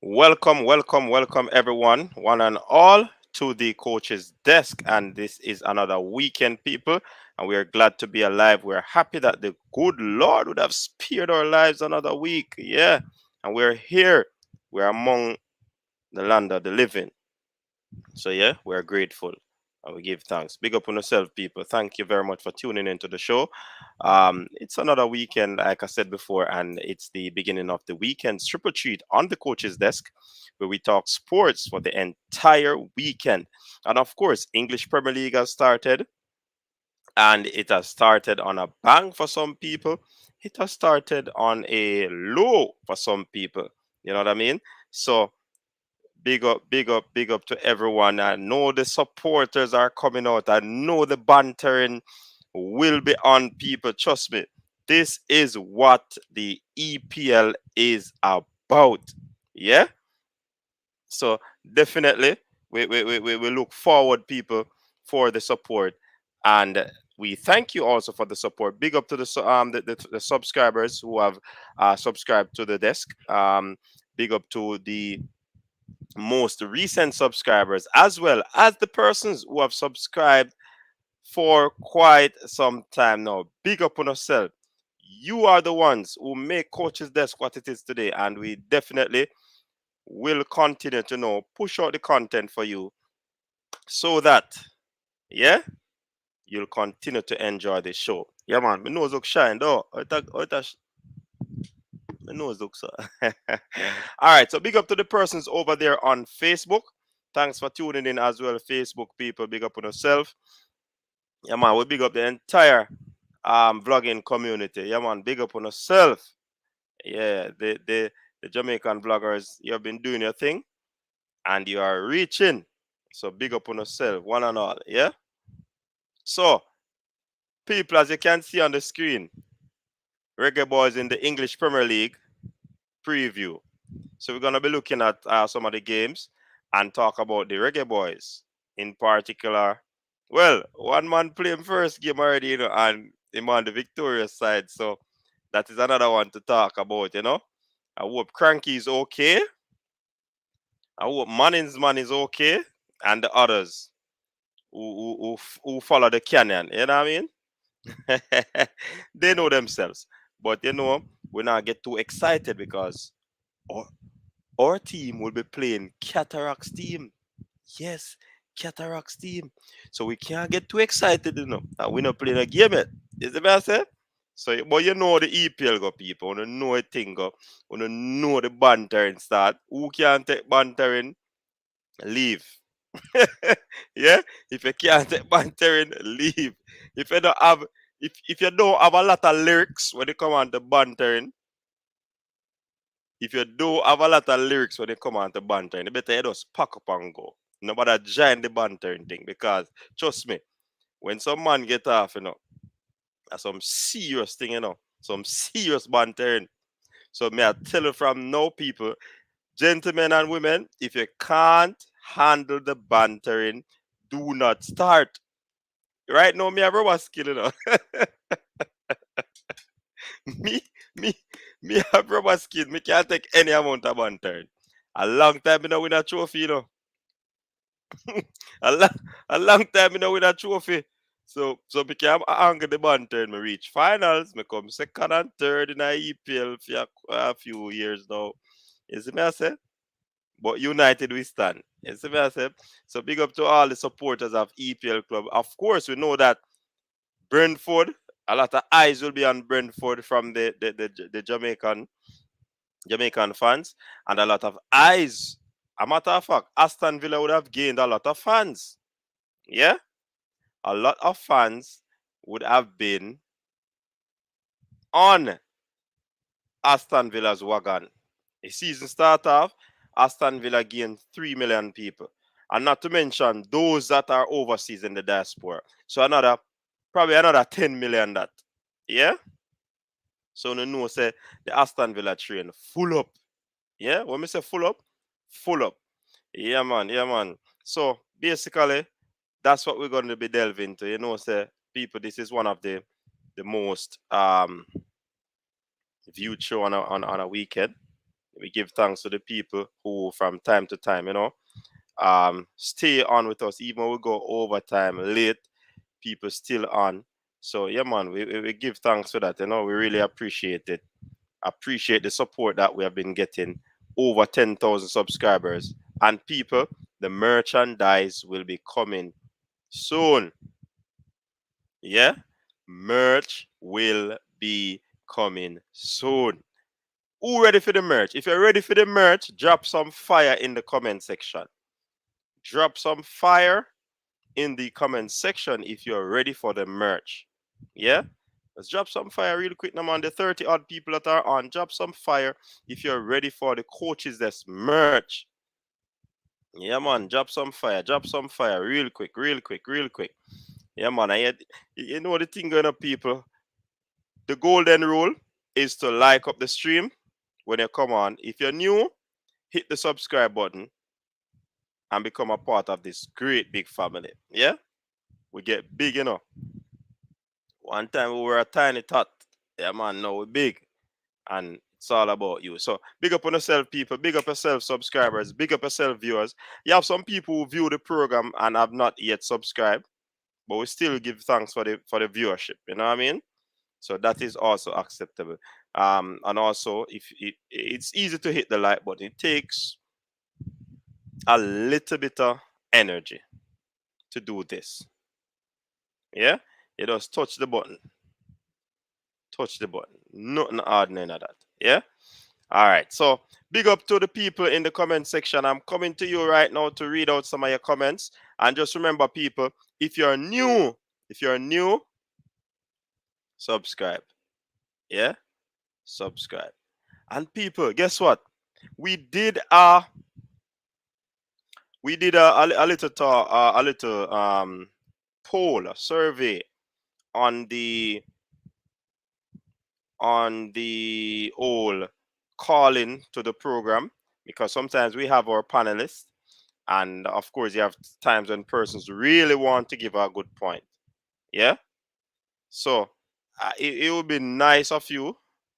Welcome everyone, one and all, to the coach's desk. And this is another weekend, people. And we are glad to be alive. We're happy that the good Lord would have spared our lives another week. Yeah. And we're here. We're among the land of the living. So yeah, we're grateful and we give thanks. Big up on yourself, people. Thank you very much for tuning into the show. It's another weekend, like I said before, and it's the beginning of the weekend's triple treat on the coach's desk, where we talk sports for the entire weekend. And of course, English Premier League has started, and it has started on a bang for some people. It has started on a low for some people. You know what I mean? So big up to everyone. I know the supporters are coming out. I know the bantering will be on, people. Trust me. This is what the EPL is about. Yeah? So definitely we look forward, people, for the support. And we thank you also for the support. Big up to the subscribers who have subscribed to the desk. Big up to the most recent subscribers, as well as the persons who have subscribed for quite some time now. Big up on yourself. You are the ones who make Coach's Desk what it is today, and we definitely will continue to push out the content for you so that, yeah, you'll continue to enjoy the show. Yeah, man, my nose look shine though. My nose looks so. All right, so big up to the persons over there on Facebook. Thanks for tuning in as well, Facebook people. Big up on yourself. Yeah, man, we big up the entire vlogging community. Yeah, man, big up on yourself. Yeah, the Jamaican vloggers, you have been doing your thing and you are reaching. So big up on yourself, one and all. Yeah. So, people, as you can see on the screen, Reggae Boys in the English Premier League preview. So we're gonna be looking at some of the games and talk about the Reggae Boys in particular. Well, one man playing first game already, and him on the victorious side. So that is another one to talk about, I hope Cranky is okay. I hope Manning's man is okay, and the others who follow the canyon. You know what I mean? They know themselves, but we not get too excited because our, our team will be playing Cataract's team. Yes, Cataract's team. So we can't get too excited, and we're not playing a game yet. Is the best, eh? So, but the EPL go, people. You know a thing go. You know the bantering start. Who can take bantering? Leave. Yeah? If you can't take bantering, leave. If you don't have if you don't have a lot of lyrics when you come on to bantering, if you do have a lot of lyrics when you come on to bantering, you better you just pack up and go. Nobody join the bantering thing, because trust me, when some man get off, that's some serious thing, some serious bantering. So may I tell you from now, people, gentlemen and women, if you can't handle the bantering, do not start. Right now, me have rubber skill, me, me, me have rubber skill. Me can't take any amount of bantering. A long time me no win a trophy, a, long, a long time me no win a trophy. So me can angle the banter, me reach finals, me come second and third in a EPL for a few years now. You see me I say? But United we stand. You see me I say? So big up to all the supporters of EPL club. Of course, we know that Brentford, a lot of eyes will be on Brentford from the Jamaican fans, and a lot of eyes. A matter of fact, Aston Villa would have gained a lot of fans. Yeah, a lot of fans would have been on Aston Villa's wagon. The season start off, Aston Villa gained 3 million people. And not to mention those that are overseas in the diaspora. So probably another 10 million that. Yeah? So you know say the Aston Villa train full up. Yeah? When we say full up, full up. Yeah man, yeah man. So basically that's what we're going to be delving into. Say people, this is one of the most viewed show on a weekend. We give thanks to the people who from time to time, stay on with us. Even when we go overtime late, people still on. So yeah, man, we give thanks for that. We really appreciate it. Appreciate the support that we have been getting. Over 10,000 subscribers. And people, the merchandise will be coming soon. Yeah? Merch will be coming soon. Who ready for the merch? If you're ready for the merch, drop some fire in the comment section. Drop some fire in the comment section if you're ready for the merch. Yeah? Let's drop some fire real quick now, man. The 30 odd people that are on, drop some fire if you're ready for the coaches that's merch. Yeah, man. Drop some fire. Drop some fire real quick, real quick, real quick. Yeah, man. You know the thing going up, people. The golden rule is to like up the stream when you come on. If you're new, hit the subscribe button and become a part of this great big family. Yeah? We get big, One time we were a tiny tot. Yeah, man, now we're big. And it's all about you. So big up on yourself, people. Big up yourself, subscribers. Big up yourself, viewers. You have some people who view the program and have not yet subscribed, but we still give thanks for the viewership. You know what I mean? So that is also acceptable. And also, if it's easy to hit the like button, it takes a little bit of energy to do this. Yeah, you just touch the button. Touch the button. Nothing hard, none of that. Yeah. All right. So big up to the people in the comment section. I'm coming to you right now to read out some of your comments. And just remember, people, if you're new, subscribe. Yeah, subscribe. And people, guess what? We did a little talk, a little poll, a survey on the whole calling to the program, because sometimes we have our panelists, and of course you have times when persons really want to give a good point. Yeah. So it would be nice of you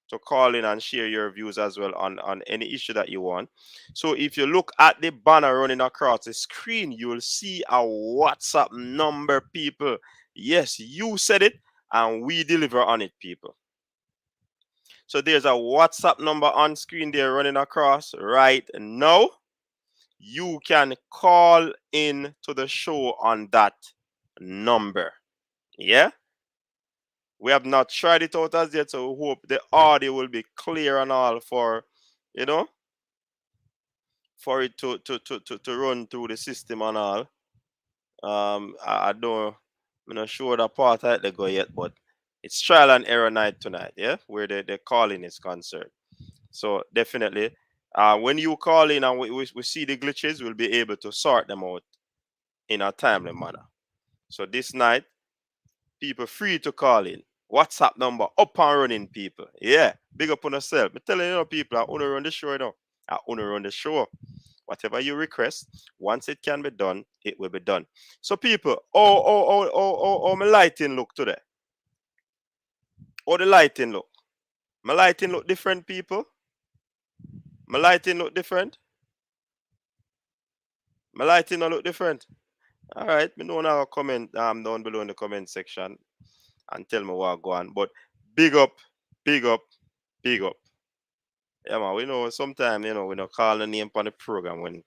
to call in and share your views as well on any issue that you want. So if you look at the banner running across the screen, you will see a WhatsApp number, people. Yes, you said it, and we deliver on it, people. So there's a WhatsApp number on screen there running across right now. You can call in to the show on that number. Yeah? We have not tried it out as yet, so we hope the audio will be clear and all for, for it to run through the system and all. I don't, I'm not sure that part I they go yet, but it's trial and error night tonight, yeah, where the calling is concerned. So definitely, when you call in and we see the glitches, we'll be able to sort them out in a timely manner. So this night, people free to call in. WhatsApp number up and running, people. Yeah, big up on yourself. I'm telling you, people, I want to run the show now. I want to run the show. Whatever you request, once it can be done, it will be done. So, people, my lighting look today. The lighting look. My lighting look different, people. My lighting look different. My lighting look different. All right, me know now comment down below in the comment section and tell me what go on. But big up, big up, big up. Yeah, man, we know sometimes, we don't call the name on the program when,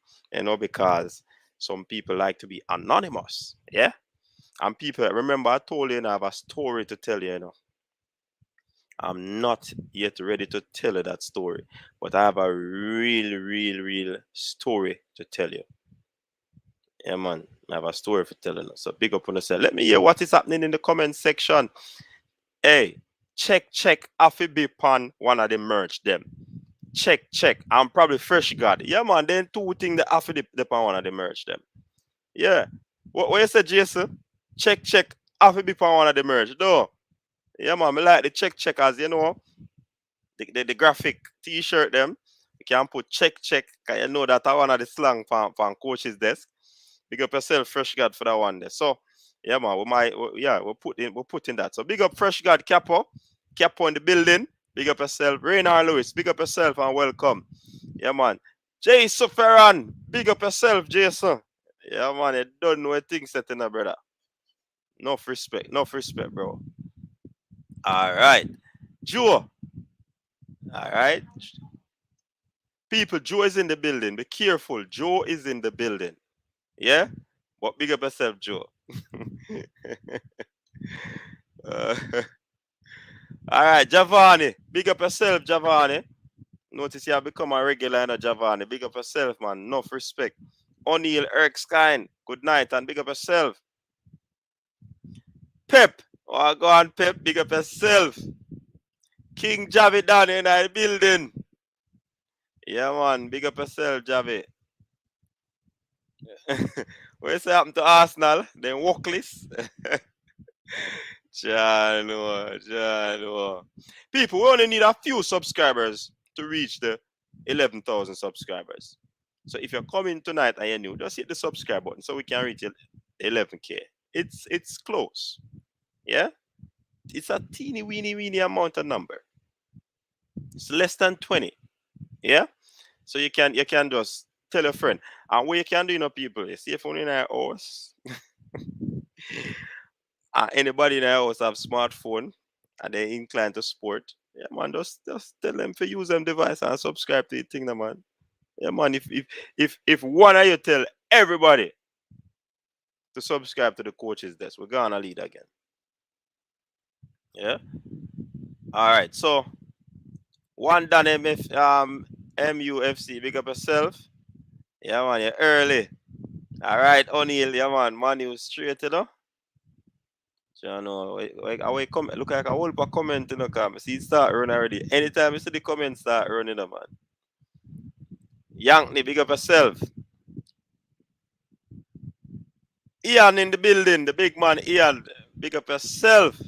because some people like to be anonymous. Yeah? And people, remember, I told you, I have a story to tell you, I'm not yet ready to tell you that story, but I have a real story to tell you. Yeah, man, I have a story for telling you. So big up on yourself. Let me hear what is happening in the comment section. Hey, check, Afi be on one of the merch them. Check. I'm probably fresh god. Yeah, man. Then two things that have to dip on one of the merch them. Yeah. What you say, Jason? Check. Have to be on one of the merch. No. Yeah, man. I like the check as the graphic t-shirt them. You can put check. Cause you know that one of the slang from coach's desk. Big up yourself, fresh god, for that one there. So yeah, man. We're putting that. So big up fresh god Capo in the building. Big up yourself. Rainer Lewis, big up yourself and welcome. Yeah, man. Jason Ferran, big up yourself, Jason. Yeah, man, you don't know a thing setting up, brother. Enough respect, enough respect, bro. All right. Joe. All right. People, Joe is in the building. Be careful. Joe is in the building. Yeah? But big up yourself, Joe. Uh, all right, Javani. Big up yourself, Javani. Notice you have become a regular in Javani. Big up yourself, man. Enough respect. O'Neill Erskine. Good night and big up yourself. Pep. Oh, go on, Pep. Big up yourself. King Javi down in the building. Yeah, man. Big up yourself, Javi. What's happened to Arsenal? Then walkless. Jano. People, we only need a few subscribers to reach the 11,000 subscribers. So if you're coming tonight and you're new, just hit the subscribe button so we can reach 11K. It's close. Yeah? It's a teeny weeny amount of number. It's less than 20. Yeah? So you can just tell a friend. And what you can do, people, you see if only in our house. Anybody in the house have smartphone and they're inclined to sport, yeah, man, just tell them to use them device and subscribe to the thing, man. Yeah, man, if one of you tell everybody to subscribe to the coach's desk, we're gonna lead again. Yeah. All right. So one done MUFC, big up yourself. Yeah, man, you're early. All right, O'Neill, yeah, man, you straight, You know, I come look like a whole heap of comment, come. See it start running already. Anytime you see the comments start running, man. Yankney, big up yourself. Ian in the building, the big man Ian, big up yourself.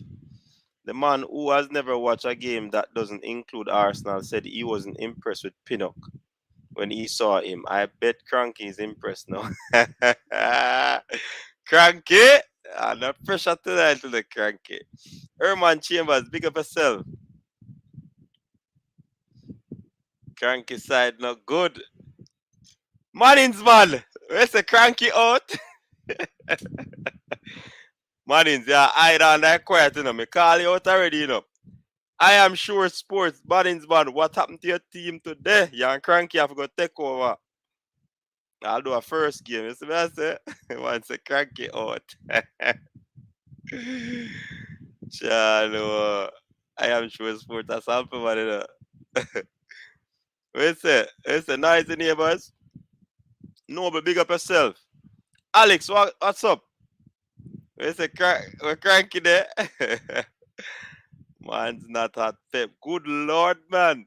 The man who has never watched a game that doesn't include Arsenal said he wasn't impressed with Pinnock when he saw him. I bet Cranky is impressed now. Cranky? No pressure tonight to the Cranky. Herman Chambers, big up yourself. Cranky side not good. Mannings, man. Where's the Cranky out? Mannings, yeah, I don't that quiet, Me call you out already, I am sure sports. Mannings, man, what happened to your team today? You and Cranky have to take over. I'll do a first game. You see what I say? Once a Cranky out. Chalo. I am sure sports. That's something, man. What's it? It's a nice neighbors. No, but big up yourself. Alex, what's up? We're Cranky there. Man's not hot Pep. Good Lord, man.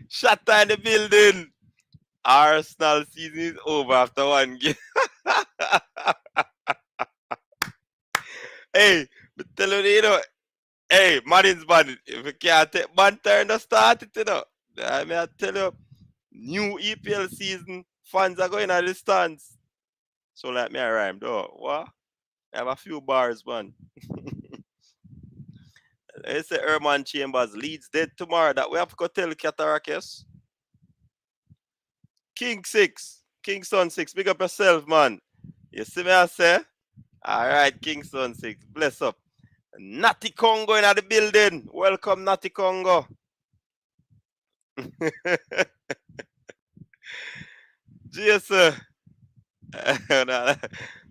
Shatta in the building. Arsenal season is over after one game. Hey, but tell you, hey, Marines man, if you can't take banter to start it, I mean, I tell you, new EPL season, fans are going at the stands. So let me rhyme, though. What? I have a few bars, man. They say Herman Chambers leads dead tomorrow. That we have to go tell Catarakis. King 6. Kingston 6. Big up yourself, man. You see me, I say? All right, Kingston 6. Bless up. Natty Congo in the building. Welcome, Natty Congo. Yes, sir.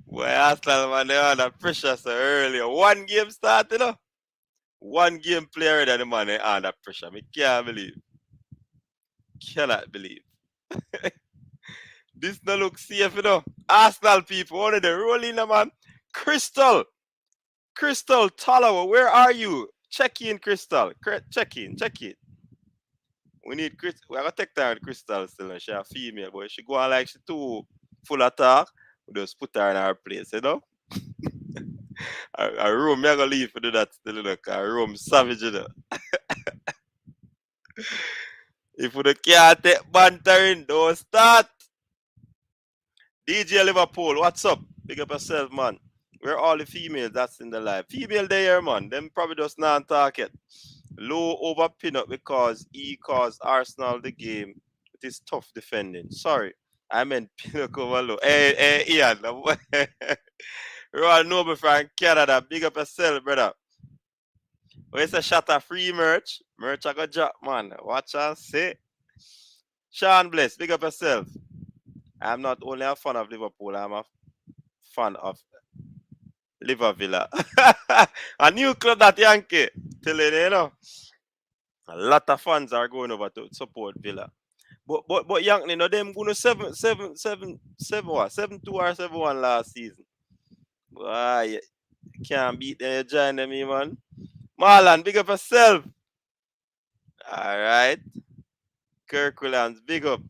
Boy, Arsenal, man, they under pressure so early. One game started, One game player that the man they under pressure. Me can't believe. Cannot believe. This no look safe, Arsenal people, one of the rolling, man. Crystal Talawa, where are you? Check in, Crystal. Check in. We need Crystal. We have to take time with Crystal still. She's a female, but she go on like she too full of talk. We just put her in her place, Our room, me gonna leave to do that still, Our room savage, If we can't take bantering, don't start. DJ Liverpool, what's up? Big up yourself, man. Where all the females that's in the live. Female there, man. Them probably just not talk it. Low over pin up because he caused Arsenal the game. It is tough defending. Sorry. I meant pin up over low. Hey, Ian. Royal Noble from Canada. Big up yourself, brother. Where's the shot of free merch? Merch I got drop, man. Watch and say. Sean Bless, big up yourself. I'm not only a fan of Liverpool, I'm a fan of Liverpool. A new club that Yankee. Telling you, you know. A lot of fans are going over to support Villa. But Yankee, you know, them going to 7-2 or 7-1 last season. Why you can't beat them, you join them, man. Marlon, big up yourself. Alright. Kirk Williams, big up.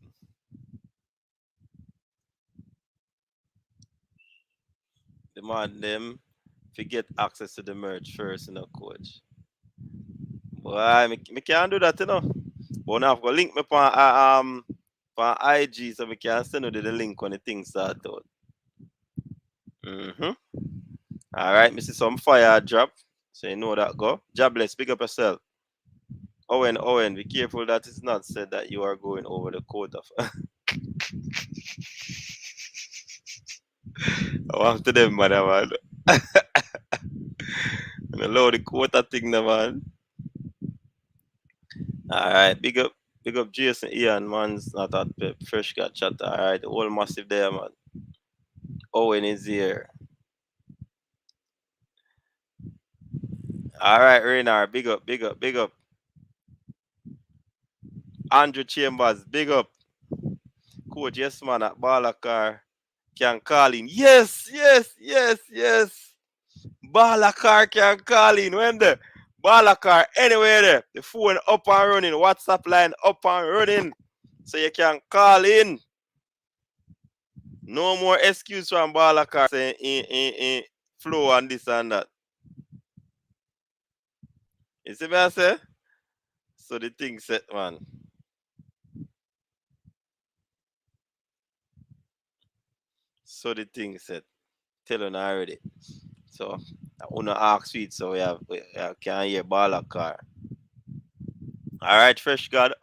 Demand them to get access to the merch first, you know, coach. Boy, me can't do that, you know. But now I've got link me on IG so we can send you the link when the thing start out. Alright, me see some fire drop. So you know that go. Jobless, pick up yourself. Owen, be careful that it's not said that you are going over the quota. I want to them, man. And allow the quota thing, man. Alright, big up Jason Ian, man's not at Pep. Fresh got chat. Alright, the whole massive there, man. Owen is here. Alright, Reynard, big up. Andrew Chambers, big up. Coach, yes, man, at Balakar can call in. Yes. Balakar can call in. When the Balakar, anywhere there, the phone up and running, WhatsApp line up and running. So you can call in. No more excuse from Balakar saying in flow and this and that. You see what I say? So the thing set, man. So the thing set. Tell you already. So I wanna ask sweet, so we can hear Balakar. Alright, Fresh God.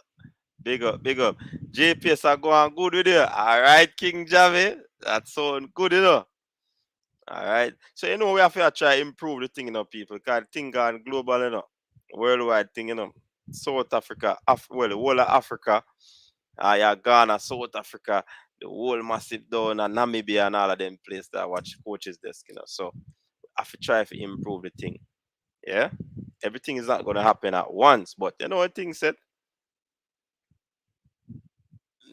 Big up. JPS are going good with you. Alright, King Javi. That sound good, you know. Alright. So you know we have to try improve the thing, you know, people. Because the thing gone global, you know. Worldwide thing, you know. South Africa, well, the whole of Africa. Yeah, Ghana, South Africa, the whole massive down and Namibia and all of them places that watch coaches desk, you know. So I have to try to improve the thing. Yeah. Everything is not gonna happen at once, but you know what thing said?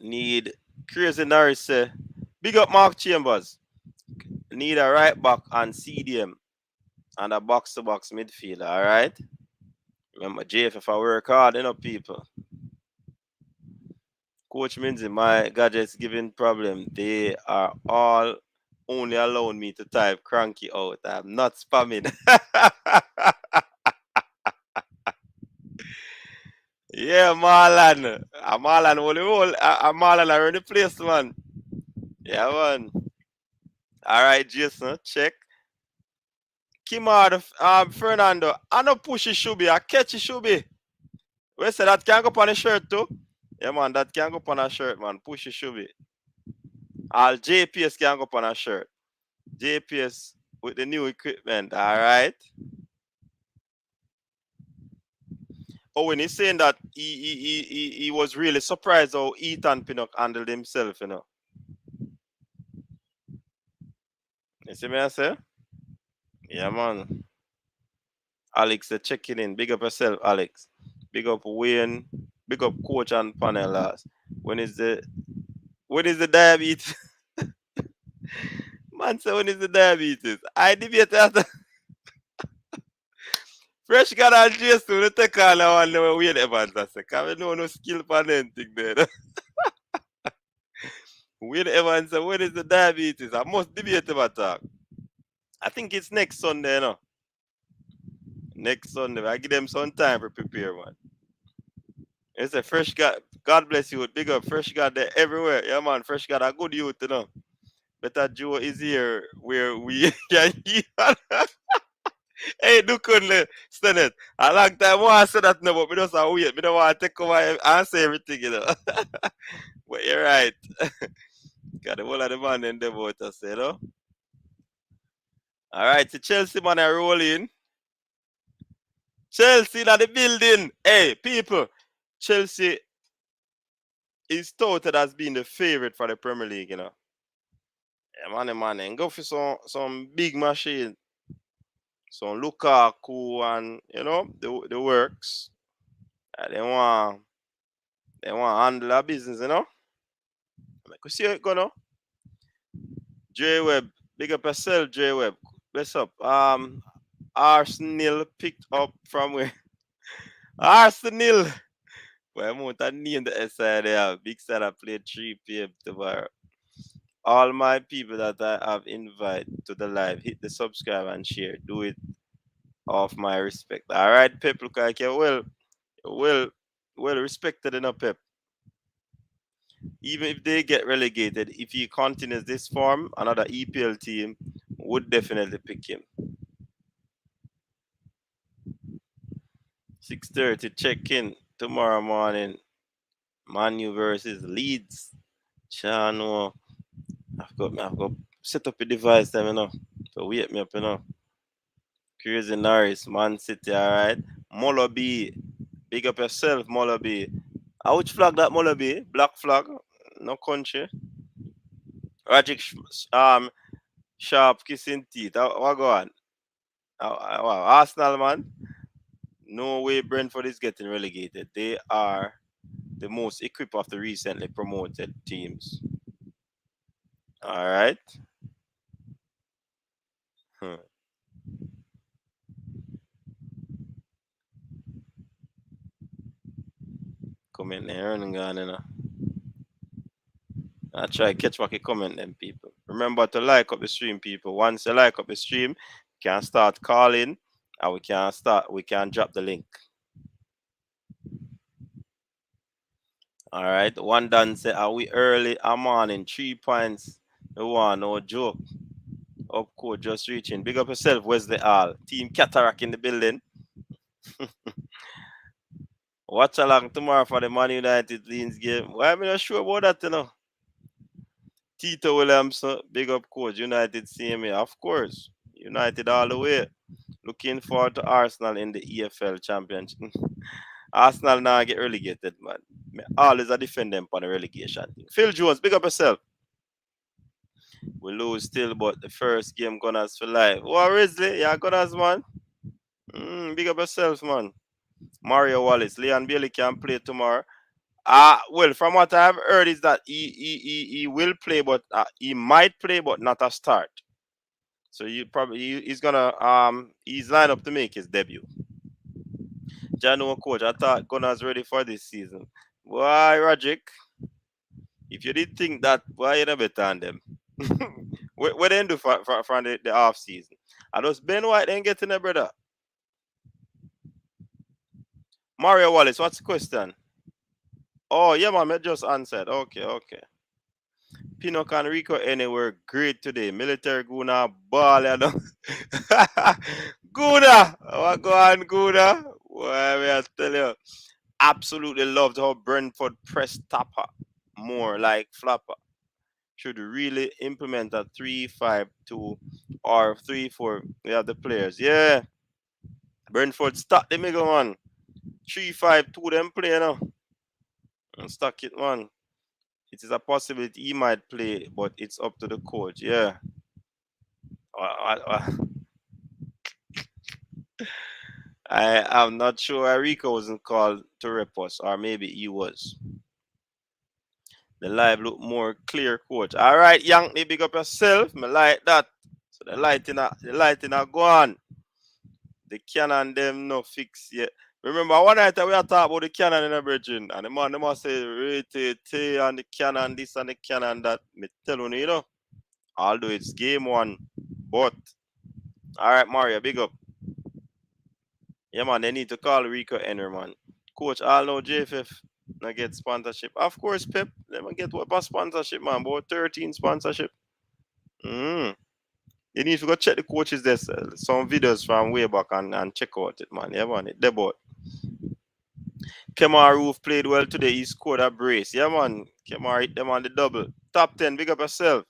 Need Crazy Norris say, big up Mark Chambers. Need a right back and CDM and a box to box midfielder, alright? Remember JF, I work hard, you know, people. Coach Minzy, my gadgets giving problem. They are all only allowing me to type cranky out. I'm not spamming. Yeah, Marlon. Marlon, Marlon are in the place, man. Yeah, man. All right, Jason, check. Kimar, Fernando, I know push it should be, I catch it should be. We say that can go up on a shirt too. Yeah, man, that can go up on a shirt, man. Push it should be. All JPS can go up on a shirt. JPS with the new equipment, all right. Oh, when he's saying that he was really surprised how Ethan Pinnock handled himself, you know. You see me I say? Yeah, man. Alex, checking in. Big up yourself, Alex. Big up Wayne. Big up coach and panel last. When is the diabetes? Man say when is the diabetes? I debate after Fresh got and Jason to take all I want to Wayne Evans. I say, can we know no skill for anything there? Wayne Evans say, when is the diabetes? I must debate about that. I think it's next Sunday, you know. Next Sunday. I give them some time to prepare, man. It's a fresh God. God bless you. Big up. Fresh God there everywhere. Yeah, man. Fresh God, a good youth, you know. Better Joe is here where we can hear. Hey, do couldn't stand it. A long time I want to say that no, but we just a wait. We don't want to take over and answer everything, you know. But you're right. Got the whole of the man in the boat, I say, no? All right, so Chelsea man are rolling. Chelsea in the building. Hey, people. Chelsea is touted as being the favorite for the Premier League, you know. Yeah, man, and go for some big machine, some Lukaku and the works. They want to handle their business, you know. Like we see how it go now. J Web, big up yourself, J Web. What's up? Arsenal picked up from where? Arsenal. Well, I'm going to name the SI there. Big set up play 3 p.m. tomorrow. All my people that I have invited to the live, hit the subscribe and share. Do it off my respect. All right, Pep, look like well, well respected enough, Pep. Even if they get relegated, if he continues this form, another EPL team would definitely pick him. 6:30 check in tomorrow morning. Manu versus Leeds. Chano. I've got set up a device them, you know. So wake me up, you know. Crazy Norris, Man City, alright. Molaby. Big up yourself, Molaby. Which flag that Molaby? Black flag? No country. Rajic sharp kissing teeth. What go on? Wow, Arsenal man. No way Brentford is getting relegated. They are the most equipped of the recently promoted teams. All right. Hmm. Comment there and gone, you know. I try catch what you comment them people. Remember to like up the stream, people. Once you like up the stream, you can start calling and we can drop the link. All right. One done say are we early a morning, 3 points. No one, no joke. Up court just reaching. Big up yourself, Wesley All. Team Cataract in the building. Watch along tomorrow for the Man United Leeds game. Why am I not sure about that, you know? Tito Williamson, big up coach, United CMA. Of course. United all the way. Looking forward to Arsenal in the EFL Championship. Arsenal now get relegated, man. Always a defend them on the relegation thing. Phil Jones, big up yourself. We lose still, but the first game Gunners for life. Oh, Risley, yeah, Gunners, man. Big up yourself, man. Mario Wallace, Leon Bailey can play tomorrow. Well, from what I've heard is that he will play, but he might play, but not a start. So he's gonna he's lined up to make his debut. Jano coach, I thought Gunners ready for this season. Why, Rajic? If you did think that, why you never than them? What they do from the off season? I just Ben White ain't getting a brother. Mario Wallace, what's the question? Oh yeah, man, I just answered. Okay. Pinnock and Rico anywhere great today. Military Guna ball, you know. Guna! What go on, Guna? Well, I tell you, absolutely loved how Brentford pressed Tapper more like Flapper. Should really implement a 3-5-2 or 3-4. We have the players. Yeah. Brentford start the mega one. 3-5-2 them play, you know. And stuck it one. It is a possibility he might play, but it's up to the coach. Yeah. I, am not sure Rico wasn't called to rep us, or maybe he was. The live look more clear, coach. All right, Yankee, big up yourself. Me like that. So the lighting are gone. The cannon them no fix yet. Remember one night we are talking about the cannon in the bridging, and the man they must say rated T and the cannon this and the cannon that. Me tell you, although it's game one, but all right, Mario, big up. Yeah, man, they need to call Rico Henry, man. Coach, all know JFF not get sponsorship. Of course, Pep, let me get what sponsorship, man. About 13 sponsorship. Mm. You need to go check the coaches. There's some videos from way back and check out it, man. Yeah, man. It debut. Kemar Roof played well today. He scored a brace. Yeah, man. Kemar hit them on the double. Top 10. Big up yourself.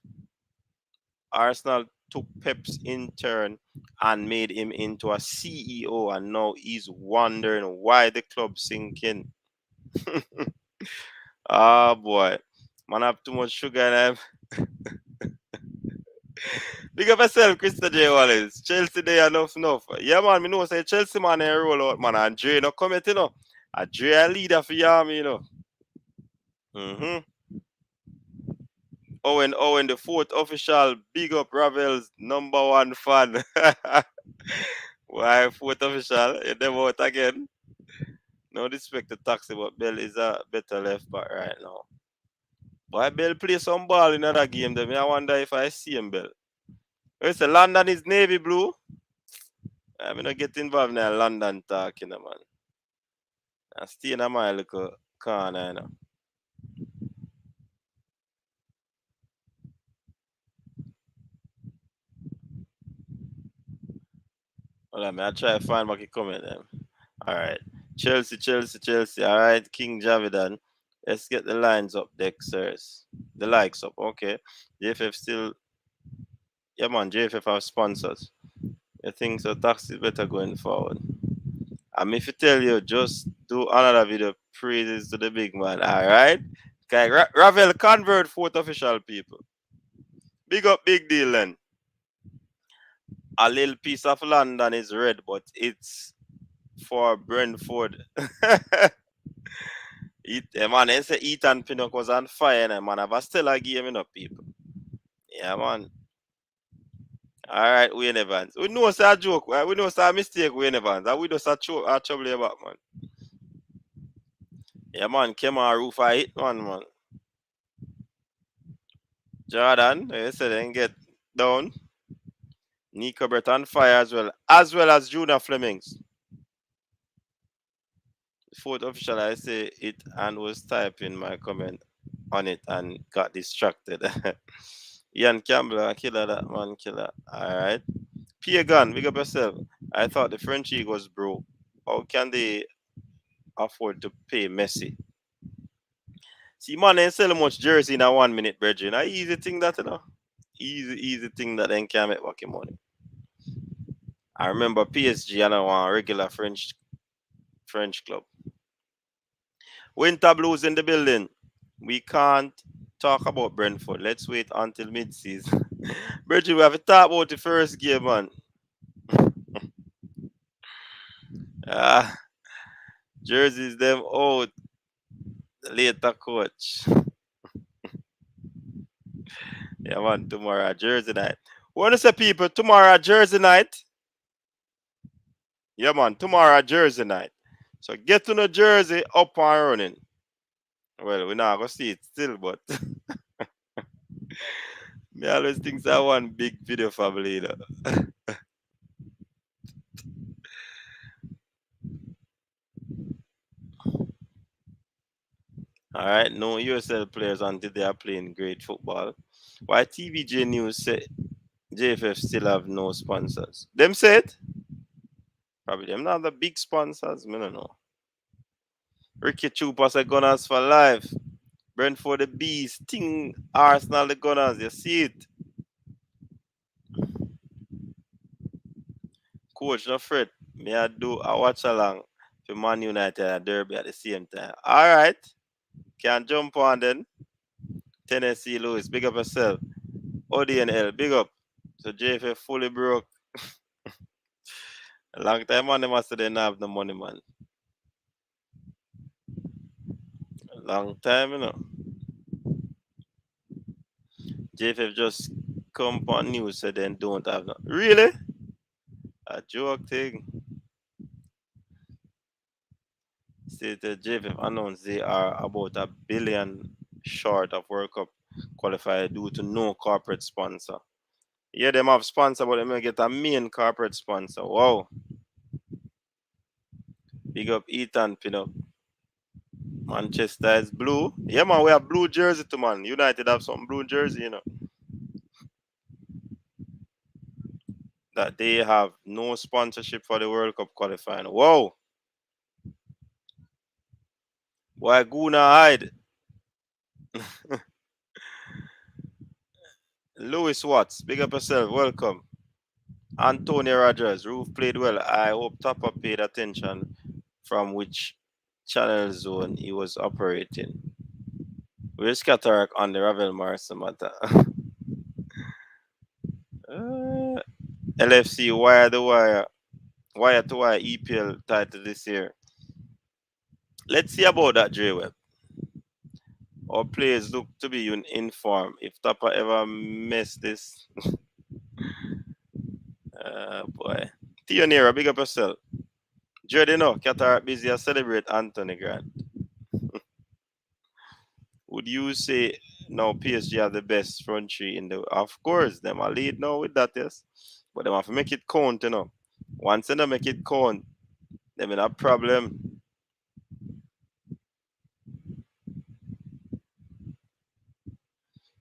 Arsenal took Pep's intern and made him into a CEO, and now he's wondering why the club sinking. Ah, boy. Man, have too much sugar in him. Big up yourself, Krista J. Wallace. Chelsea, they enough. Yeah, man, me know say Chelsea, man, they roll out, man. And Dre no comment, you know. And Dre a leader for you, you know. Mm-hmm. Owen, the fourth official. Big up Ravel's number one fan. Why, fourth official? You never out again. No disrespect to Taxi, but Bell is a better left back right now. Why Bell play some ball in another game? Then I wonder if I see him, Bell. Say London is navy blue. I'm not get involved in that London talk, you know, man. I stay in my little corner, you know. Hold on, I try to find what you comment then. All right. Chelsea. All right, King Javidan. Let's get the lines up, Dexers. The likes up, okay. JFF still, yeah, man. JFF have sponsors. I think so. Tax is better going forward. If you tell you, just do another video praises to the big man. All right. Okay, Ravel convert fourth official people. Big up, big deal then. A little piece of London is red, but it's for Brentford. Man, they say Ethan Pinnock was on fire, and man, I've still a game, people. Yeah, man. All right, Wayne Evans. We know it's a joke. Right? We know it's a mistake, Wayne Evans. And we just a trouble about, man. Yeah, man. Came on roof, I hit one, man. Jordan, they said they get down. Nico Brett on fire as well as Juna Flemings. Fourth official, I say it and was typing my comment on it and got distracted. Ian Campbell, a killer, that man, killer. All right. Pierre Gun, big up yourself. I thought the French league was broke. How can they afford to pay Messi? See, man, they sell much jersey in a 1 minute, brethren. A easy thing that, you know. Easy thing that they can make back money. I remember PSG and I want a regular French club. Winter Blues in the building. We can't talk about Brentford. Let's wait until mid-season. Bridget, we have to talk about the first game, man. Ah, jerseys them out. Later, coach. Yeah, man. Tomorrow, Jersey night. Want to say, people, tomorrow, Jersey night. Yeah, man. Tomorrow, Jersey night. So get to New Jersey up and running. Well, we're not gonna see it still, but me always think that one big video family, you know. All right, no USL players until they are playing great football. Why TVJ News say JFF still have no sponsors? Them said probably them not the big sponsors. Me no know. Ricky Chupa say Gunners for life. Brentford the Bees. Ting Arsenal the Gunners. You see it. Coach, no fret. Me I do a watch along for Man United and Derby at the same time. All right. Can jump on then. Tennessee Lewis, big up yourself. ODNL, big up. So JFF fully broke. A long time on them must they not have the money, man. A long time, you know. JFF just come on news so then don't have no. Really? A joke thing. See the JFF announced they are about $1 billion short of World Cup qualifier due to no corporate sponsor. Yeah, them have sponsor, but they may get a main corporate sponsor. Wow. Big up Ethan Pinnock. Manchester is blue. Yeah, man, we have blue jersey too, man. United have some blue jersey, you know. that they have no sponsorship for the World Cup qualifying. Whoa. Why Guna hide? Lewis Watts, big up yourself. Welcome. Antonio Rogers, Roof played well. I hope Topper paid attention from which channel zone he was operating. Where's Cataract on the Ravel Morrison matter? LFC wire the wire. Wire to wire EPL title this year. Let's see about that, J Web. Our players look to be in form. If Topper ever miss this, boy. Tionera, big up yourself. Jody, no, Qatar busy to celebrate Anthony Grant. Would you say now PSG are the best front three in the? Of course, them are lead now with that, yes. But them have to make it count, you know. Once they make it count, them in a problem.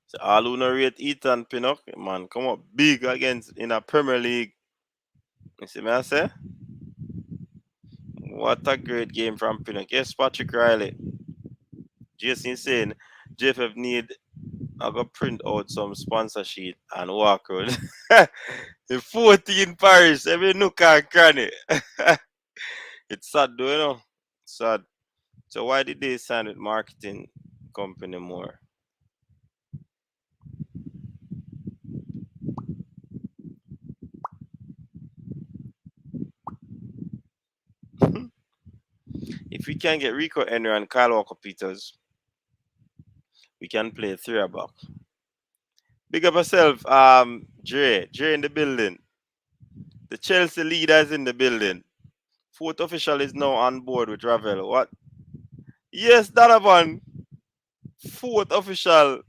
So all who no rate Ethan Pinnock, man, come up big against in a Premier League. You see me I say? What a great game from Pinnock. Yes, Patrick Riley. Jason saying JFF need I go print out some sponsor sheet and walk around. The 14 Paris, every nook and cranny. It's sad though, you know. Sad. So why did they sign with marketing company more? If we can get Rico Henry and Kyle Walker Peters, we can play three back. Big up yourself, Dre. Dre in the building. The Chelsea leader is in the building. Fourth official is now on board with Ravel. What? Yes, Donovan. Fourth official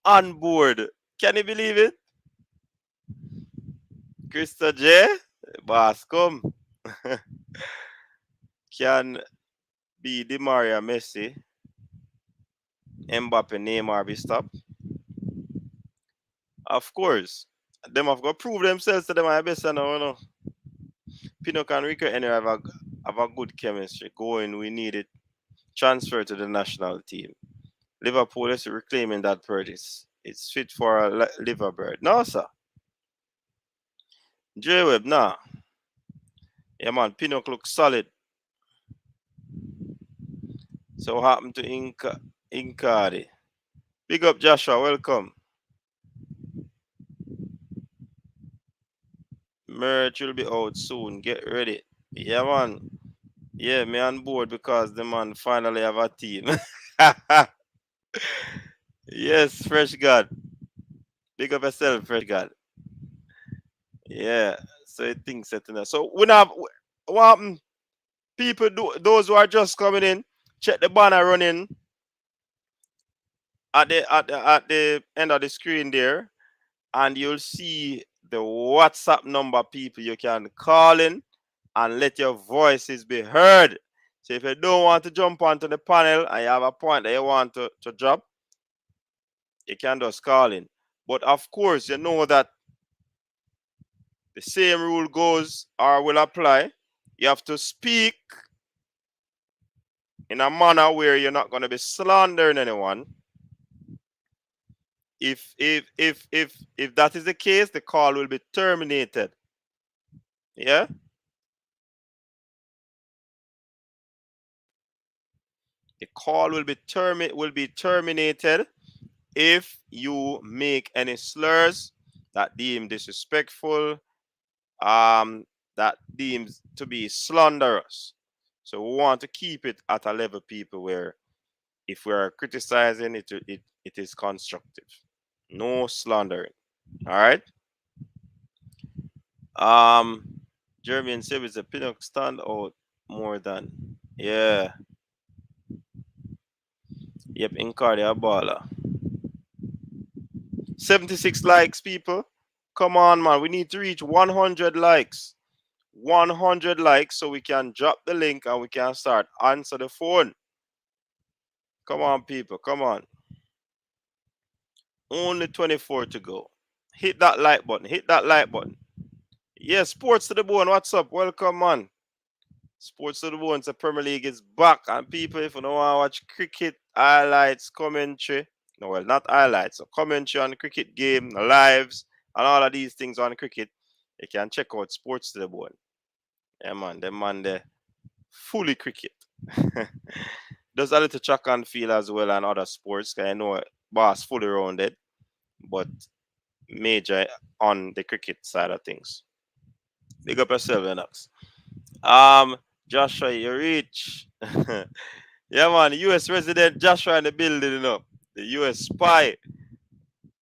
on board. Can you believe it? Krista J. Boss, come. Can be Di Maria, Messi, Mbappe, Neymar be stopped? Of course. Them have got to prove themselves to them are best now, you know. Pinnock and Rico anyway have a good chemistry. Going, we need it. Transfer to the national team. Liverpool is reclaiming that purchase. It's fit for a liver bird. No, sir. J-Web, nah. Yeah, man, Pinnock looks solid. So what happened to Icardi? Big up, Joshua. Welcome. Merch will be out soon. Get ready. Yeah, man. Yeah, me on board because the man finally have a team. Yes, Fresh God. Big up yourself, Fresh God. Yeah. So it thinks setting up. So we have what happened? People do those who are just coming in, check the banner running at the end of the screen there, and you'll see the WhatsApp number people you can call in and let your voices be heard. So if you don't want to jump onto the panel and you have a point that you want to drop, you can just call in. But of course, you know that the same rule goes or will apply. You have to speak in a manner where you're not going to be slandering anyone. If that is the case, the call will be terminated. Yeah? The call will be terminated if you make any slurs that deem disrespectful, that deems to be slanderous. So we want to keep it at a level, people, where if we are criticizing it, it is constructive. No slandering. All right. Jeremy and Sib is a Pinnock stand out more than Yep, Incardia baller. 76 likes, people. Come on, man. We need to reach 100 likes. 100 likes so we can drop the link and we can start answer the phone. Come on, people. Come on. Only 24 to go. Hit that like button. Hit that like button. Yeah, Sports to the Bone. What's up? Welcome, man. Sports to the Bone. The Premier League is back, and people, if you don't want to watch cricket highlights, commentary, no, well, not highlights, so commentary on cricket game, lives, and all of these things on cricket, you can check out Sports to the Bone. Yeah, man, them man, they fully cricket. Does a little track and field as well and other sports. 'Cause I know boss fully rounded, but major on the cricket side of things. Big up yourself, Enox. Joshua, you reach. Yeah, man, US resident Joshua in the building, you know. The US spy.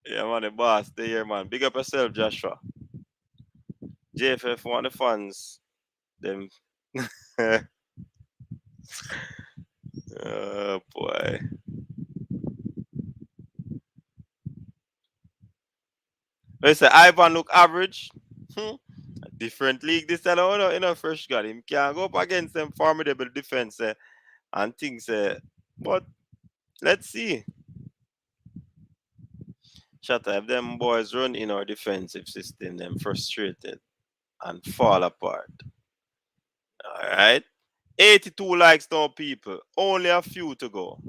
Yeah, man, the boss there, man. Big up yourself, Joshua. JFF, one of the fans. Them. Oh, boy. They say Ivan look average. Hmm. Different league this time, fresh guy. Him can't go up against them formidable defense and things. But let's see. Shut up. If them boys run in our defensive system, them frustrated and fall apart. All right. 82 likes now, people. Only a few to go.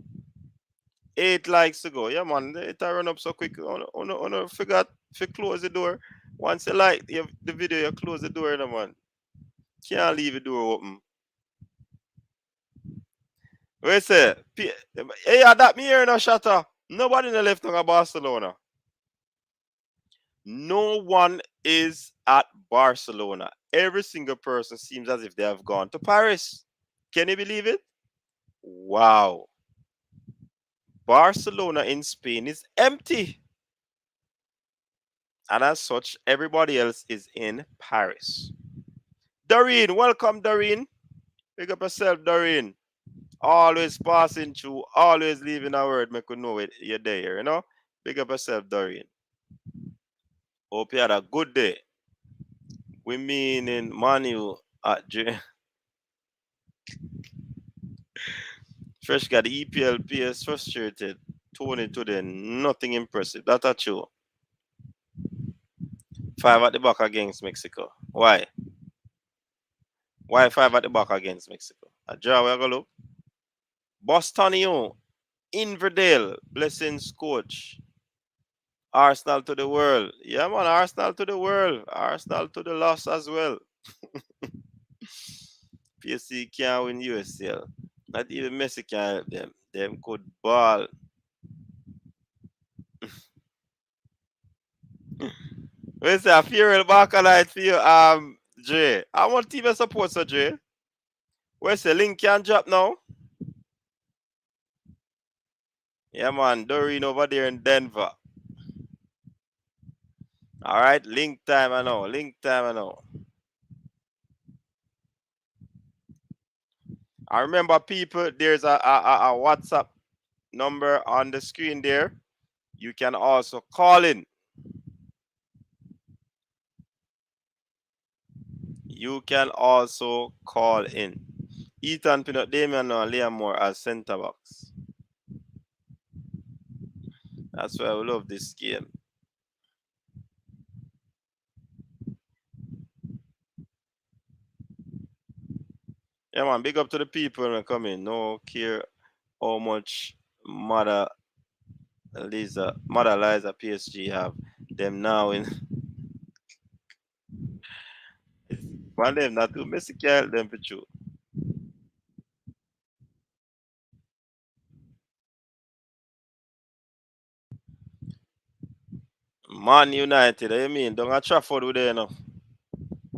8 likes to go. Yeah, man. It run up so quick. On forgot to close the door. Once you like the video, you close the door, man. Can't leave the door open. We say, hey, that me here no shatter. Nobody in the left on Barcelona. No one is at Barcelona. Every single person seems as if they have gone to Paris. Can you believe it? Wow. Barcelona in Spain is empty. And as such, everybody else is in Paris. Doreen, welcome, Doreen. Pick up yourself, Doreen. Always passing through, always leaving a word, make you know it you're there, you know? Pick up yourself, Doreen. Hope you had a good day. We mean in Manu at Fresh got the EPL PS frustrated. Tony today, nothing impressive. That's a true. 5 at the back against Mexico. Why? Why 5 at the back against Mexico? A draw, we're going to look. Bostonio, Inverdale, blessings coach. Arsenal to the world. Yeah, man, Arsenal to the world. Arsenal to the loss as well. PSG can't win USL. Not even Messi can help them. Them could ball. Where's that farewell back night for you, Jay? I want team you support, so Jay. Where's the link can drop now? Yeah, man, Doreen over there in Denver. All right, link time, I know. Link time, I know. I remember, people, there's a WhatsApp number on the screen there. You can also call in. You can also call in. Ethan Pinot, Damian, and Liam Moore as center backs. That's why I love this game. Yeah, man, big up to the people when come in. No care how much Mother Liza PSG have them now in. One them not too Messi can't help them for true. Man United, I mean, don't have Trafford with there now.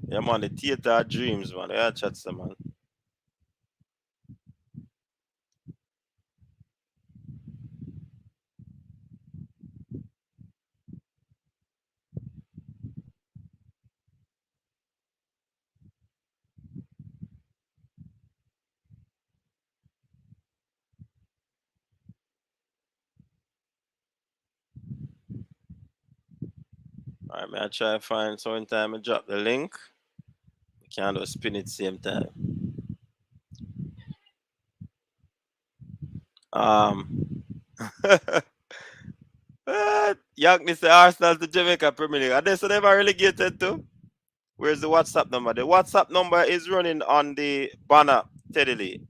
Yeah, man, the theater of dreams, man. Yeah, chat some man. Alright, man, I try to find some time I drop the link. We can't do spin it same time. Um Young the Arsenal to Jamaica Premier League. And they so never relegated to. Where's the WhatsApp number? The WhatsApp number is running on the banner, Teddy Lee.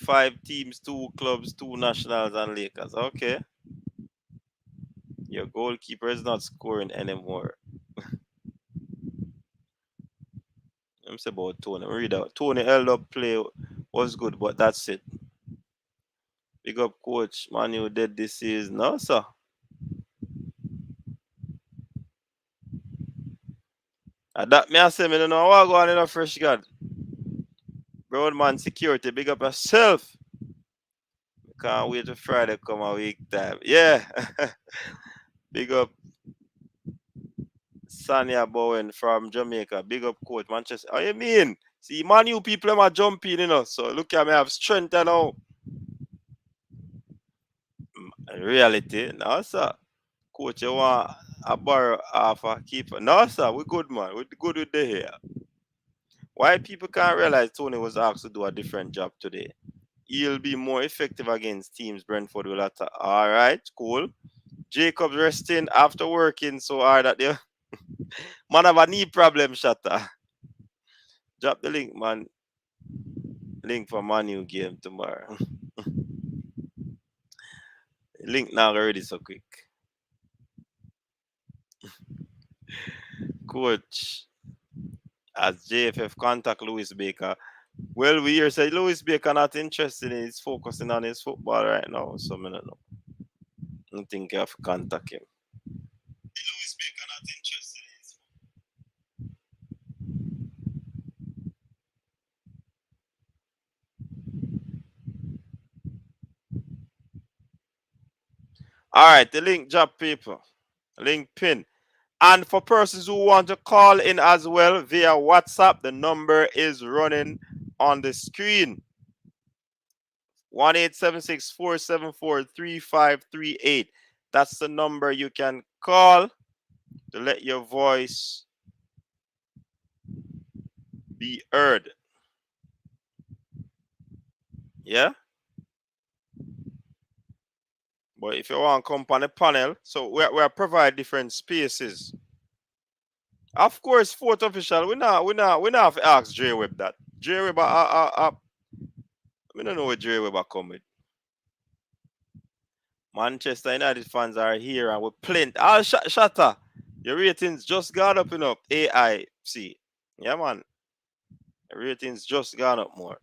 5 teams, 2 clubs, 2 nationals, and Lakers. Okay. Your goalkeeper is not scoring anymore. I'm saying about Tony. Read out. Tony held up play was good, but that's it. Big up coach. Manu did this season. No, sir. That me I say me don't know what go on in a fresh god. Broadman security, big up yourself. Can't wait till Friday come a week time. Yeah. Big up Sanya Bowen from Jamaica. Big up coach Manchester. How you mean? See, man, you people them are jumping, So look at me, I have strength now. In reality, no, sir. Coach, you want a borrow half a keeper? No, sir. We good, man. We good with the hair. Why people can't realize Tony was asked to do a different job today? He'll be more effective against teams Brentford will attack. All right, cool. Jacob's resting after working so hard that they man have a knee problem, Shatter. Drop the link, man. Link for Manu game tomorrow. Link now already so quick. Coach, as JFF contact Louis Baker. Well, we hear say Louis Baker not interested in he's focusing on his football right now. So I don't know. I don't think you have to contact him. Louis Baker not interested in his All right, the link drop people. Link pin. And for persons who want to call in as well via WhatsApp, the number is running on the screen. 1-876-474-3538. That's the number you can call to let your voice be heard. Yeah? But if you want to come on the panel, so we provide different spaces. Of course, fourth official, we not have to ask J Web that. J Web, we don't know where J Web come with. Manchester United fans are here and we're plenty. Shatter, your ratings just got up, AIC. Yeah, man. Your ratings just gone up more.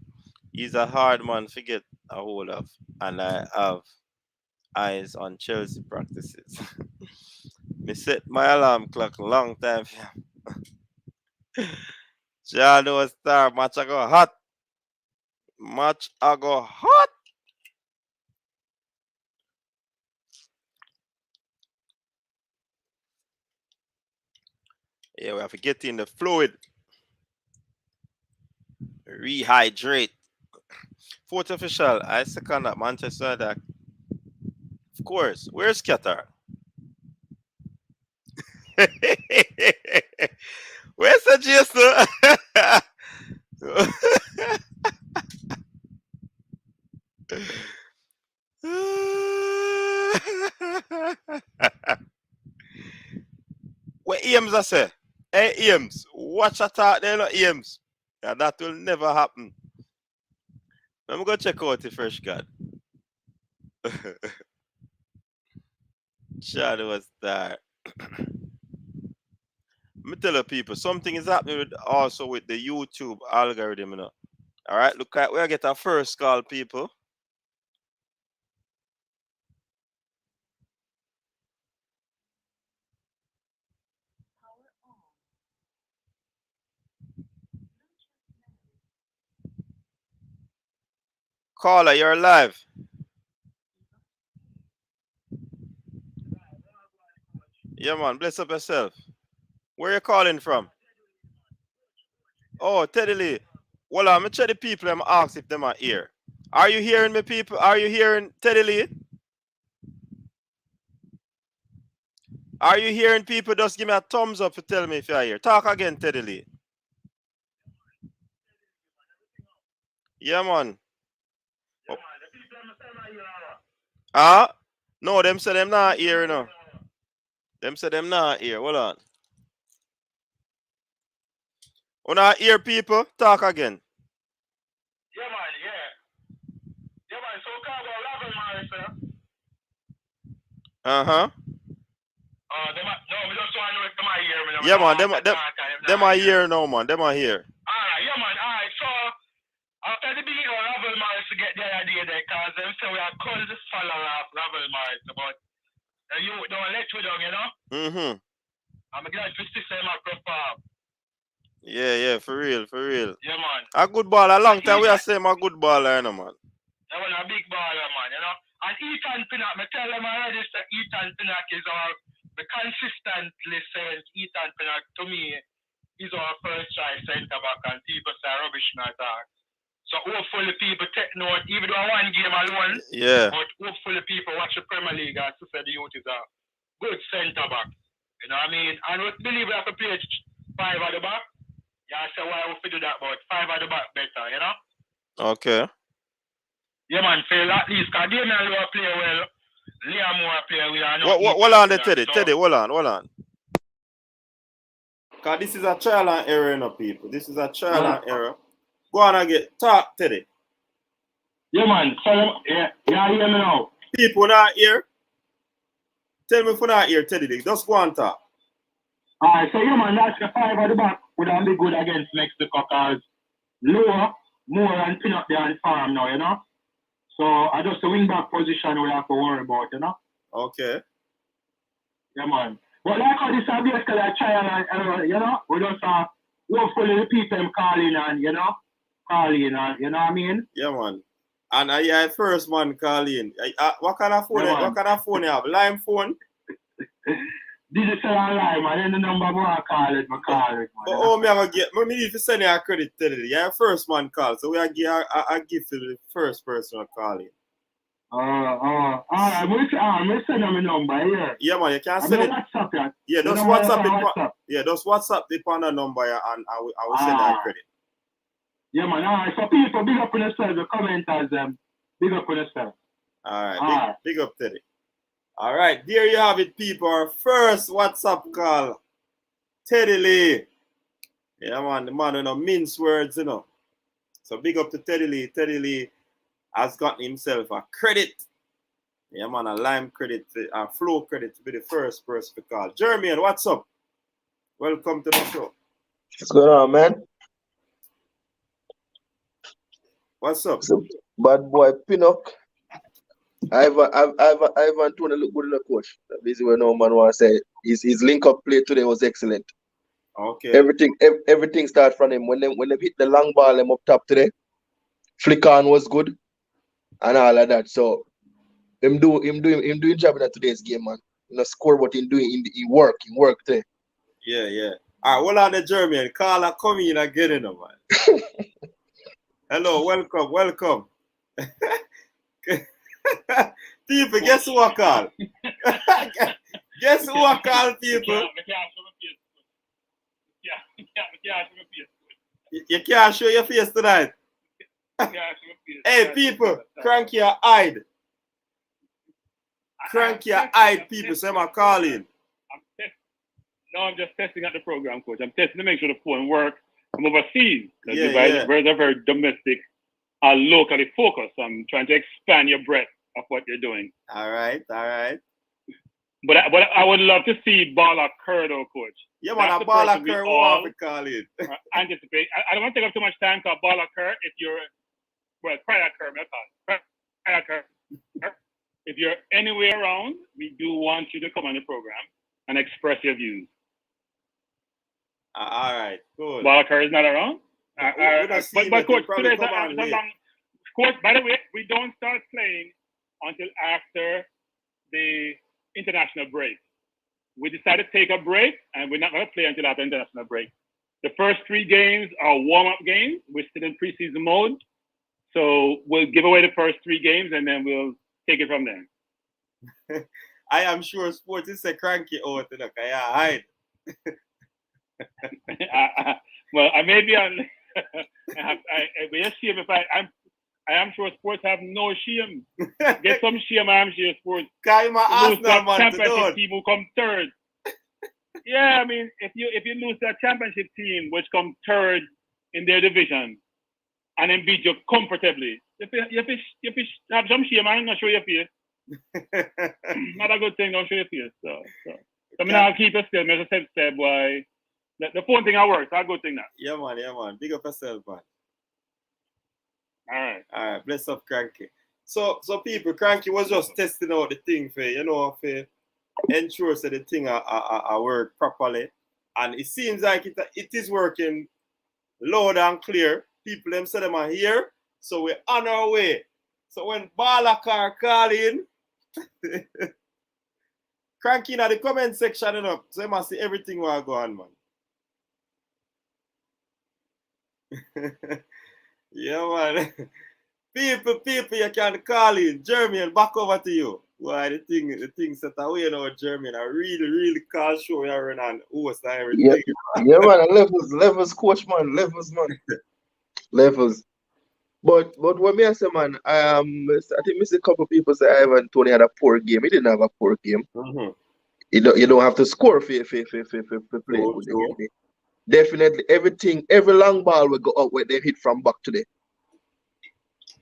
He's a hard man to get a hold of. And I have eyes on Chelsea practices. Me set my alarm clock long time. John no star. Match I go hot. Match I go hot. Yeah, we have to get in the fluid. Rehydrate. Fourth official, I second that Manchester United. Of course. Where's Qatar? Where's the Jason? What Ames I say? Hey Ames, watch a talk there, no Ames. Yeah, that will never happen. Let me go check out the fresh god. Shadow star. Me tell you people, something is happening also with the YouTube algorithm, All right, look at where I get our first call, people. Caller, you're live. Yeah, man, bless up yourself. Where you calling from? Oh, Teddy Lee. Well, I'm check the people. I'm ask if them are here. Are you hearing me, people? Are you hearing Teddy Lee? Are you hearing people? Just give me a thumbs up to tell me if you're here. Talk again, Teddy Lee. Yeah, man. Oh. Ah? No, them say them not here, Them say them not here. Hold on. Oh, not hear people? Talk again. Yeah, man, yeah. Yeah, man, so call about Ravel Morris, sir. Uh-huh. No, we just want to know if them are here. Yeah, man. Them are here now, man. Them are here. Alright, yeah, man, alright. So, after the beginning of Ravel Morris to get the idea there, because them say we are called the follower of Ravel Morris, but you don't let you down, you know? Mm-hmm. I'm glad to see them perform. Yeah, for real. Yeah, man. A good baller. A long time we are saying a good baller, you know, man. That was a big baller, man, you know? And Ethan Pinnock, I tell them already that Ethan Pinnock is the consistently saying Ethan Pinnock, to me, is our first choice centre back, and people say rubbish not that. So hopefully people take note, even though one game alone, but hopefully people watch the Premier League and to say the youth is a good centre back. You know what I mean? And we believe we have to play 5 at the back. Yeah, so why we do that, but 5 at the back better, you know? Okay. Yeah, man, feel at least, because Damian will play well, Liam will play well. Hold on, Teddy. Teddy, hold on. Because this is a trial and error, you know, people. This is a trial and error. Go on and talk, Teddy. Yeah, man. So, yeah, hear me now. People not here. Tell me if you're not here, Teddy. Just go and talk. Alright, so yeah, man, that's the 5 at the back would be good against Mexico, because lower, more and pin up there and farm now, you know? So, I just the wing back position we have to worry about, you know? Okay. Yeah, man. But like how this is basically a trial and error, you know? We just hopefully the people calling and, you know? You know what I mean? Yeah, man. And I first man calling. What kind of phone? What kind of phone you have? Lime phone? Digital and lime, and then the number I call it, man. But oh, me need to send you a credit today. You're first man call, so we are give a gift to the first person calling. I'm gonna send them a number, yeah. Yeah, man, you can send it. WhatsApp, yeah. Yeah, just WhatsApp it. Yeah, just WhatsApp it on the number and I will send you a credit. Yeah, man. Alright, so people, big up on yourself, the commenters, big up on yourself. Alright, big up, Teddy. Alright, there you have it, people. Our first WhatsApp call. Teddy Lee. Yeah, man, the man with no mince words, you know. So big up to Teddy Lee. Teddy Lee has gotten himself a credit. Yeah, man, a lime credit, a flow credit to be the first person to call. Jeremy, what's up? Welcome to the show. What's going on, man? What's up? So, bad boy Pinnock. Ivan Tony look good in the coach. Basically, no man want to say his link up play today was excellent. Okay. Everything started from him. When they hit the long ball him up top today, flick on was good and all of that. So him doing job in today's game, man. You know, score what he work today. Yeah. All right, hold on the Jeremy. Carla, come in again, man. Hello, welcome. People, guess who I call? Guess who I call, people? You can't show your face tonight. Hey, people, crank your eye. Crank your eye, people. So I'm calling. No, I'm just testing out the program, coach. I'm testing to make sure the phone works. I'm overseas. You guys are very domestic, locally focused. I'm trying to expand your breadth of what you're doing. All right. But I would love to see Bala Kerr, though, coach. Yeah, man, Bala Kerr, what we call it? Anticipate. I don't want to take up too much time because Bala Kerr, Prior Kerr, if you're anywhere around, we do want you to come on the program and express your views. All right, cool. Bala Kerr is not around? But coach, today's a long... Coach, by the way, we don't start playing until after the international break. We decided to take a break, and we're not going to play until after international break. The first 3 games are warm-up games. We're still in preseason mode. So we'll give away the first 3 games, and then we'll take it from there. I am sure sports is a cranky out, you know, hide. Well, I may be on... we'll see if I am sure sports have no shame. Get some shame, I am sure sports. Arsenal man championship team who come third. Yeah, I mean, if you lose to a championship team which come third in their division and then beat you comfortably, you have some shame, man. Not show your face. Not a good thing. Don't show your face. So I mean, I'll keep it still. Make a step, boy. The phone thing I work. It's a good thing now. Yeah, man, yeah, man. Big up yourself, man. All right. All right, bless up, Cranky. So people, Cranky was just testing out the thing for for ensure that the thing I work properly, and it seems like it is working loud and clear. People them say them are here, so we're on our way. So when Balakar call in, Cranky in the comment section, so you must see everything will go on, man. Yeah, man. People, you can call in. Jermaine, back over to you. Why the thing set away now, Jermaine. I really call show we are running and host and Yeah, everything. yeah, man. Levels, coach, man. Levels. But what me I say, man, I think miss a couple people say Ivan Tony had a poor game. He didn't have a poor game. Mm-hmm. You don't have to score for play True, good. You true. get me? Definitely every long ball will go out where they hit from back today.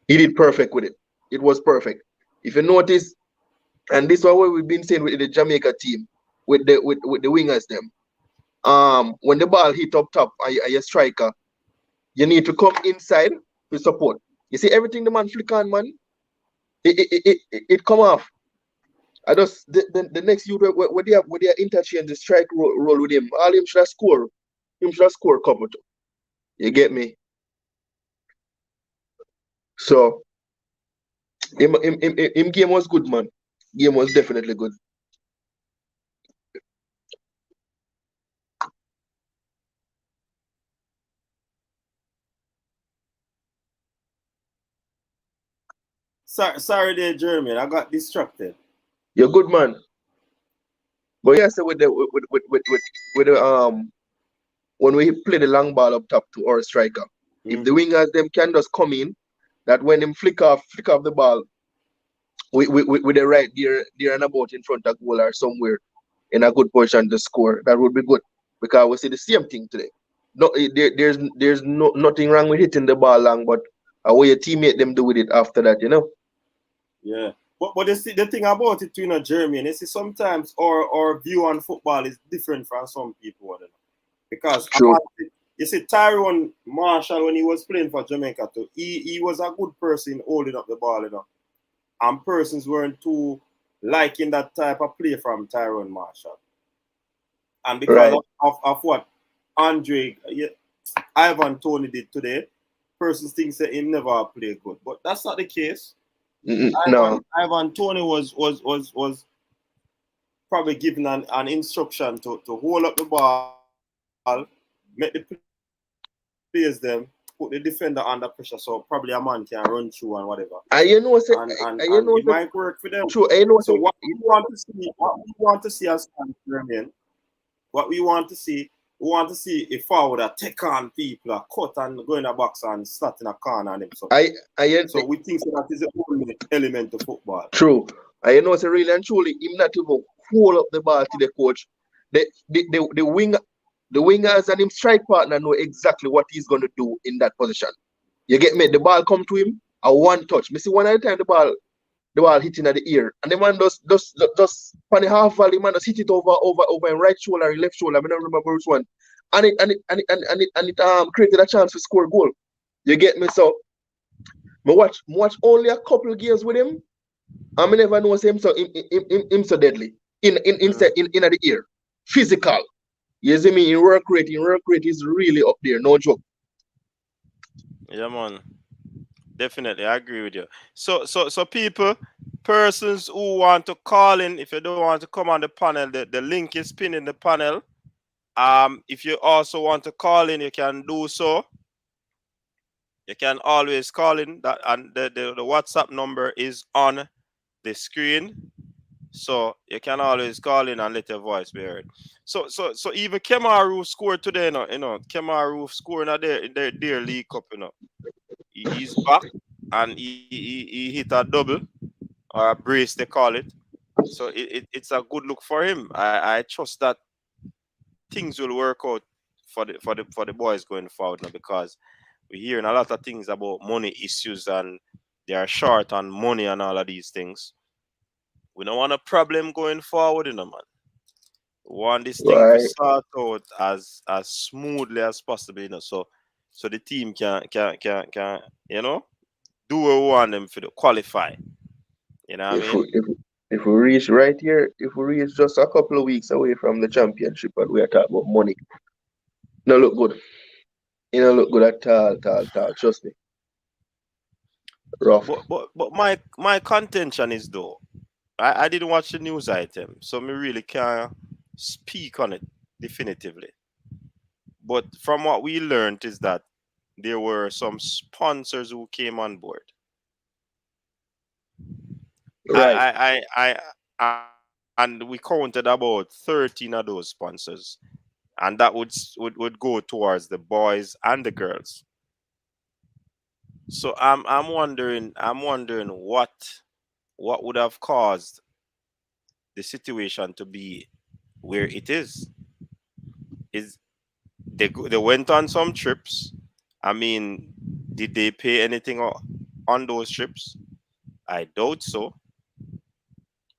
He did perfect with it. It was perfect. If you notice, and this is what we've been saying with the Jamaica team, with the wingers them. When the ball hit up top and you striker, you need to come inside to support. You see everything the man flick on, man. It come off. I just the next you where they interchange the strike roll with him. All him should have score. Him should have score a couple too. You get me? So him game was good, man. Game was definitely good. Sorry there, Jermaine. I got distracted. You're good, man. But yeah, so with the when we play the long ball up top to our striker, if the wingers them can just come in, that when them flick off the ball, with the right there and about in front of goal or somewhere in a good position to score, that would be good. Because we see the same thing today. No, there's nothing wrong with hitting the ball long, but how your teammate them do with it after that, Yeah. But the thing about it, Jermaine, you see sometimes our view on football is different from some people. Because True. you see Tyrone Marshall, when he was playing for Jamaica too, he was a good person holding up the ball, and persons weren't too liking that type of play from Tyrone Marshall. And because Right. of what Ivan Tony did today, persons think that he never play good. But that's not the case. No. Ivan Tony was probably given an instruction to hold up the ball, make the players them, put the defender under pressure, so probably a man can run through and whatever. And And it might work for them. true. So what we want to see as fans, what we want to see a forward that take on people, cut and go in the box and start in a corner and them. So we think that is the only element of football. True. And really and truly, him not even hold up the ball to the coach. The wingers and him strike partner know exactly what he's gonna do in that position. You get me? The ball come to him, a one touch. Me see one at a time the ball hitting at the ear. And the man just on the half volley, man just hit it over in right shoulder and left shoulder. I don't remember which one. And it created a chance to score a goal. You get me? So me watch only a couple games with him. I never know him him so deadly. In the ear. Physical. You see me in work rate is really up there, no joke. Yeah, man. Definitely, I agree with you. So people, persons who want to call in, if you don't want to come on the panel, the link is pinned in the panel. If you also want to call in, you can do so. You can always call in that, and the WhatsApp number is on the screen. So you can always call in and let your voice be heard. So even Kemaru scored today, Kemaru scoring at their League Cup, He's back and he hit a double or a brace, they call it. So it's a good look for him. I trust that things will work out for the boys going forward now, because we're hearing a lot of things about money issues, and they are short on money and all of these things. We don't want a problem going forward, man. We want this thing to Right. start out as smoothly as possible, so the team can do what we want them to do, qualify. You know what I If mean? we, if we- if we reach right here, if we reach just a couple of weeks away from the championship and we are talking about money, no look good. You know look good at all, all. Trust me. Rough. But my contention is, though, I didn't watch the news item, so me really can't speak on it definitively. But from what we learned is that there were some sponsors who came on board. Right. And we counted about 13 of those sponsors, and that would go towards the boys and the girls. So I'm wondering what would have caused the situation to be where it is. Is they went on some trips? I mean, did they pay anything on those trips? I doubt so,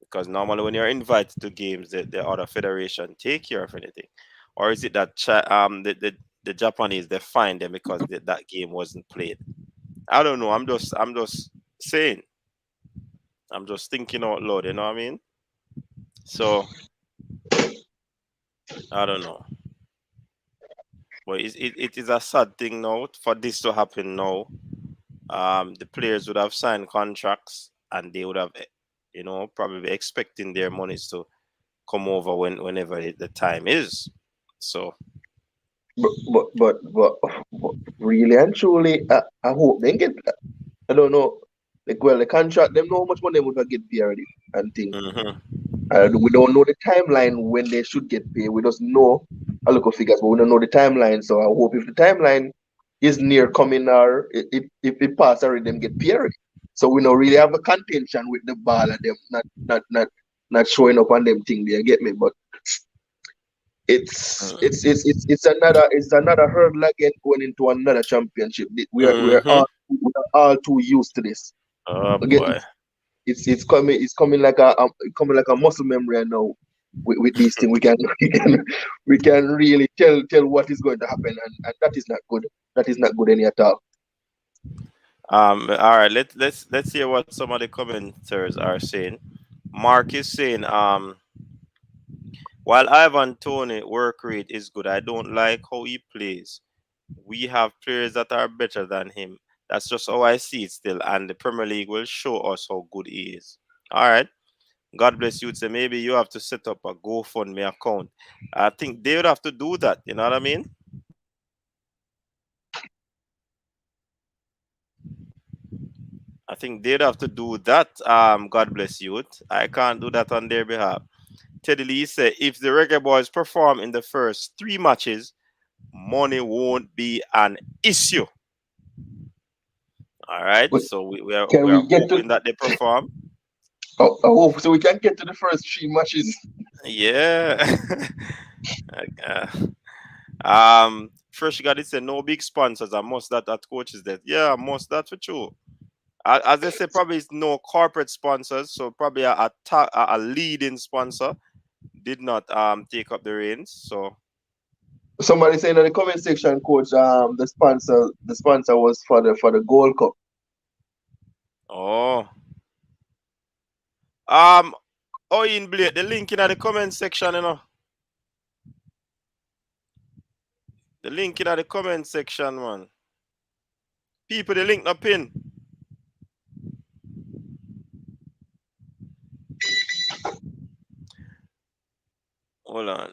because normally when you're invited to games, the other federation take care of anything. Or is it that the Japanese, they find them because that game wasn't played? I don't know. I'm just saying. I'm just thinking out loud. You know what I mean? So I don't know. But it is a sad thing now for this to happen now. The players would have signed contracts, and they would have, probably expecting their monies to come over whenever the time is. So, But really and truly, I hope they get. I don't know. Like, well, the contract, them know how much money they would get paid already and thing. hmm We don't know the timeline when they should get paid. We just know a look of figures, but we don't know the timeline. So I hope if the timeline is near coming or if it pass already, them get paid already. So we don't really have a contention with the ball and them not showing up on them thing there. Get me? But it's another hurdle again going into another championship. hmm We are all too used to this. Oh Again, boy. it's coming like a muscle memory now. With these things, we can really tell what is going to happen, and that is not good. That is not good any at all. All right. Let's hear what some of the commenters are saying. Mark is saying, while Ivan Tony work rate is good, I don't like how he plays. We have players that are better than him. That's just how I see it still, and the Premier League will show us how good he is. All right. God bless you. Say maybe you have to set up a GoFundMe account. I think they would have to do that. You know what I mean? I think they'd have to do that. God bless you. I can't do that on their behalf. Teddy Lee said, if the Reggae Boys perform in the first three matches, money won't be an issue. All right. But So we are can we are we get to? hoping that they perform. Oh, so we can get to the first three matches. Yeah. Uh, First you got to say no big sponsors. I must that at coaches that. Yeah, must that for sure. As they say, probably it's no corporate sponsors, so probably a leading sponsor did not take up the reins. So Somebody saying in the comment section, coach, the sponsor was for the Gold Cup. oh um in Blake, the link in the comment section, the link in the comment section, man. People, the link not pin. Hold on,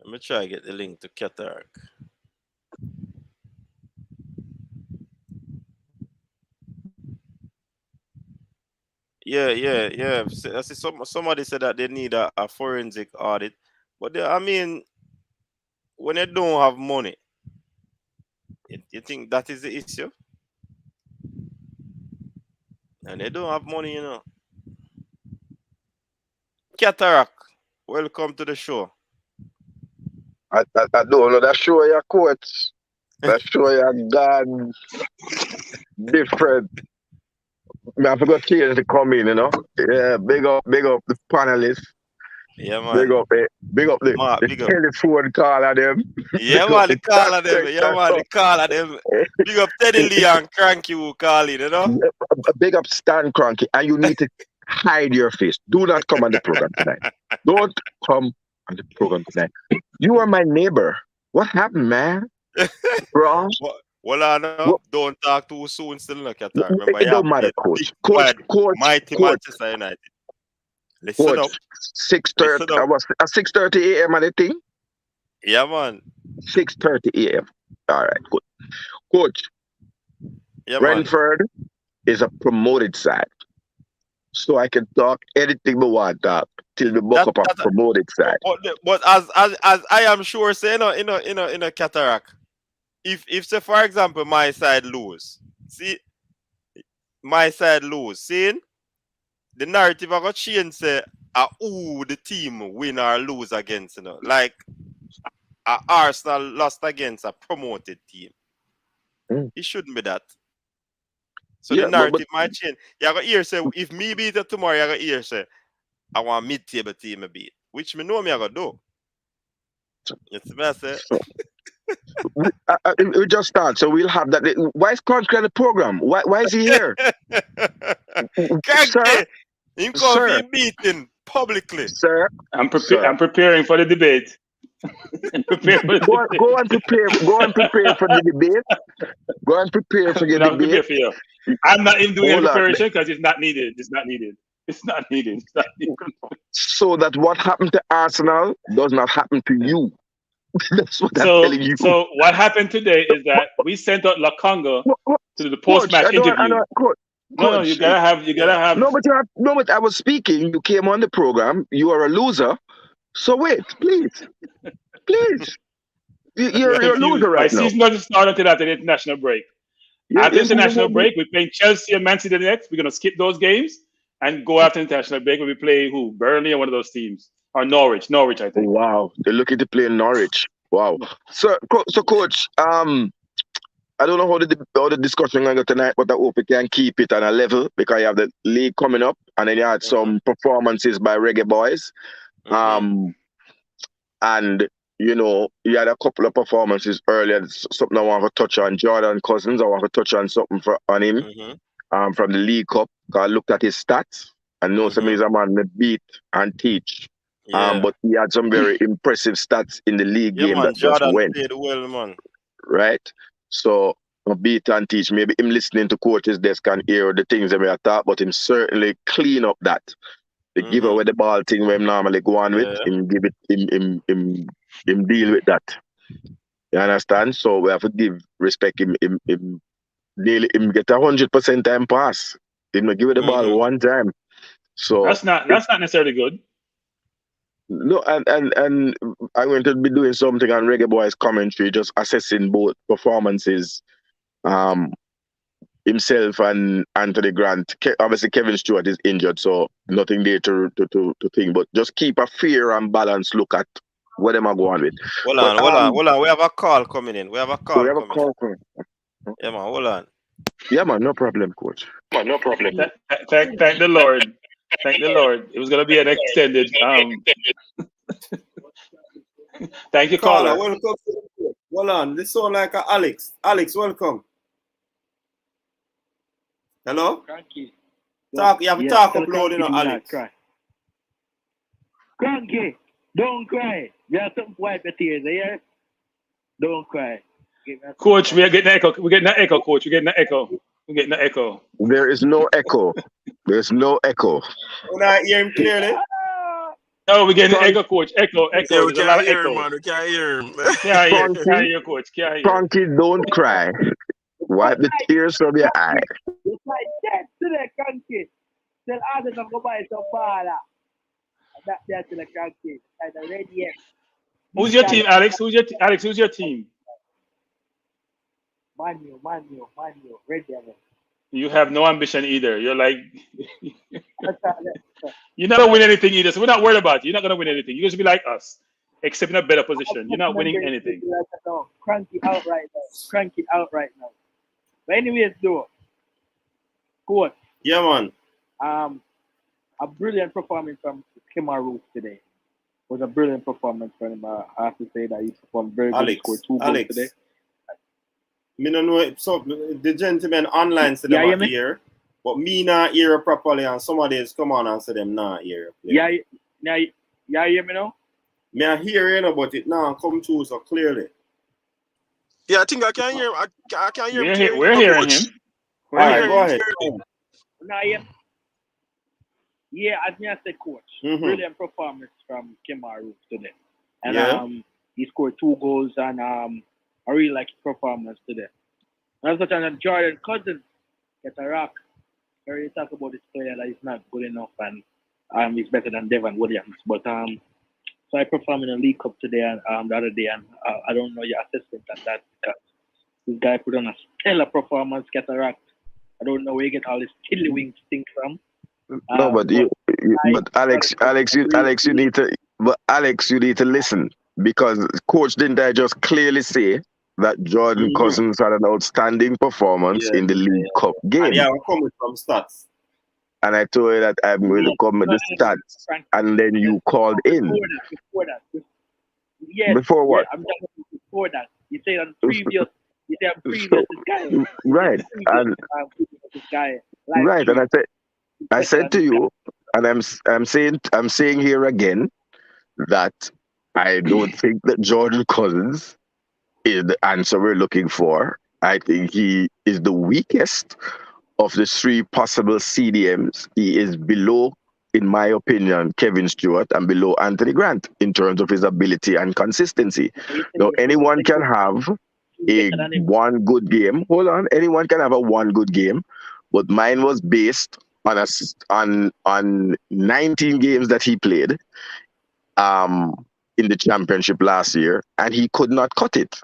let me try get the link to Qatar. Yeah. I see somebody said that they need a forensic audit, but I mean, when they don't have money, you think that is the issue? And they don't have money. Cataract, welcome to the show. I don't know. That show your coach. That show your God different. I forgot Kears to come in, you know. Yeah, big up the panelists. Yeah, Big man. up, big up Ma, the big up. telephone call of them. Yeah, Big up man, the the call chat of them. Yeah, section. man, the call of them. Big up Teddy Lee and Cranky who call in, you know? Big up Stan Cranky, and you need to hide your face. Do not come on the program tonight. Don't come on the program tonight. You are my neighbor. What happened, man? Bro, Well, I know. what, Don't talk too soon still, no, Qatar. Remember, it you have don't to matter, get big coach. squad, Coach, mighty coach, Manchester United. Listen up. coach. 6:30. Listen I up. was at 6:30 a.m. on the thing. Yeah, man. 6:30 a.m. All right, good. Coach, Yeah, man. Brentford is a promoted side, so I can talk anything we want talk till we book That, up a that, promoted side. but as I am sure, say, in a Cataract, if say, for example, my side lose, see, my side lose, seeing the narrative I got change, say, who the team win or lose against, you know, like Arsenal lost against a promoted team. Mm. It shouldn't be that. So the Yeah, but narrative might change. You got hear say if me beat it tomorrow, you got hear say I want mid-table team to beat, which me know me I got do. You see me I say? so we just start, so we'll have that. Why is Conquer the program? Why is he here, sir? Kanke, him come Sir, for beating publicly. sir, sir. I'm preparing for the debate. I'm preparing for the debate. Go and prepare. Go and prepare for the debate. Go and prepare for your I'm debate. prepared for you. I'm not even doing any Hold on. preparation because it's not needed. It's not needed. It's not needed. It's not needed. So that what happened to Arsenal does not happen to you. That's what I'm So, telling you. so what happened today is that we sent out Lakonga to the Coach, post-match I interview. know, coach. No, you gotta have. No, but I was speaking. You came on the program. You are a loser. So wait, please. You're You're a loser confused. My right now. season doesn't start until after the international break. After international break, we're playing Chelsea and Man City next. We're gonna skip those games and go after international break when we play who? Burnley or one of those teams. Or Norwich. Norwich, I think. Wow, they're looking to play in Norwich. Wow. So coach, I don't know how the discussion going to go tonight, but I hope we can keep it on a level because you have the league coming up, and then you had some performances by Reggae Boyz. And you had a couple of performances earlier. Something I want to touch on. Jordan Cousins, I want to touch on something on him. From the League Cup. I looked at his stats and know some he's a man that beat and teach. Yeah. But he had some very impressive stats in the league game man, that just Jordan went. played well, man. Right? So beat and teach. Maybe him listening to coaches desk can hear the things that we are talking, but him certainly clean up that. They give away the ball thing where him normally go on with, him give it him deal with that. You understand? So we have to give respect him nearly him get 100% time pass. Him not give it the ball one time. So that's not necessarily good. No, and I'm going to be doing something on Reggae Boyz commentary, just assessing both performances, himself and Anthony Grant. Obviously, Kevin Stewart is injured, so nothing there to think. But just keep a fair and balanced look at what am I going with. Hold on. We have a call coming in. Coming. Yeah, man. Hold on. Yeah, man. No problem, coach. No problem. Thank the Lord. Thank the Lord. It was going to be an extended. Thank you, caller. Welcome. Hold on. This sound like Alex. Alex, welcome. Hello? Talk. You have to talk uploading on Alex. Cranky, don't cry. You have something to wipe your tears, yeah? Don't cry. Coach, we're getting an echo. We're getting an echo, coach. We're getting an echo. There is no echo. There's no echo. Can I hear him clearly? No, we're getting an echo, coach. Echo. Yeah, There's a lot of echo. Man. We can't hear him. Can't hear, coach. Can't hear. Frankie, don't cry. Wipe the tears from your eye. It's like dead today, Cranky. Tell others to go buy some baller. That's the Cranky. And the red yes. Who's your team, Alex? Who's your team? Manu. Red Devil. You have no ambition either. You're like, That's all that- you're not gonna win anything either. So we're not worried about you. You're not gonna win anything. You're gonna be like us, except in a better position. You're not winning anything. No, cranky out right now. Cranky out right now. But anyways, though, coach, Yeah, man. A brilliant performance from Kemaru today. Was a brilliant performance from him. I have to say that he performed very good. He scored 2 goals today. Me don't know if so the gentleman online said them Yeah, here, but me not hear properly, and some of these come on and say them not hear. Yeah, hear me now? Me I hear you know, but it now come through so clearly. Yeah, I think I can hear. I can hear him clearly. We're hearing him. All right, go ahead. Now, yeah, as me I said, coach, brilliant performance from Kemaru today, and he scored 2 goals, and I really like his performance today. And such as Jordan Cousins get a rock. I already talk about this player that is not good enough, and he's better than Devon Williams. But so I performed in a League Cup today and the other day, and I don't know your assessment on that because this guy put on a stellar performance, get a rock. I don't know where you get all this tiddlywink thing from. No, but Alex, you need to listen, because Coach didn't I just clearly say that Jordan Cousins had an outstanding performance in the League Cup game. And I'm coming from stats. And I told you that I'm going to come with the stats, and then you called in. Before that. Yes. Before what? I'm talking before that. You say on previous. You say on previous this guy. Right. And this guy. Right. And I said to you, and I'm saying here again that I don't think that Jordan Cousins is the answer we're looking for. I think he is the weakest of the 3 possible CDMs. He is below, in my opinion, Kevin Stewart, and below Anthony Grant in terms of his ability and consistency. Now, anyone can have one good game. Hold on, anyone can have a one good game, but mine was based on 19 games that he played in the championship last year, and he could not cut it.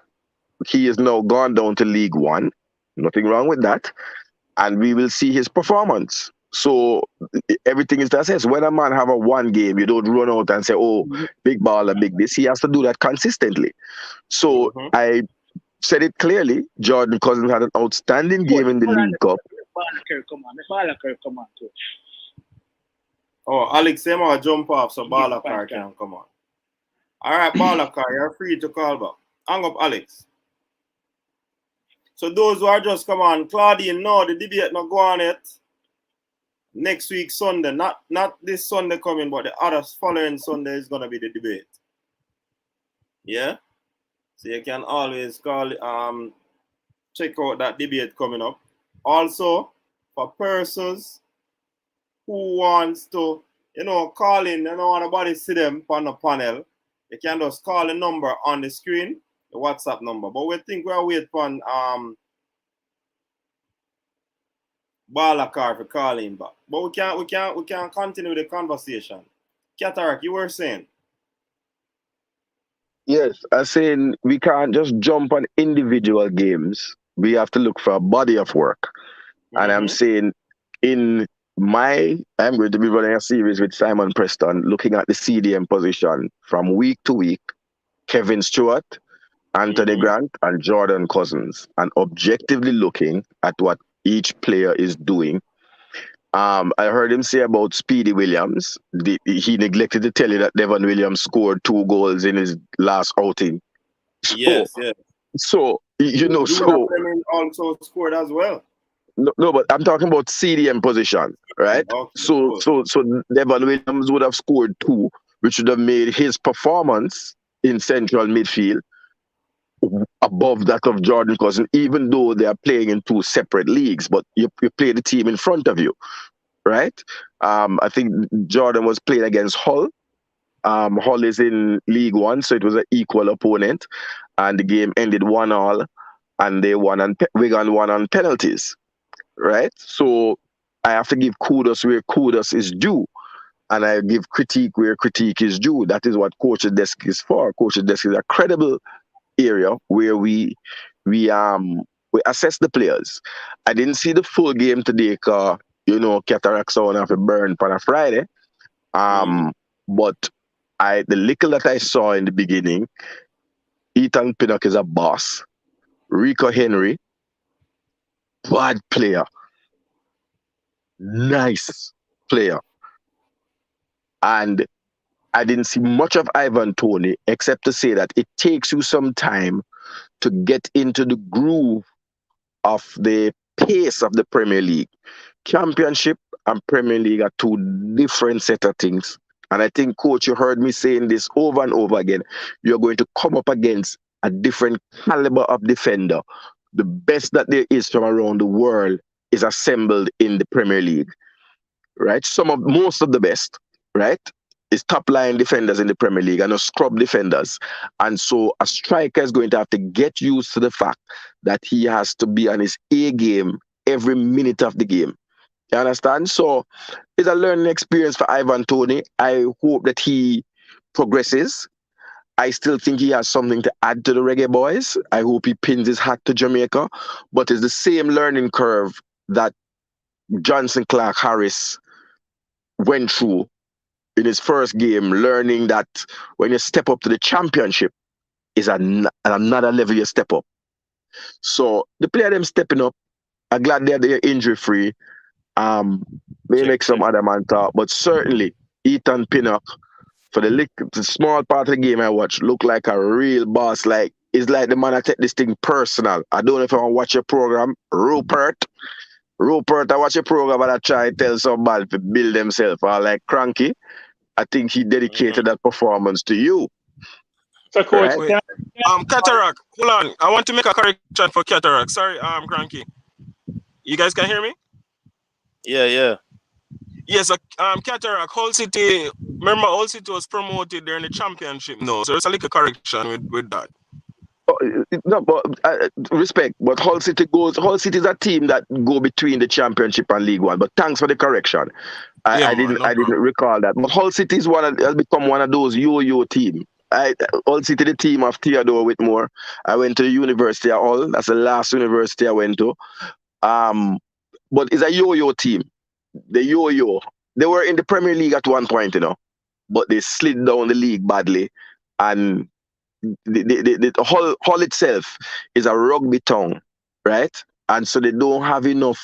He is now gone down to League One. Nothing wrong with that. And we will see his performance. So everything is that says. When a man have a one game, you don't run out and say, oh, big baller, big this. He has to do that consistently. So I said it clearly. Jordan Cousins had an outstanding game in the League Cup. Come on, coach. Oh, Alex, I'll jump off so Balakar can come on. All right, Balakar, you're free to call back. Hang up, Alex. So those who are just come on, Claudine, no, the debate not go on yet. Next week, Sunday, not this Sunday coming, but the other following Sunday is gonna be the debate. Yeah? So you can always call check out that debate coming up. Also, for persons who wants to, call in, want nobody see them on the panel, you can just call the number on the screen, the WhatsApp number. But we think we'll wait for Balakar for calling back. But we can continue the conversation. Cataract, you were saying? Yes, I'm saying we can't just jump on individual games. We have to look for a body of work. And I'm saying I'm going to be running a series with Simon Preston, looking at the CDM position from week to week. Kevin Stewart, Anthony Grant, and Jordan Cousins, and objectively looking at what each player is doing. I heard him say about Speedy Williams. He neglected to tell you that Devon Williams scored 2 goals in his last outing. Yes. So also scored as well. No, but I'm talking about CDM position, right? Okay, so Devon Williams would have scored 2, which would have made his performance in central midfield above that of Jordan Cousins, even though they are playing in 2 separate leagues, but you play the team in front of you, right? I think Jordan was playing against Hull. Hull is in League One, so it was an equal opponent, and the game ended 1-1, and they won and Wigan won on penalties, right? So I have to give kudos where kudos is due, and I give critique where critique is due. That is what Coach's Desk is for. Coach's Desk is a credible area where we we assess the players. I didn't see the full game today because, Cataracts on have a burn on a Friday. But the little that I saw in the beginning, Ethan Pinnock is a boss. Rico Henry, bad player. Nice player. And I didn't see much of Ivan Toney, except to say that it takes you some time to get into the groove of the pace of the Premier League. Championship and Premier League are two different set of things. And I think, Coach, you heard me saying this over and over again. You're going to come up against a different caliber of defender. The best that there is from around the world is assembled in the Premier League, right? Most of the best, right? Is top line defenders in the Premier League and scrub defenders. And so a striker is going to have to get used to the fact that he has to be on his A game every minute of the game. You understand? So it's a learning experience for Ivan Toney. I hope that he progresses. I still think he has something to add to the Reggae Boyz. I hope he pins his hat to Jamaica. But it's the same learning curve that Johnson Clark Harris went through in his first game, learning that when you step up to the championship is another level you step up. So the player them stepping up, I'm glad they're injury free. May make some other man talk, but certainly Ethan Pinnock, for the small part of the game I watched, looked like a real boss. Like, it's like the man I take this thing personal. I don't know if I want to watch your program, Rupert, I watch your program and I try to tell somebody to build themselves. Or like Cranky, I think he dedicated that performance to you. So, Coach, right? Cataract, hold on. I want to make a correction for Cataract. Sorry, Cranky. You guys can hear me? Yeah. Yes, Cataract, Hull City. Remember, Hull City was promoted during the championship. No, so it's a little correction with that. No, but respect. But Hull City is a team that go between the championship and League One. But thanks for the correction. I didn't recall that. But Hull City has become one of those yo-yo team. Hull City, the team of Theodore Whitmore. I went to the University of Hull. That's the last university I went to. But it's a yo-yo team. The yo-yo. They were in the Premier League at one point, but they slid down the league badly. And the Hull itself is a rugby town, right? And so they don't have enough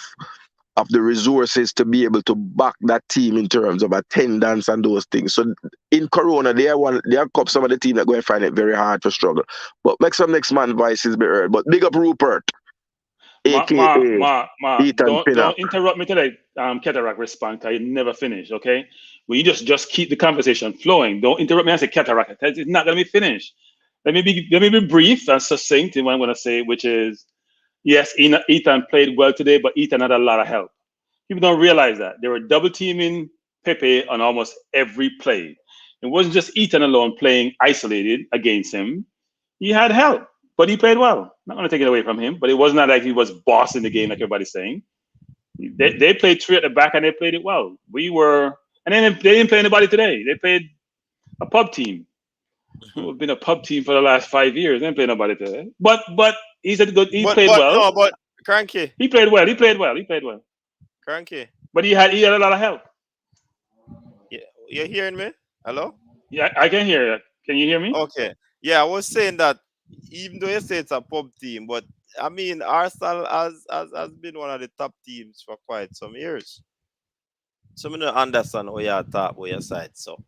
of the resources to be able to back that team in terms of attendance and those things. So in Corona, they are some of the team that go and find it very hard to struggle. But make some next man voices be heard. But big up Rupert. Don't interrupt me today, Cataract response. I never finish, okay? Well, you just keep the conversation flowing. Don't interrupt me and say Cataract. It's not gonna be finished. Let me be brief and succinct in what I'm gonna say, which is, yes, Ethan played well today, but Ethan had a lot of help. People don't realize that. They were double teaming Pepe on almost every play. It wasn't just Ethan alone playing isolated against him. He had help. But he played well. Not going to take it away from him, but it was not like he was bossing the game like everybody's saying. They played three at the back and they played it well. And then they didn't play anybody today. They played a pub team. We've been a pub team for the last 5 years. They didn't play nobody today. But he played well. No, but Cranky. He played well. Cranky. But he had a lot of help. Yeah, you're hearing me? Hello? Yeah, I can hear you. Can you hear me? Okay. Yeah, I was saying that even though you say it's a pub team, but I mean Arsenal has been one of the top teams for quite some years. So I don't understand how you talk about your side. So,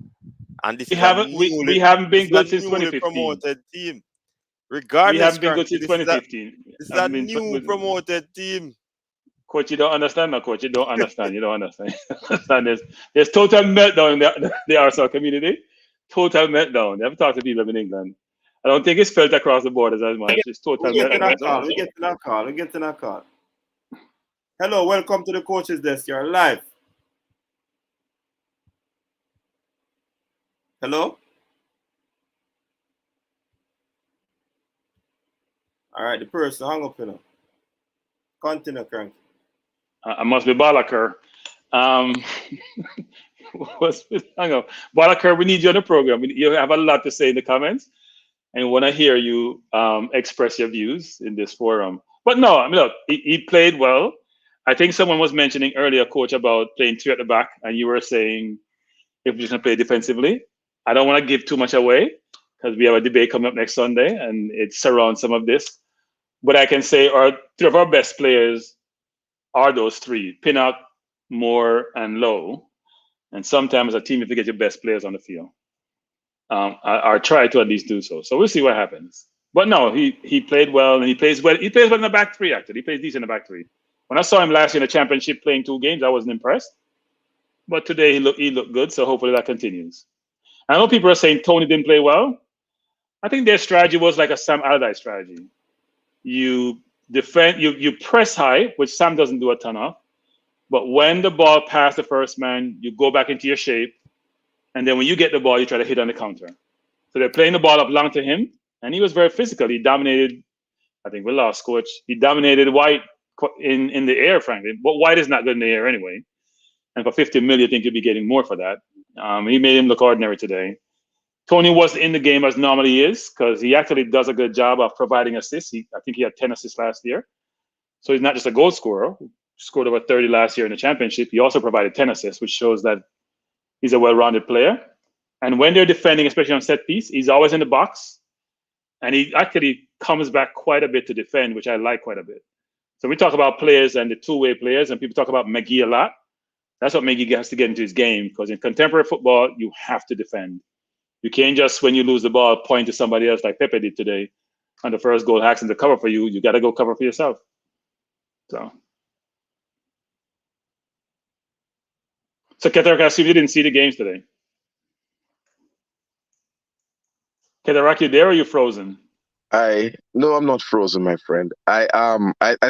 and this we haven't been good since 2015. Promoted team. Regardless, we haven't been good since 2015. It's a new promoted team. Coach, you don't understand, no, Coach. You don't understand. There's total meltdown in the Arsenal community. Total meltdown. You have to talk to people in England. I don't think it's felt across the borders as much. It's total meltdown. We get to that call. Hello, welcome to the Coach's Desk. You're live. Hello? All right, the person hung up, Continue, Crank. I must be Balaker. Hang on. Balaker, we need you on the program. You have a lot to say in the comments. And want to hear you express your views in this forum. But no, I mean, look, he played well. I think someone was mentioning earlier, coach, about playing three at the back, and you were saying if we're just going to play defensively. I don't want to give too much away because we have a debate coming up next Sunday, and it surrounds some of this. But I can say three of our best players are those three: Pinnock, Moore, and Lowe. And sometimes a team, if you get your best players on the field, or try to at least do so. So we'll see what happens. But no, he played well, and he plays well. He plays well in the back three. Actually, he plays decent in the back three. When I saw him last year in the championship playing 2 games, I wasn't impressed. But today he looked good. So hopefully that continues. I know people are saying Tony didn't play well. I think their strategy was like a Sam Allardyce strategy. You defend, you press high, which Sam doesn't do a ton of. But when the ball passed the first man, you go back into your shape. And then when you get the ball, you try to hit on the counter. So they're playing the ball up long to him. And he was very physical. He dominated, I think we lost, coach. He dominated White in the air, frankly. But White is not good in the air anyway. And for 50 million, I think you'll be getting more for that. He made him look ordinary today. Tony was in the game as normally he is because he actually does a good job of providing assists. I think he had 10 assists last year. So he's not just a goal scorer. He scored over 30 last year in the championship. He also provided 10 assists, which shows that he's a well-rounded player. And when they're defending, especially on set piece, he's always in the box. And he actually comes back quite a bit to defend, which I like quite a bit. So we talk about players and the two-way players, and people talk about McGee a lot. That's what McGee has to get into his game, because in contemporary football, you have to defend. You can't just, when you lose the ball, point to somebody else like Pepe did today. On the first goal, hacks in the cover for you. You got to go cover for yourself. So Keterak, I assume you didn't see the games today. Keterak, you there or you frozen? No, I'm not frozen, my friend. I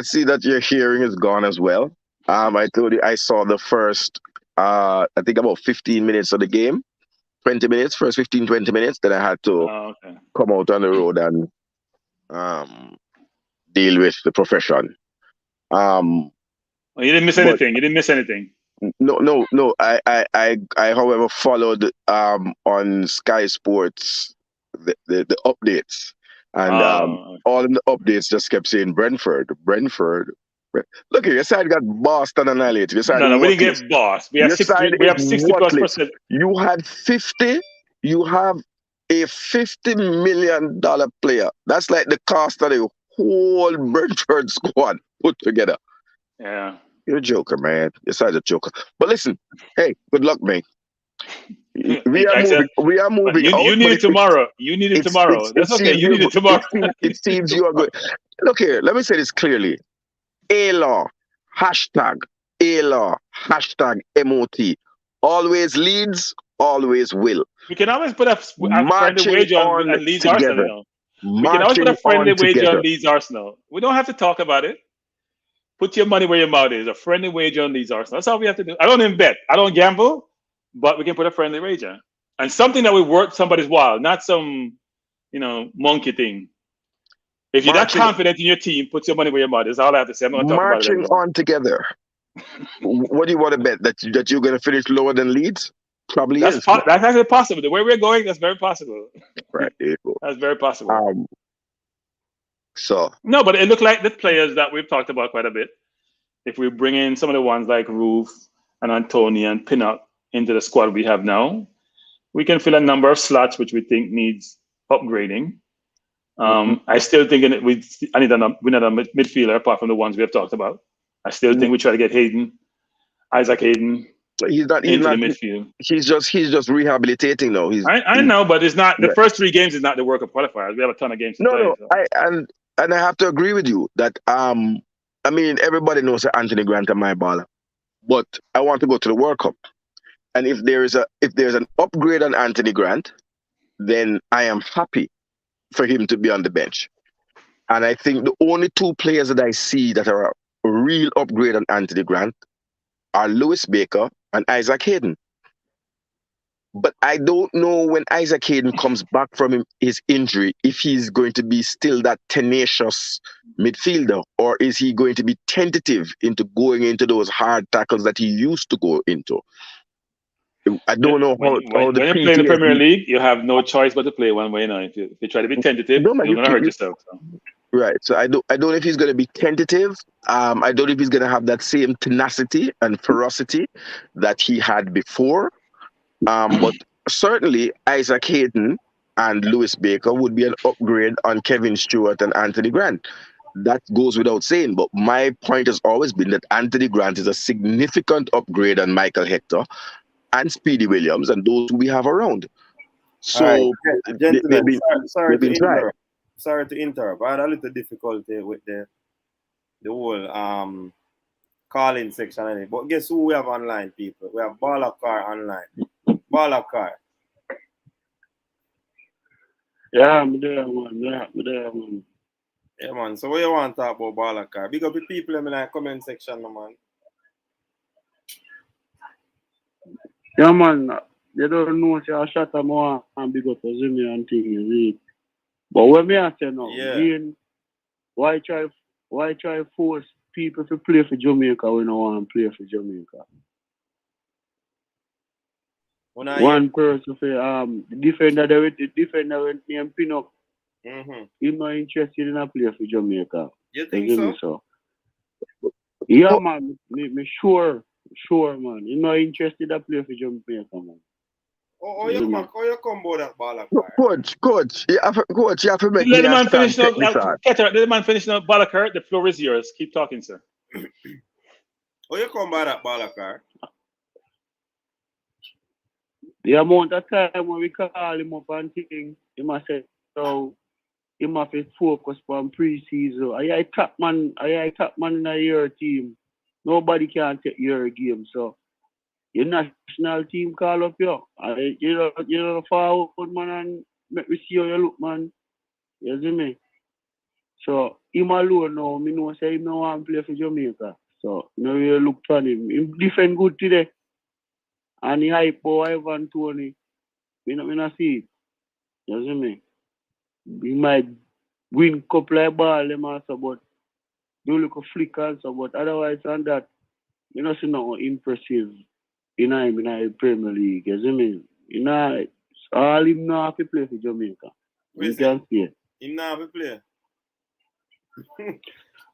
see that your hearing is gone as well. I told you I saw the first I think about 15 minutes of the game. 20 minutes, first 15, 20 minutes, then I had to come out on the road and deal with the profession. Well, you didn't miss anything. You didn't miss anything. No. I however followed on Sky Sports the updates, and all in the updates just kept saying Brentford. Look here, your side got bossed and annihilated. Your side no, we didn't get bossed. We have 60+%. You had 50. You have a $50 million player. That's like the cost of the whole Brentford squad put together. Yeah. You're a joker, man. Your side's a joker. But listen, hey, good luck, mate. We are moving. You need it tomorrow. That's okay. You need it tomorrow. It seems you are good. Look here. Let me say this clearly. A-Law, #A-Law, #MOT. Always leads, always will. We can always put a friendly wager on Leeds Arsenal. We can always put a friendly wager on Leeds Arsenal. We don't have to talk about it. Put your money where your mouth is. A friendly wager on Leeds Arsenal. That's all we have to do. I don't even bet. I don't gamble, but we can put a friendly wager. And something that will work somebody's while, not some, monkey thing. If you're not confident in your team, put your money where your mouth is. That's all I have to say. I'm not talking about it anymore. Marching on together. What do you want to bet? That you're going to finish lower than Leeds? Probably is. That's actually possible. The way we're going, that's very possible. Right. That's very possible. No, but it looked like the players that we've talked about quite a bit. If we bring in some of the ones like Roof and Anthony and Pinnock into the squad we have now, we can fill a number of slots which we think needs upgrading. I still think we need a midfielder apart from the ones we have talked about. I still think we try to get Isaac Hayden. He's not into the midfield. He's just rehabilitating now. I know, but it's not the first 3 games is not the World Cup qualifiers. We have a ton of games to play. No, so. And I have to agree with you that everybody knows that Anthony Grant is my baller, but I want to go to the World Cup, and if there's an upgrade on Anthony Grant, then I am happy for him to be on the bench. And I think the only 2 players that I see that are a real upgrade on Anthony Grant are Lewis Baker and Isaac Hayden. But I don't know when Isaac Hayden comes back from his injury, if he's going to be still that tenacious midfielder, or is he going to be tentative into going into those hard tackles that he used to go into? I don't know how when you play in the Premier League, you have no choice but to play one way now. If you try to be tentative, you're going to hurt yourself. So. Right. So I don't know if he's going to be tentative. I don't know if he's going to have that same tenacity and ferocity that he had before. But certainly Isaac Hayden and Lewis Baker would be an upgrade on Kevin Stewart and Anthony Grant. That goes without saying. But my point has always been that Anthony Grant is a significant upgrade on Michael Hector and Speedy Williams and those who we have around. All right, So they've gentlemen. been Sorry they've to been tried. interrupt. Sorry to interrupt. I had a little difficulty with the whole calling section in it. But guess who we have online, people? We have Balakar online. Balakar. Yeah, I'm there, man. Yeah, I'm there, man. Yeah, man. So what you want to talk about Balakar? Big up the people in the comment section, man. Yeah, man. They don't know, say, I shot a more and big up to Zimmy and things. But what me I say now, again, why try force people to play for Jamaica when no want to play for Jamaica? One person say the defender went named Pinnock. He's not interested in a play for Jamaica. You think so? So? Yeah, man. Me sure, man. He's not interested in a play for Jamaica, man. Oh, you come about that Balakar? Coach, you have to make Let the me man finish now. let the man finish now. Balakar, the floor is yours. Keep talking, sir. Oh, you come by that Balakar? The amount of time when we call him up and things, he must say, so he must focus on pre-season. I top man in a year team. Nobody can take your game, so your national team call up you. You know forward man and make me see how you look, man. You see me? So him alone now, me know say him no want to play for Jamaica. So no really look for him. Him defend good today. And he hype boy Ivan Tony. Me not see it. You see me? He might win couple of ball them also, but do look a flick also, but otherwise than that, you know see nothing impressive in the Premier League. You see me? You know, all him now have to play for Jamaica. You can see it. Him now have to play.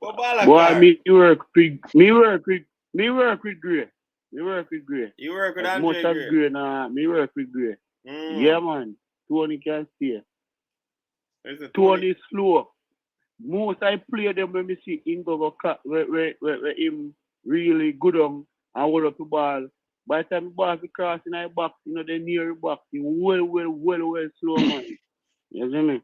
But Balakar. Boy, me work with Gray. Me work with Gray. You work with Andre much as Gray now, me work with Gray. Yeah, man. Tony can stay. Tony is slow. Most I play them when me see him go cut where him really good on and hold up the ball. By the time the ball be crossing the box, you know, they near the box, he well slow, man. You see me?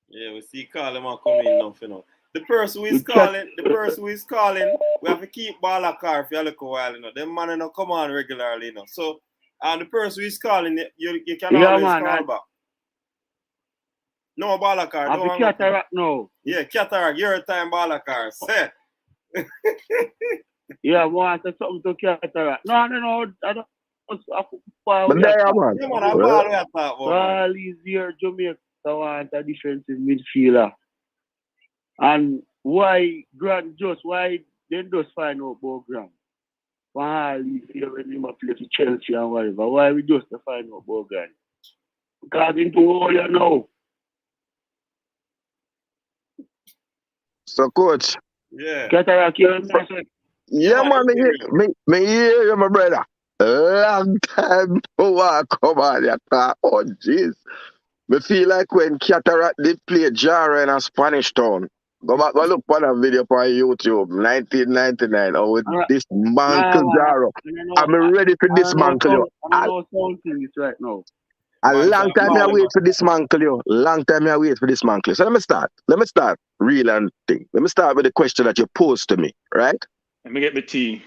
Yeah, we see Carlin coming in now, you know. The person who is calling, we have to keep Balakar for a little while, you know. Them man don't come on regularly, you know. So, and the person who is calling, you can always call back. No, Balakar. I'll be Cataract now. Yeah, Cataract. Your time, Balakar. Say. Yeah, I want to say something to Cataract. No, I don't. But there, man. All these years, Jamaica want a defensive midfielder. And why they just find out about Grant? Why these years when he play for Chelsea and whatever? Why we just find out about Grant? Because into all you know. So, coach. Yeah. Cataract, you're yeah, man, me hear you, my brother. Long time no come on your car. Oh, jeez. Me feel like when Cataract did play Jara in a Spanish town. Go back, go look for that video on YouTube, 1999. Oh, with dismantle Jara. I'm ready for dismantle you. I don't know something right now. A long time I wait for dismantle you. Long time I wait for dismantle you. So let me start real and thing. Let me start with the question that you posed to me, right? Let me get the tea.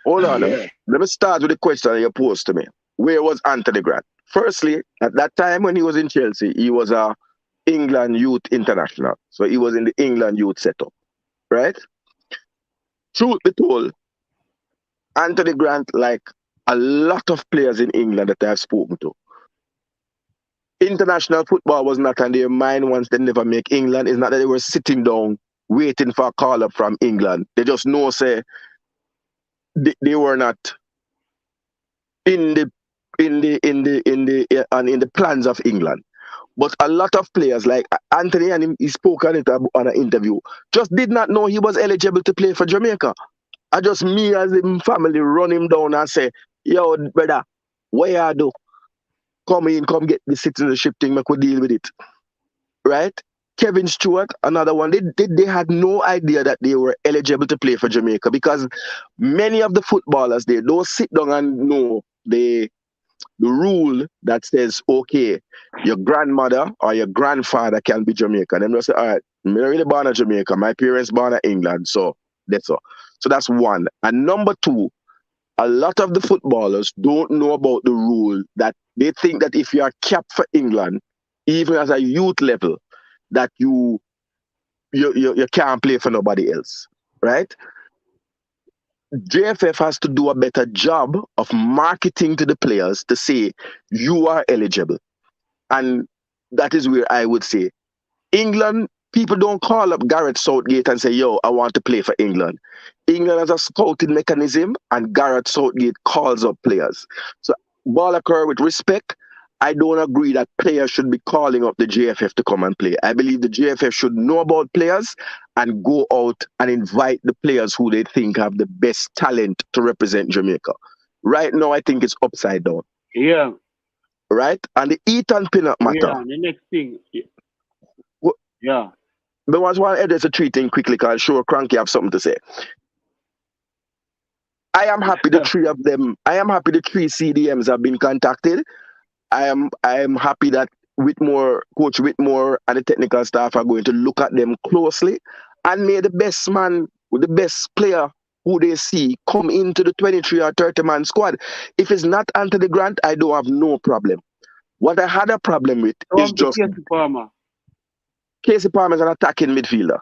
Hold on. Let me start with the question that you posed to me. Where was Anthony Grant? Firstly, at that time when he was in Chelsea, he was a England youth international. So he was in the England youth setup, right? Truth be told, Anthony Grant, like a lot of players in England that I've spoken to, international football was not on their mind once they never make England. It's not that they were sitting down waiting for a call up from England. They just know, say, they were not in the plans of England. But a lot of players, like Anthony, and he spoke on it on an interview, just did not know he was eligible to play for Jamaica. I just me as him family run him down and say, yo, brother, what you do? Come in, come get the citizenship thing, make we deal with it. Right? Kevin Stewart, another one, they had no idea that they were eligible to play for Jamaica because many of the footballers they don't sit down and know the rule that says, okay, your grandmother or your grandfather can be Jamaican. Them just say, all right, I'm not really born in Jamaica. My parents born in England. So that's all. So that's one. And number two, a lot of the footballers don't know about the rule that they think that if you are capped for England, even as a youth level, that you can't play for nobody else. Right? JFF has to do a better job of marketing to the players to say you are eligible. And that is where I would say England, people don't call up Gareth Southgate and say, yo, I want to play for England. England has a scouting mechanism and Gareth Southgate calls up players. So, Ballacur, with respect, I don't agree that players should be calling up the JFF to come and play. I believe the JFF should know about players and go out and invite the players who they think have the best talent to represent Jamaica. Right now, I think it's upside down. Yeah. Right? And the Ethan Pinnock matter. Yeah, the next thing. What, yeah. But once one edits a treat thing quickly, because I'm sure Cranky have something to say. I am happy the three of them, I am happy the three CDMs have been contacted. I am happy that Coach Whitmore and the technical staff are going to look at them closely and may the best man, the best player who they see come into the 23 or 30 man squad. If it's not Anthony Grant, I don't have no problem. What I had a problem with is just Casey Palmer. Casey Palmer is an attacking midfielder.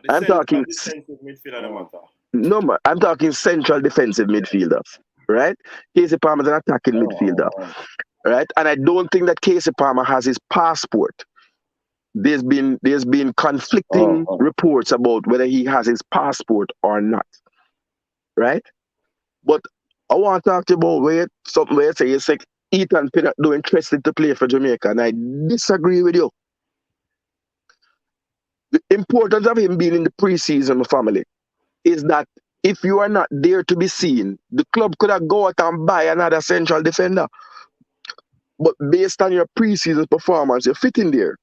I'm talking defensive midfielder. No, man, I'm talking central defensive midfielder, right? Casey Palmer is an attacking midfielder, right? And I don't think that Casey Palmer has his passport. There's been conflicting reports about whether he has his passport or not, right? But I want to talk to you about something where you say Ethan Pinnock not interested to play for Jamaica, and I disagree with you. The importance of him being in the preseason, my family, is that if you are not there to be seen, the club could have go out and buy another central defender. But based on your preseason performance, you're fitting there.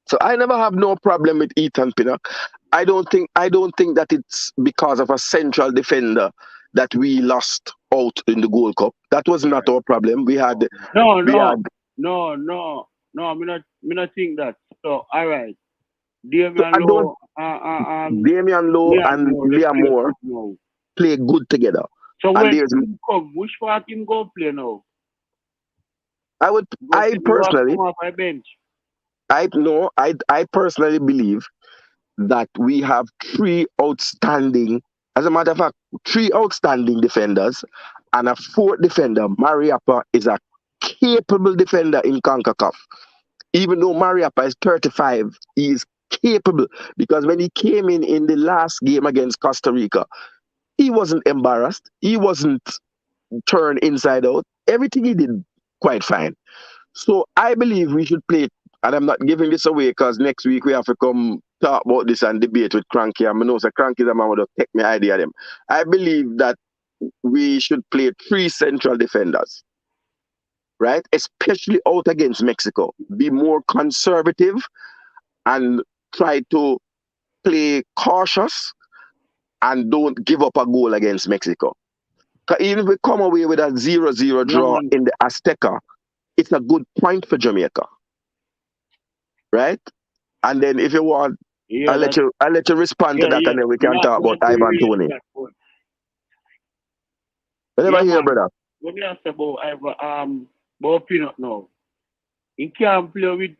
So I never have no problem with Ethan Pinnock. I don't think that it's because of a central defender that we lost out in the Gold Cup. That was not our problem. We had No, me not think that. So all right. Damian Lowe and Liam Moore play good together. So when he come, which part him go play now? I personally believe that we have three outstanding defenders and a fourth defender. Mariappa is a capable defender in CONCACAF. Even though Mariappa is 35, he is capable because when he came in the last game against Costa Rica, he wasn't embarrassed. He wasn't turned inside out. Everything he did quite fine. So I believe we should play, and I'm not giving this away because next week we have to come talk about this and debate with Cranky. I know Cranky is a man who take my idea of them. I believe that we should play three central defenders, right? Especially out against Mexico. Be more conservative and try to play cautious and don't give up a goal against Mexico. Because even if we come away with a 0-0 draw in the Azteca, it's a good point for Jamaica. Right? And then if you want, I'll let you respond to that and then we can talk about Ivan Toney. Whatever here, brother. When you ask about Pinnock now, he can't play with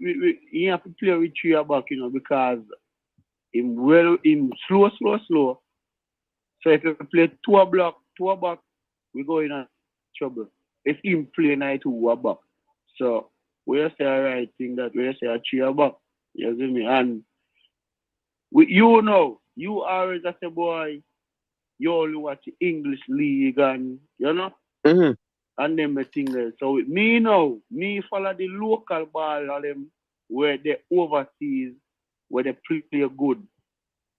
he have to play with three back, because him slow. So if you play two back, we go in trouble. If him play 2 back. So we say the right thing that we say a 3 back. You see me? And you always as a boy, you only watch English league and Mm-hmm. and them the thing there. So with me now, me follow the local ball of them where they overseas, where they play good.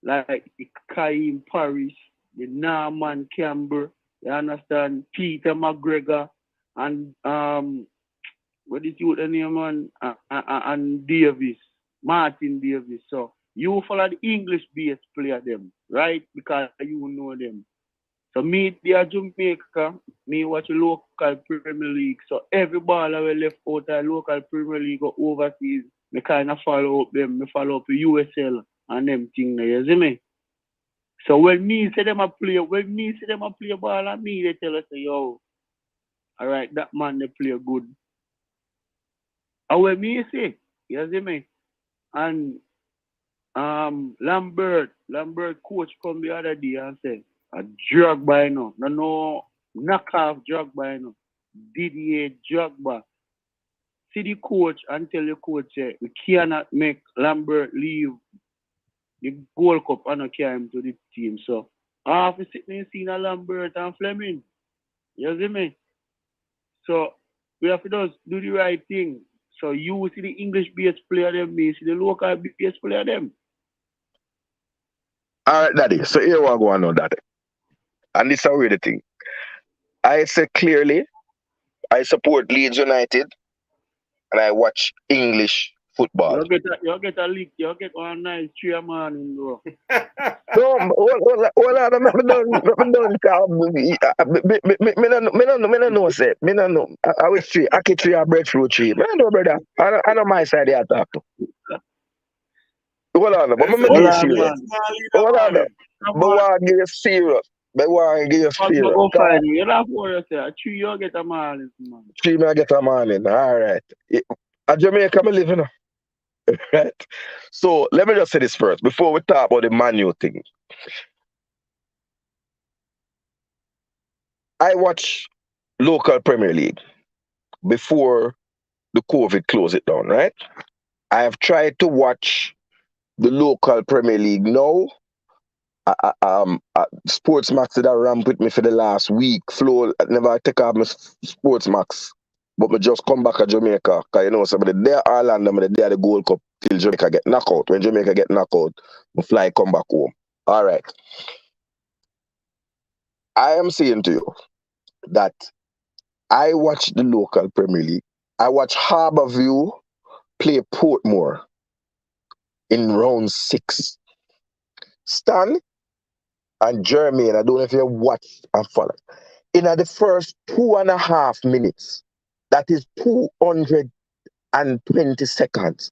Like the Kaim Paris, the Norman Campbell, you understand, Peter McGregor, and what is your name, man? And Davis, Martin Davis. So you follow the English based player them, right? Because you know them. So me, they are Jamaica, me watch the local Premier League. So every ball I will left out of local Premier League or overseas, me kind of follow up them. Me follow up the USL and them thing there, you see me? So when me see them a play ball and me, they tell us, yo, all right, that man they play good. And when me see, you see me? And Lambert coach come the other day and said, a drug by no knockoff drug by no. Didier Drogba. See the coach and tell the coach we cannot make Lambert leave the Gold Cup and not carry him to the team. So I have to sit there and see Lambert and Fleming. You see me? So we have to just do the right thing. So you see the English based player them, me see the local based player them. All right, Daddy. So here we go on now, Daddy. And this is a weird thing. I say clearly, I support Leeds United and I watch English football. You get a leak. You get one nice 3 morning, bro. No, hold on, I'm done. Me no know, say. Me no know. I wish tree, I can tree a breadfruit tree. Me no know, brother. I know my side here talk to. Hold on, but me give you serious. Hold on, but why give you serious? But why give you serious? Go find me. You don't for yourself. 3 you get a morning, man. 3 me I get a morning. All right. At Jamaica, me live, you know. Right? So let me just say this first before we talk about the manual thing. I watch local Premier League before the COVID closed it down, right? I have tried to watch the local Premier League now. Sports Max did a ramp with me for the last week. Flo never take off my Sports Max. But me just come back to Jamaica. Because you know, somebody there Ireland, I'm there the Gold Cup till Jamaica get knocked out. When Jamaica get knocked out, I fly come back home. All right. I am saying to you that I watch the local Premier League. I watch Harbourview play Portmore in round 6. Stan and Jermaine, I don't know if you watch and follow. In the first 2.5 minutes, that is 220 seconds.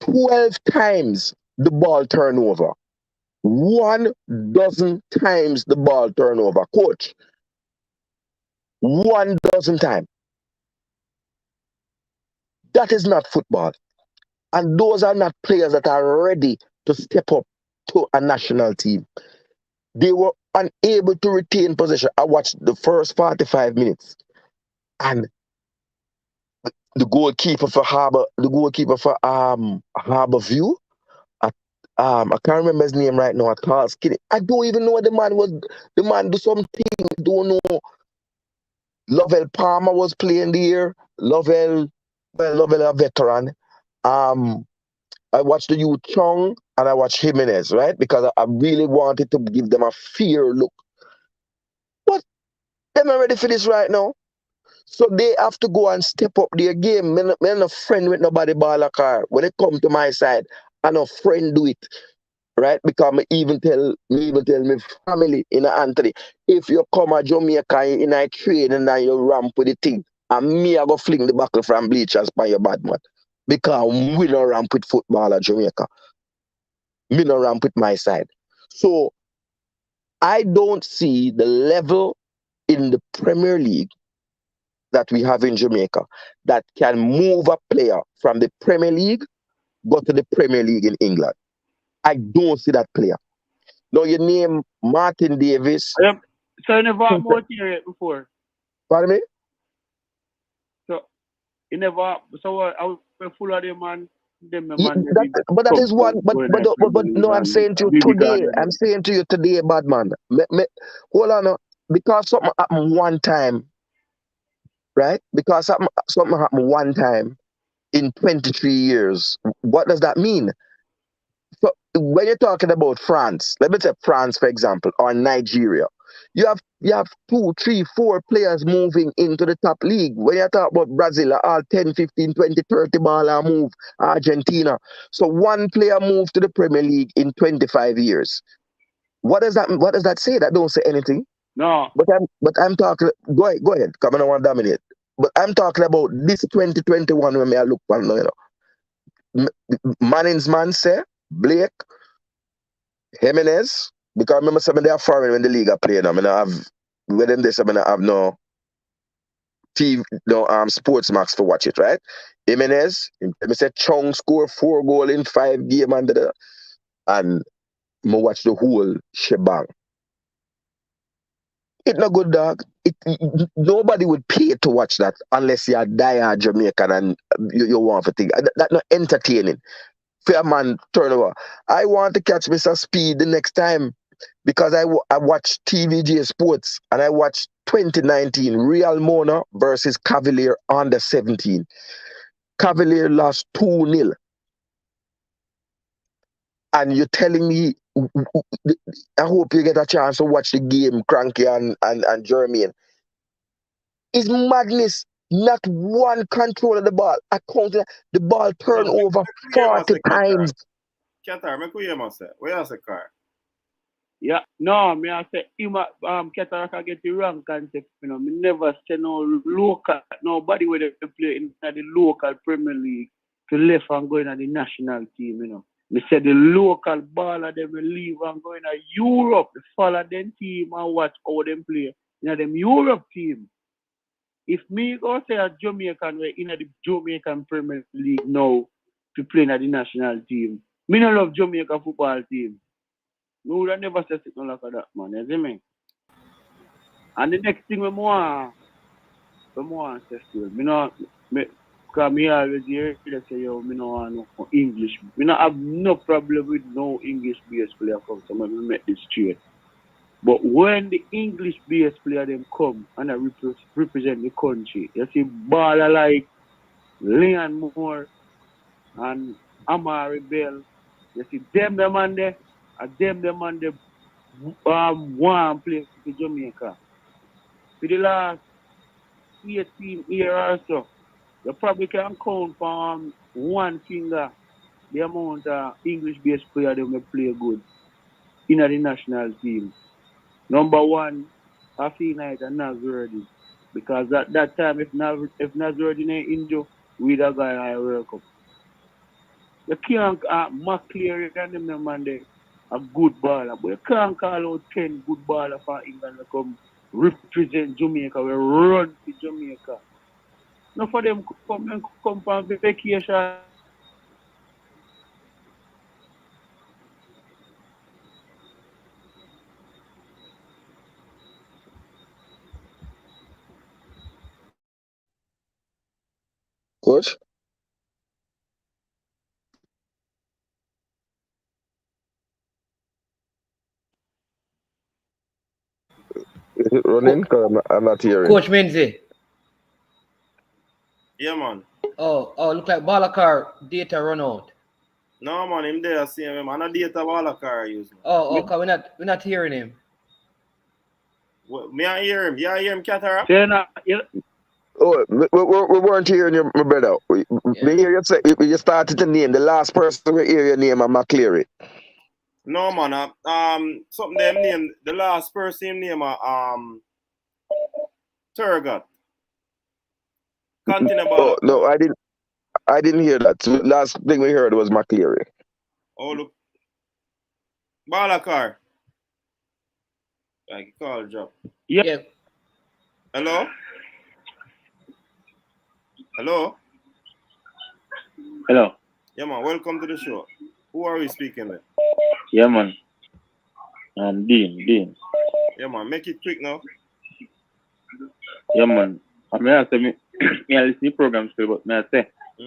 12 times the ball turnover. 1 dozen times the ball turnover. Coach, 1 dozen times. That is not football. And those are not players that are ready to step up to a national team. They were unable to retain possession. I watched the first 45 minutes. And the goalkeeper for Harbourview, I can't remember his name right now. I don't even know what the man was. The man do something. Don't know. Lovell Palmer was playing there. Lovell a veteran. I watched the youth Chong and I watched Jimenez, right? Because I really wanted to give them a fair look. But they're not ready for this right now. So they have to go and step up their game. I'm not a friend with nobody ball a car. When it come to my side, I'm a friend do it. Right? Because me even tell my family in Anthony, if you come to Jamaica in a train and then you ramp with the thing, and me I go fling the buckle from bleachers by your bad man. Because we don't ramp with football at Jamaica. Me don't ramp with my side. So I don't see the level in the Premier League that we have in Jamaica that can move a player from the Premier League go to the Premier League in England. I don't see that player. Now you name Martin Davis. So you never have more here before. Pardon me? So you never. So I was full of them man. But that is one. But no, I'm saying to you today. I'm saying to you today, bad man. Hold on, because something happened one time right? Because something happened one time in 23 years. What does that mean? So when you're talking about France, let me say France, for example, or Nigeria, you have 2, 3, 4 players moving into the top league. When you talk about Brazil, all 10, 15, 20, 30 ball and move, Argentina. So one player moved to the Premier League in 25 years. What does that say? That don't say anything. No. But I'm talking. Go ahead. Come on, I want to dominate. But I'm talking about this 2021 when I look on, Manning's man say Blake, Jimenez, because remember some of they are foreign when the league are playing. I mean, I have with them this. I mean, I have no TV, no sports max to watch it, right? Jimenez, let me say Chong score 4 goal in 5 game and me watch the whole shebang. It no good, dog. Nobody would pay to watch that unless you're a diehard Jamaican and you want to think that not entertaining. Fair man turnover. I want to catch Mr. Speed the next time because I watched TVJ Sports and I watched 2019 Real Mona versus Cavalier under 17. Cavalier lost 2-0. And you're telling me, I hope you get a chance to watch the game, Cranky and Jermaine. It's madness. Not one control of the ball. I counted the ball turn over 40 times. Qatar, make we hear say. Where you say car? Yeah, no, me I say him Qatar can get the wrong context, Me never say no local, nobody where they play in the local Premier League to left and go in the national team, Me say the local baller them will leave and go in Europe, follow them team and watch how them play in them Europe team. If me go say a Jamaican way in the Jamaican Premier League now to play in the national team, me no love Jamaica football team. Me would have never said something like that, man. You see me? And the next thing we want say still, because me always hear they say, yo, me no want no English. Me not have no problem with no English based player come, so me make this straight. But when the English based player them come and I represent the country, you see baller like Leon Moore and Amari Bell, you see them man there, and them man there one play for Jamaica. For the last 18 years or so, you probably can count from one finger the amount of English based player they may play good in the national team. Number one, I feel like Nazardi. Because at that time, if Nazardi ain't injured, we'd have got a World Cup. You can't, McCleary and them man there, a good baller, but you can't call out 10 good baller for England to come represent Jamaica, we run to Jamaica. No for them come from vacation. Coach? Is it running? Because I'm not hearing. Coach Menzi. Yeah, man. Oh, look like Balakar data run out. No, man, him there, see him. I'm not data all car use. Cause we're not hearing him. Me I hear him. Yeah, I hear him, Qatar. Oh, we weren't hearing you, my brother. We hear you say you started to name the last person we hear your name and McCleary. No, man. Something them name the last person name Turgot. Continue about. Oh no, I didn't hear that. So last thing we heard was McCleary. Oh look, Balakar. Like call drop. Yeah. Hello. Hello. Hello. Yeah, man. Welcome to the show. Who are we speaking with? Yeah, man. Dean. Yeah, man. Make it quick now. Yeah, man. I mean, I say me listen to programs still, but me I say. I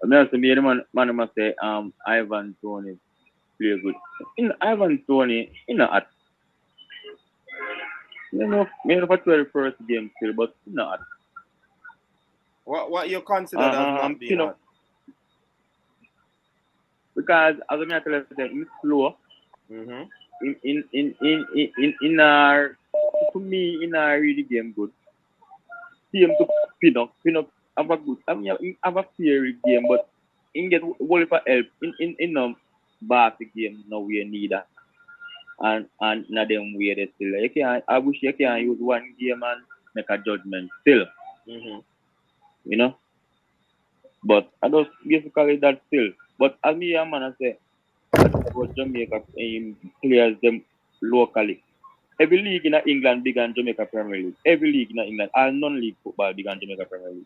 mean, I say me the man must say Ivan Toney play good. Ivan Toney, at me know for 21st game still, but not. What you consider as not being hard? Because as I tell you, it's slow. Mm-hmm. In our, to me, in our really game good. See him to pin up, have a good, have a fair game, but in get whole for help in basket game now we need that. And now them way they still. You can, I wish you can use one game and make a judgment still. Mm-hmm. You know? But I just basically that still. But as me a man I say, I talk about Jamaica players them locally. Every league in England big and Jamaica Premier League. Every league in England, all non-league football big and Jamaica Premier League.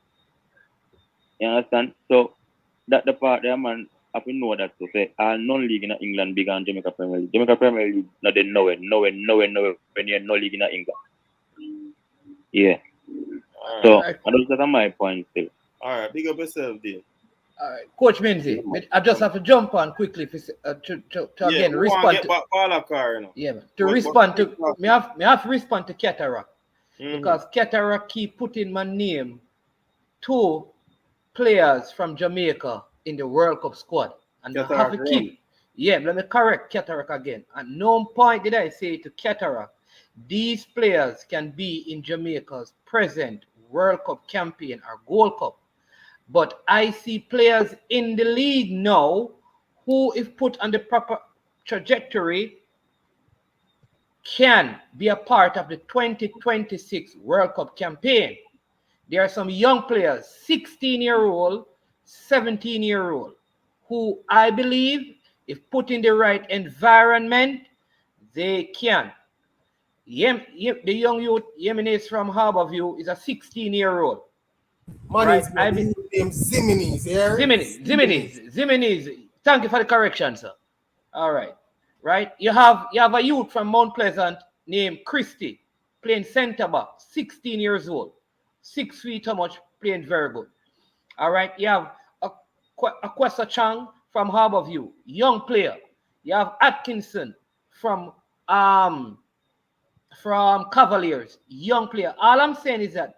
You understand? So that the part there man have to know that to say all non-league in England big and Jamaica Premier League. Jamaica Premier League no they nowhere when you're no league in England. Yeah. So Right. that's my point still. Alright, big up yourself, Dave. All right, Coach Minzy, I just have to jump on quickly to again we respond. want to get back Balakar, you know. Yeah, man. To respond to me have to respond to Cataract because Cataract keep putting my name to players from Jamaica in the World Cup squad, and I have to keep. Yeah, let me correct Cataract again. At no point did I say to Cataract, these players can be in Jamaica's present World Cup campaign or Gold Cup. But I see players in the league now who, if put on the proper trajectory, can be a part of the 2026 World Cup campaign. There are some young players, 16-year-old, 17-year-old, who I believe, if put in the right environment, they can. The young youth, Yemenis from Harborview, is a 16-year-old. Right? I believe him Ziminis, yeah? Ziminis. Thank you for the correction, sir. All right. Right? You have a youth from Mount Pleasant named Christy playing centre back, 16 years old. 6 feet how much, playing very good. All right. You have a Quessa Chang from Harborview, young player. You have Atkinson from Cavaliers, young player. All I'm saying is that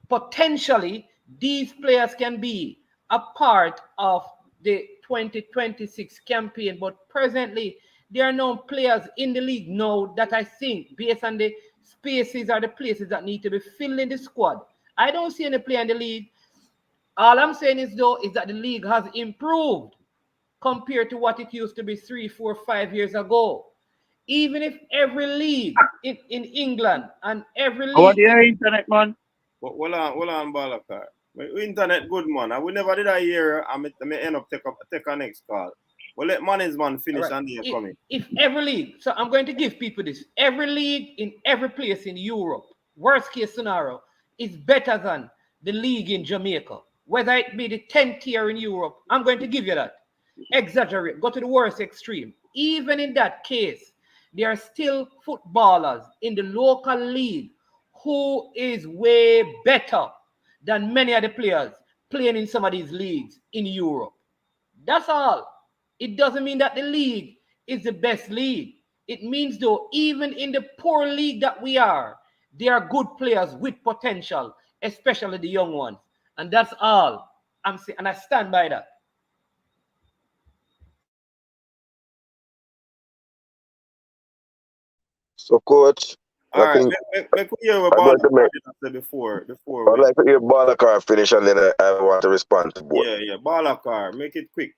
potentially these players can be a part of the 2026 campaign, but presently there are no players in the league now that I think, based on the spaces or the places that need to be filled in the squad, I don't see any player in the league. All I'm saying is though is that the league has improved compared to what it used to be 3, 4, 5 years ago. Even if every league in England and every league. What your internet, man? But hold on, Balakar. My internet good, man. I will never did a year. I may end up take a next call. Well, let management finish right. And they're coming. If every league, so I'm going to give people this. Every league in every place in Europe, worst case scenario, is better than the league in Jamaica. Whether it be the 10th tier in Europe, I'm going to give you that. Exaggerate, go to the worst extreme. Even in that case, there are still footballers in the local league who is way better than many of the players playing in some of these leagues in Europe. That's all. It doesn't mean that the league is the best league. It means though, even in the poor league that we are, there are good players with potential, especially the young ones. And that's all I'm saying, and I stand by that. So, coach, all right, make hear what Balakar before. I'd like to hear Balakar finish, and then I want to respond to both. Yeah, Balakar, make it quick.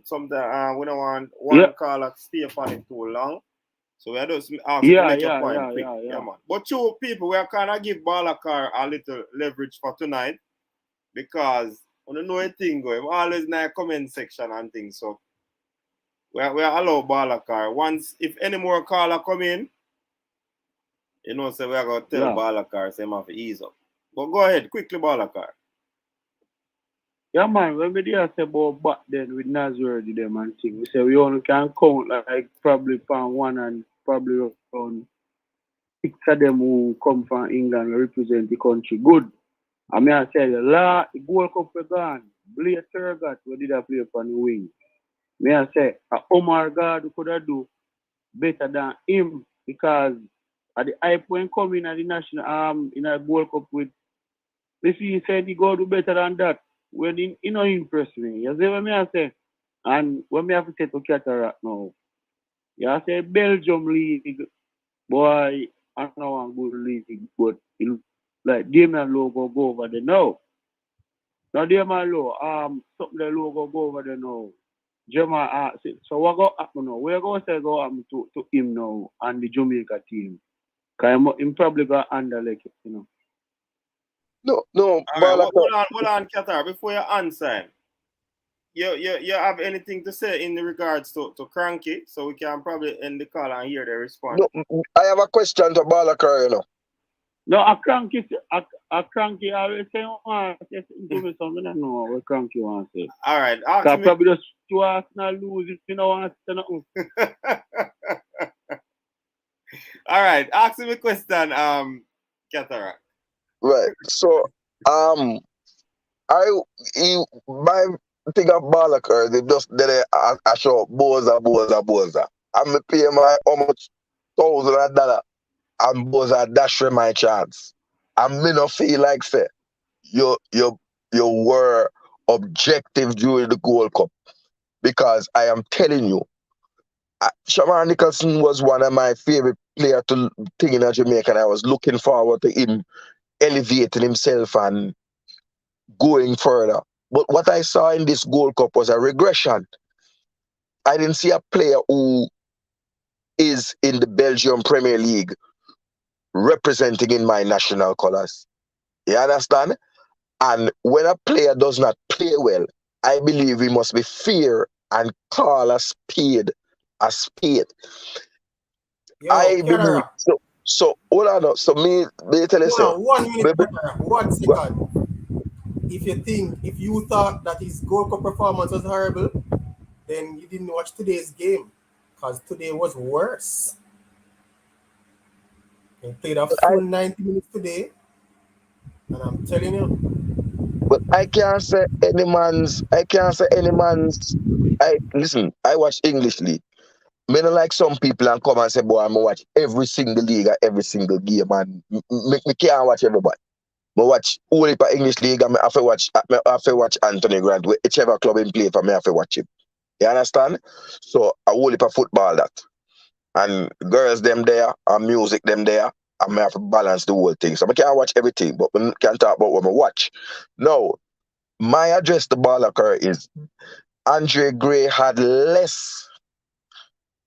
Sometimes we don't want one call at stay on it too long. So we just ask to make a point quick. Yeah, man. But two people, we are kind of give Balakar a little leverage for tonight because we don't know a thing going. We're always in the comment section and things. So we allow Balakar. Once, if any more caller come in, you know, so we are going to tell Balakar, so he have to ease up. But go ahead, quickly, Balakar. Yeah, man, when we did say about back then with Nazareth, them and thing, we say we only can count like probably from one and probably around 6 of them who come from England and represent the country good. I mean, I tell you, the Gold Cup we gone. Blair Turgot, we did a play on the wing. May I say, Omar God could have do better than him because at the hype when coming at the national in a Gold Cup with If he said he go do better than that, when he not impress me. You see what I say? And when me have to say to Cataract now, you say Belgium league, boy, I know I'm good league, but it, like Damian logo go over there now. Now Damian logo, something the logo go over there now. Gemma asked it. So what go happen now? We're going to say go happen to him now and the Jamaica team. Because him probably got under like it, you know. No, all right, hold on, Qatar, before you answer him. You have anything to say in regards to Cranky, so we can probably end the call and hear the response. No, I have a question to Balakar, you know. No, a Cranky always say, yes, give me something, I know what Cranky wants to say. All right, because probably just to Arsenal lose if you don't want to say nothing. All right, ask me a question, Qatar. Right. So, my thing of Balakar, they just did a show Boza. I'm pay my how much $1,000 and Boza dash for my chance. And me no feel like say you were objective during the Gold Cup because I am telling you, Shamar Nicholson was one of my favorite players to thing in Jamaica, and I was looking forward to him elevating himself and going further. But what I saw in this Gold Cup was a regression. I didn't see a player who is in the Belgium Premier League representing in my national colours. You understand? And when a player does not play well, I believe we must be fair and call a spade a spade. Yo, I believe so. Hold on. So me tell you so. 1 minute, 1 second. If you thought that his Gold Cup performance was horrible, then you didn't watch today's game, because today was worse. He played a full 90 minutes today, and I'm telling you. But I can't say any man's. Listen. I watch English league. Me not like some people and come and say, boy, I'm watch every single league and every single game, and me can't watch everybody. I watch only for English league, and I have to watch Anthony Grant. Whichever club he play for, me I have to watch him. You understand? So I only for football that, and girls them there, and music them there, and I have to balance the whole thing. So I can't watch everything, but we can talk about what I watch. Now, my address to Balakar is Andre Gray had less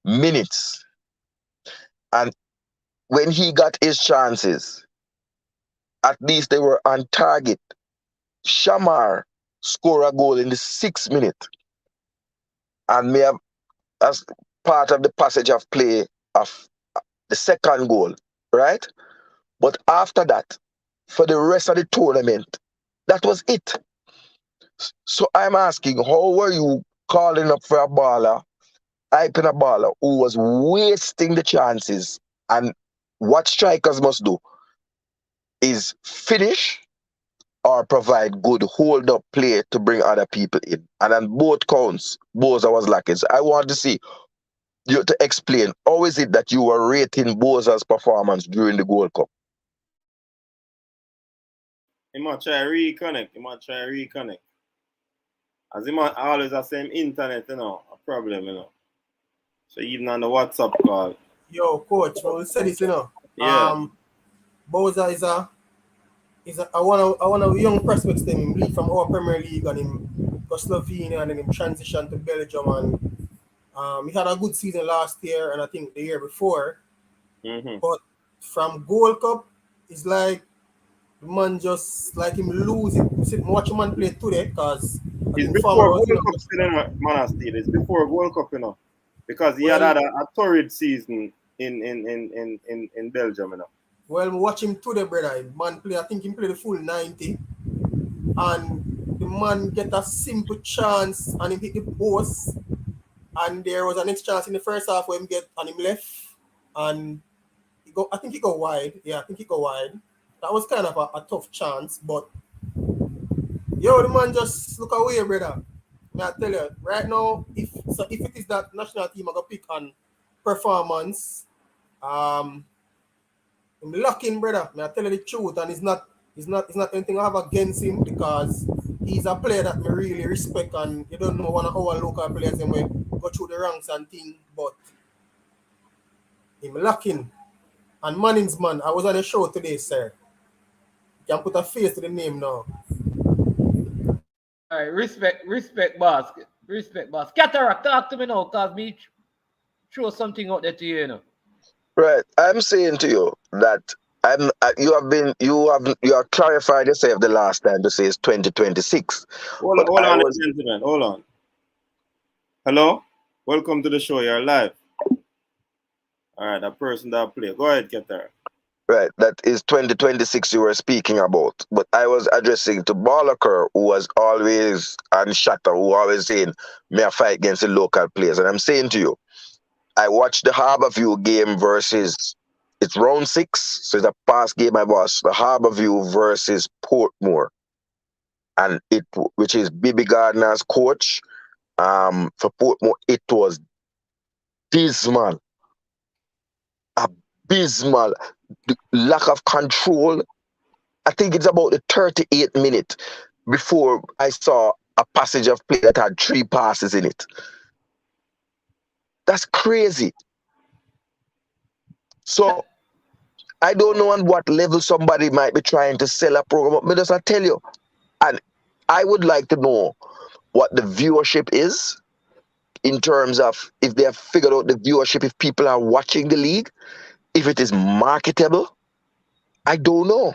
minutes, and when he got his chances, at least they were on target. Shamar scored a goal in the 6th minute, and me have as part of the passage of play of the second goal, right? But after that, for the rest of the tournament, that was it. So I'm asking, how were you calling up for a baller, hyping a baller who was wasting the chances? And what strikers must do is finish or provide good hold-up play to bring other people in. And on both counts, Boza was lacking. So I want to see you to explain, how is it that you were rating Boza's performance during the Gold Cup? He might try reconnect. As he might always have same internet, a problem, So even on the WhatsApp call. Yo, coach, when we said this, Yeah. Boza is one of young prospects them lead from our Premier League, and him go Slovenia and then him transition to Belgium, and he had a good season last year and I think the year before. Mm-hmm. But from Gold Cup, it's like the man just like him lose it. Watch him man play today because it's before Gold Cup, It's before Gold Cup, because he had a torrid season in Belgium, Well, watch him today, brother. Man play, I think he played the full 90. And the man get a simple chance and he hit the post. And there was a next chance in the first half where him get on him left. And I think he go wide. Yeah, I think he go wide. That was kind of a tough chance, but the man just look away, brother. I tell you, right now, if it is that national team I go pick on performance, I'm locking, brother. I tell you the truth, and it's not It's not anything I have against him because he's a player that me really respect, and you don't know one of our local players and we go through the ranks and things, but him lacking. And Manning's man, I was on a show today, sir. You can put a face to the name now. All right, respect, boss. Respect, boss. Cataract, talk to me now, cause me throw something out there to you, you know. Right. I'm saying to you that you have clarified yourself the last time to say it's 2026. Hold But hold I on, was gentlemen. Hold on. Hello? Welcome to the show. You're live. All right, that person that play. Go ahead, get there. right. That is 2026 you were speaking about. But I was addressing to Balaker, who was always and Shatter, who always saying me a fight against the local players. And I'm saying to you, I watched the Harborview game versus it's round 6, so it's a past game I watched. The Harborview versus Portmore, and which is Bibi Gardner's coach. For Portmore, it was dismal, abysmal. The lack of control. I think it's about the 38th minute before I saw a passage of play that had 3 passes in it. That's crazy. So I don't know on what level somebody might be trying to sell a program, but just I tell you, and I would like to know what the viewership is in terms of if they have figured out the viewership, if people are watching the league, if it is marketable. I don't know.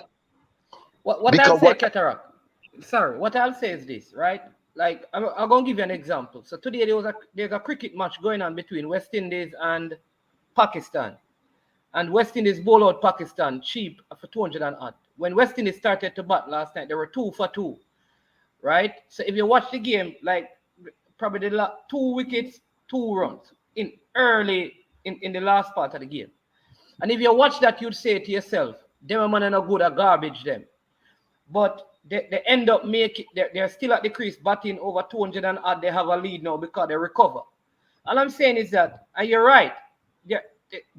What I'll say, Cataract. Sorry, what I'll say is this, right? Like I'm gonna give you an example. So today there's a cricket match going on between West Indies and Pakistan. And West Indies bowl out Pakistan cheap for 200 and odd. When West Indies started to bat last night, they were 2 for 2, right? So if you watch the game, like probably the 2 wickets, 2 runs in early in the last part of the game. And if you watch that, you'd say to yourself, them man are not good at garbage them. But they end up making, they're still at the crease batting over 200 and odd. They have a lead now because they recover. All I'm saying is that, and you're right,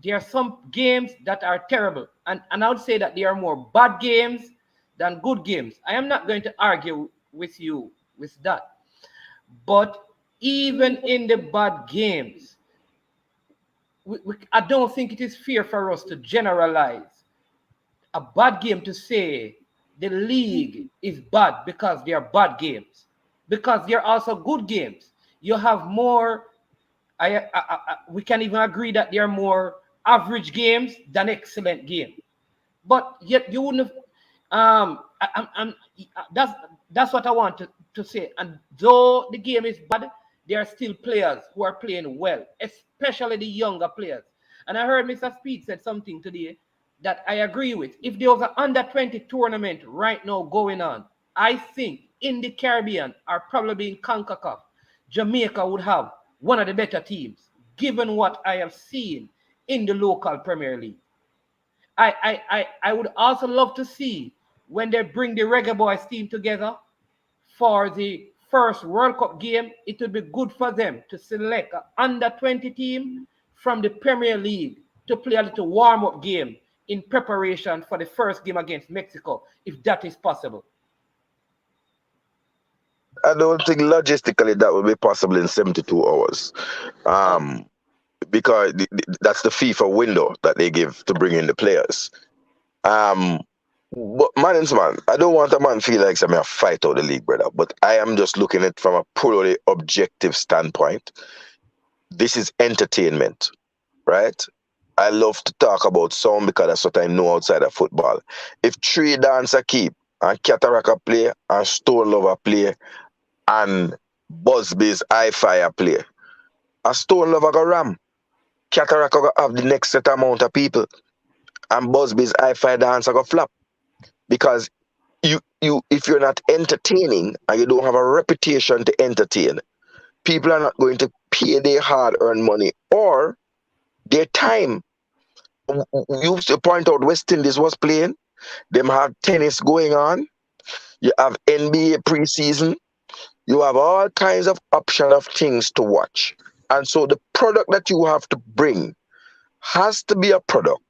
there are some games that are terrible. And I would say that there are more bad games than good games. I am not going to argue with you with that. But even in the bad games, I don't think it is fair for us to generalize a bad game to say the league is bad because they are bad games. Because there are also good games. You have more, we can even agree that there are more average games than excellent games. But yet you wouldn't have, that's what I want to say. And though the game is bad, there are still players who are playing well, especially the younger players. And I heard Mr. Speed said something today that I agree with. If there was an under-20 tournament right now going on, I think in the Caribbean or probably in CONCACAF, Jamaica would have one of the better teams, given what I have seen in the local Premier League. I would also love to see when they bring the Reggae Boyz team together for the first World Cup game, it would be good for them to select an under-20 team from the Premier League to play a little warm-up game in preparation for the first game against Mexico, if that is possible. I don't think logistically that will be possible in 72 hours. Because that's the FIFA window that they give to bring in the players. But man, I don't want a man feel like I'm a fight out the league, brother. But I am just looking at it from a purely objective standpoint. This is entertainment, right? I love to talk about sound because that's what I know outside of football. If 3 dancer keep and Cataracta play and Stone Lover play and Busby's I-Fire play, a Stone Lover go ram. Cataracta go have the next set amount of people, and Busby's I-Fire dancer go flop. Because you if you're not entertaining and you don't have a reputation to entertain, people are not going to pay their hard-earned money or their time. You used to point out West Indies was playing. Them have tennis going on. You have NBA preseason. You have all kinds of option of things to watch. And so the product that you have to bring has to be a product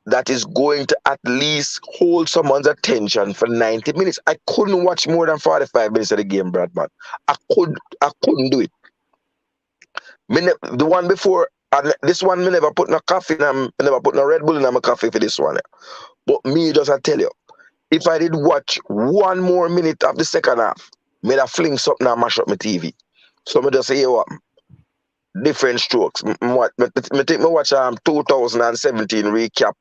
that is going to at least hold someone's attention for 90 minutes. I couldn't watch more than 45 minutes of the game, Bradman. I couldn't do it. The one before, and this one, me never put no coffee in, me never put no Red Bull in my coffee for this one. But me, just I tell you, if I did watch one more minute of the second half, me da fling something and mash up my TV. So me just say, what? Different strokes. Me think me watch 2017 recap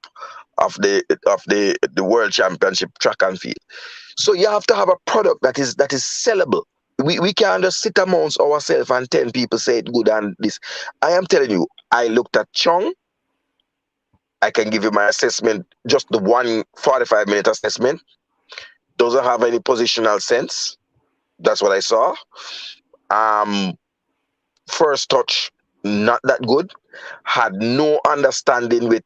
of the World Championship track and field. So you have to have a product that is sellable. We can't just sit amongst ourselves and 10 people say it good and this. I am telling you, I looked at Chong. I can give you my assessment, just the 1 45-minute assessment. Doesn't have any positional sense. That's what I saw. First touch, not that good. Had no understanding with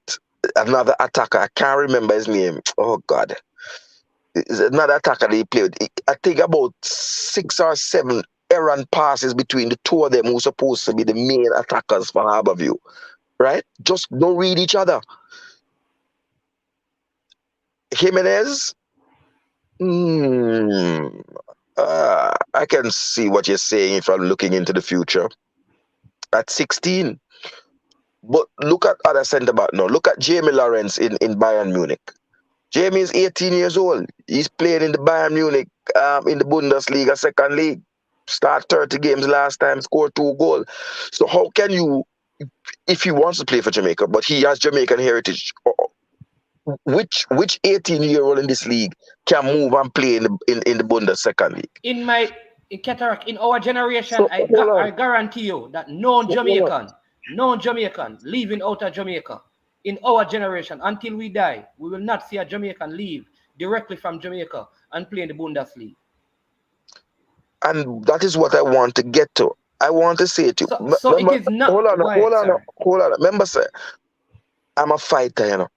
another attacker. I can't remember his name. Oh, God. It's another attacker they played. I think about 6 or 7 errant passes between the two of them who supposed to be the main attackers for Harborview. Right? Just don't read each other. Jimenez, I can see what you're saying if I'm looking into the future. At 16. But look at other centre back now. Look at Jamie Lawrence in Bayern Munich. Jamie is 18 years old. He's playing in the Bayern Munich in the Bundesliga second league. Start 30 games last time, scored 2 goals. So how can you, if he wants to play for Jamaica, but he has Jamaican heritage, which 18-year-old in this league can move and play in the Bundes second league? In Cataract, in our generation, so, I guarantee you that non-Jamaican leaving out of Jamaica in our generation until we die, we will not see a Jamaican leave directly from Jamaica and play in the Bundesliga. And that is what I want to get to. I want to say to you. So remember, it is not. Hold on. Remember, sir, I'm a fighter, you know.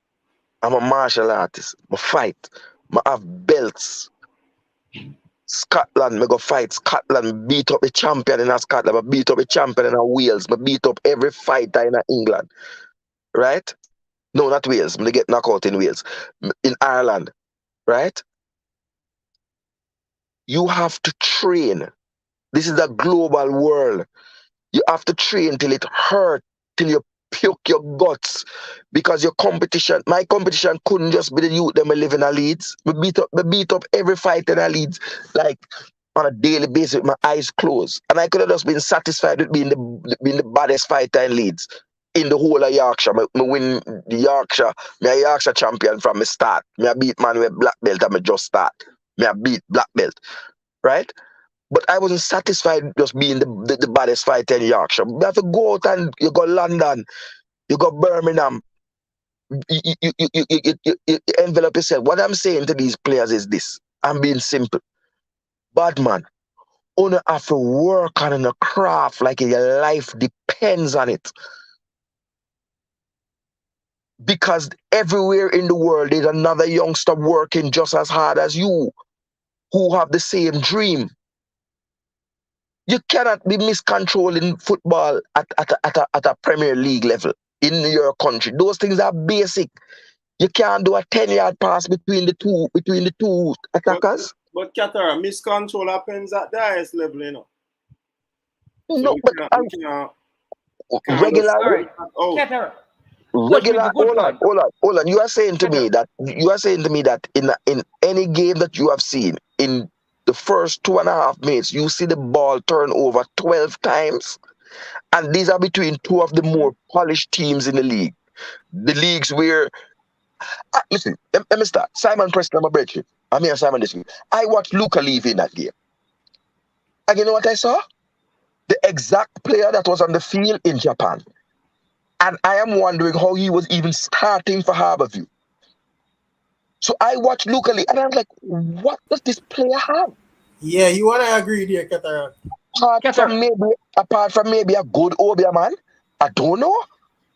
I'm a martial artist. I fight. I have belts. Scotland, I go fight Scotland, beat up a champion in Scotland, I beat up a champion in Wales, I beat up every fighter in England. Right? No, not Wales. I get knocked out in Wales. In Ireland. Right? You have to train. This is a global world. You have to train till it hurts, till you puke your guts, because my competition couldn't just be the youth that live in a Leeds. We beat up every fight in a Leeds, like on a daily basis with my eyes closed. And I could have just been satisfied with being the baddest fighter in Leeds in the whole of Yorkshire. I win the Yorkshire. I'm a Yorkshire champion from the start. I beat man with black belt and I just start. I beat black belt. Right? But I wasn't satisfied just being the baddest fighter in Yorkshire. You have to go out and you go London, you go Birmingham, you envelop yourself. What I'm saying to these players is this. I'm being simple. Bad man, only have to work on a craft like your life depends on it. Because everywhere in the world there's another youngster working just as hard as you who have the same dream. You cannot be miscontrolling football at a Premier League level in your country. Those things are basic. You can't do a 10-yard pass between the two attackers. But Qatar, miscontrol happens at the highest level, you know. No, so but regular. Qatar. Hold on. You are saying to me that in any game that you have seen in the first 2.5 minutes, you see the ball turn over 12 times. And these are between two of the more polished teams in the league. The leagues where... listen, let me start. Simon Preston, my brethren. I'm here, Simon, this week. I watched Luca Levy in that game. And you know what I saw? The exact player that was on the field in Japan. And I am wondering how he was even starting for Harborview. So I watched Luca Lee, and I'm like, what does this player have? Yeah, you want to agree there, Qatar. Apart from maybe a good Obia man, I don't know.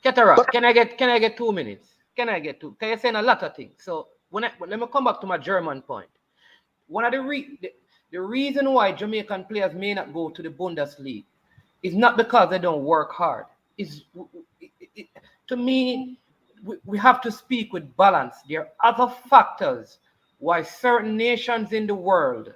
Qatar, can I get 2 minutes? Can I get 2? Because you're saying a lot of things. So let me come back to my German point. One of the reason why Jamaican players may not go to the Bundesliga is not because they don't work hard. To me, we have to speak with balance. There are other factors why certain nations in the world,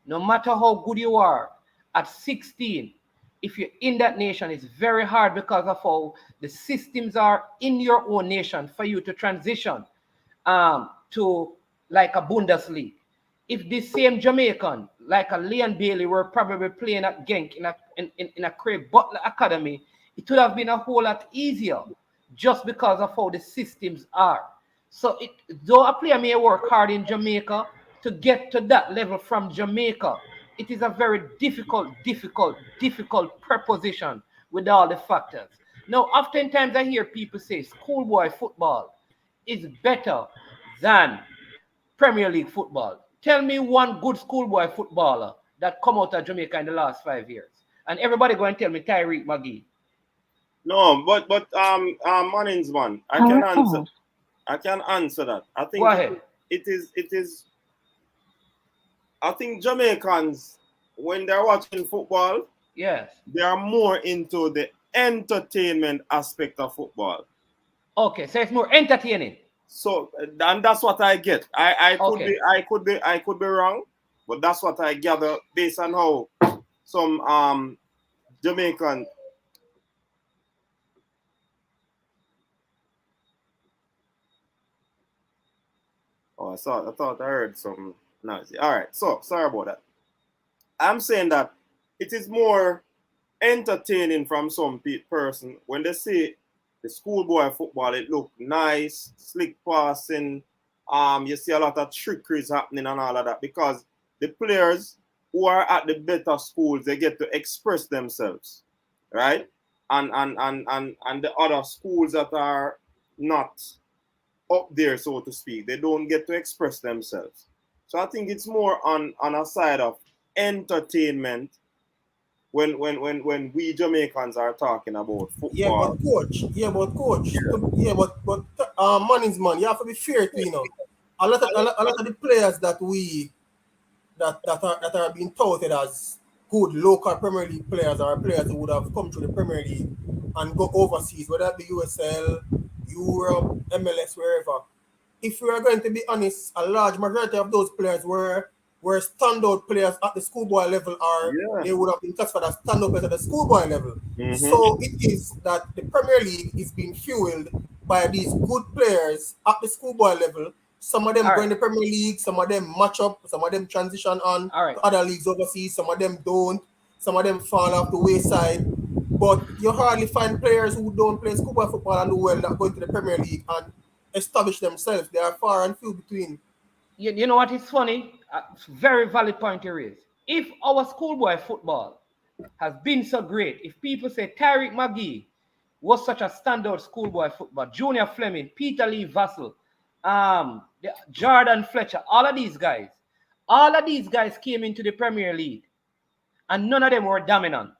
no matter how good you are, at 16, if you're in that nation, it's very hard because of how the systems are in your own nation for you to transition to like a Bundesliga. If this same Jamaican, like a Leon Bailey, were probably playing at Genk in a Craig Butler Academy, it would have been a whole lot easier just because of how the systems are. So though a player may work hard in Jamaica, to get to that level from Jamaica, it is a very difficult preposition with all the factors. Now, oftentimes I hear people say schoolboy football is better than Premier League football. Tell me one good schoolboy footballer that come out of Jamaica in the last 5 years. And everybody go and tell me Tyreek McGee. No, but Mannings, man, I can answer. I can answer that. I think Go ahead. It is. I think Jamaicans, when they're watching football, yes, they are more into the entertainment aspect of football. Okay, so it's more entertaining. So, and that's what I get. I could be wrong, but that's what I gather based on how some Jamaican. Oh, I thought I heard some noise. All right, so sorry about that. I'm saying that it is more entertaining from some person when they see the schoolboy football. It look nice, slick passing. You see a lot of trickeries happening and all of that because the players who are at the better schools, they get to express themselves, right? And the other schools that are not up there, so to speak, they don't get to express themselves. So I think it's more on a side of entertainment when we Jamaicans are talking about football. Yeah, but coach. Mannings, man, you have to be fair to, you know. A lot of the players that are being touted as good local Premier League players are players who would have come to the Premier League and go overseas, whether it be USL, Europe, MLS, wherever. If we are going to be honest, a large majority of those players were standout players at the schoolboy level, or they would have been classified as standout players at the schoolboy level. Mm-hmm. So it is that the Premier League is being fueled by these good players at the schoolboy level. Some of them go in the Premier League, some of them match up, some of them transition on to other leagues overseas, some of them don't, some of them fall off the wayside. But you hardly find players who don't play schoolboy football and do well that go into the Premier League and establish themselves. They are far and few between. You know what is funny? Very valid point here is. If our schoolboy football has been so great, if people say Tyreek McGee was such a standout schoolboy football, Junior Fleming, Peter Lee Vassell, Jordan Fletcher, all of these guys came into the Premier League and none of them were dominant.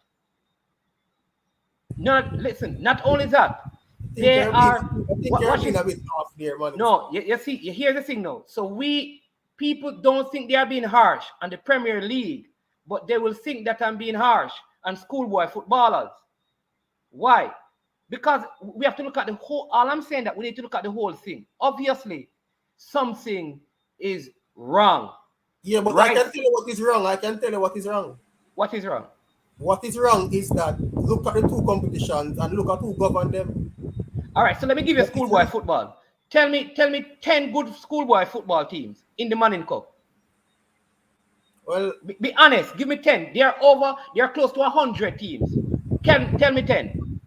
Listen, not only that, they are. No, you see, you hear the thing now. So people don't think they are being harsh on the Premier League, but they will think that I'm being harsh on schoolboy footballers. Why? Because we have to look at the whole. All I'm saying that we need to look at the whole thing. Obviously, something is wrong. Yeah, but right? I can tell you what is wrong. What is wrong? What is wrong is that look at the two competitions and look at who govern them. All right, so let me give you schoolboy football. Tell me 10 good schoolboy football teams in the Manning Cup. Well, be honest. Give me 10. They are close to 100 teams. Tell me 10.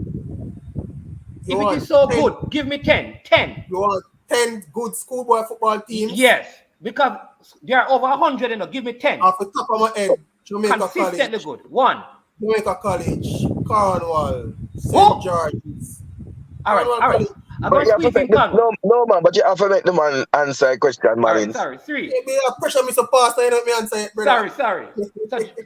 If it is so 10, good, give me 10. 10. You want 10 good schoolboy football teams? Yes, because there are over 100 enough. Give me 10. Off the top of my head, Jamaica consistently College. Good. 1. Jamaica College, Cornwall, St. George's. All right. No, man, but you have to make the man answer a question, man. Sorry. 3. Maybe you pressure me so fast, I don't answer it, brother. Sorry.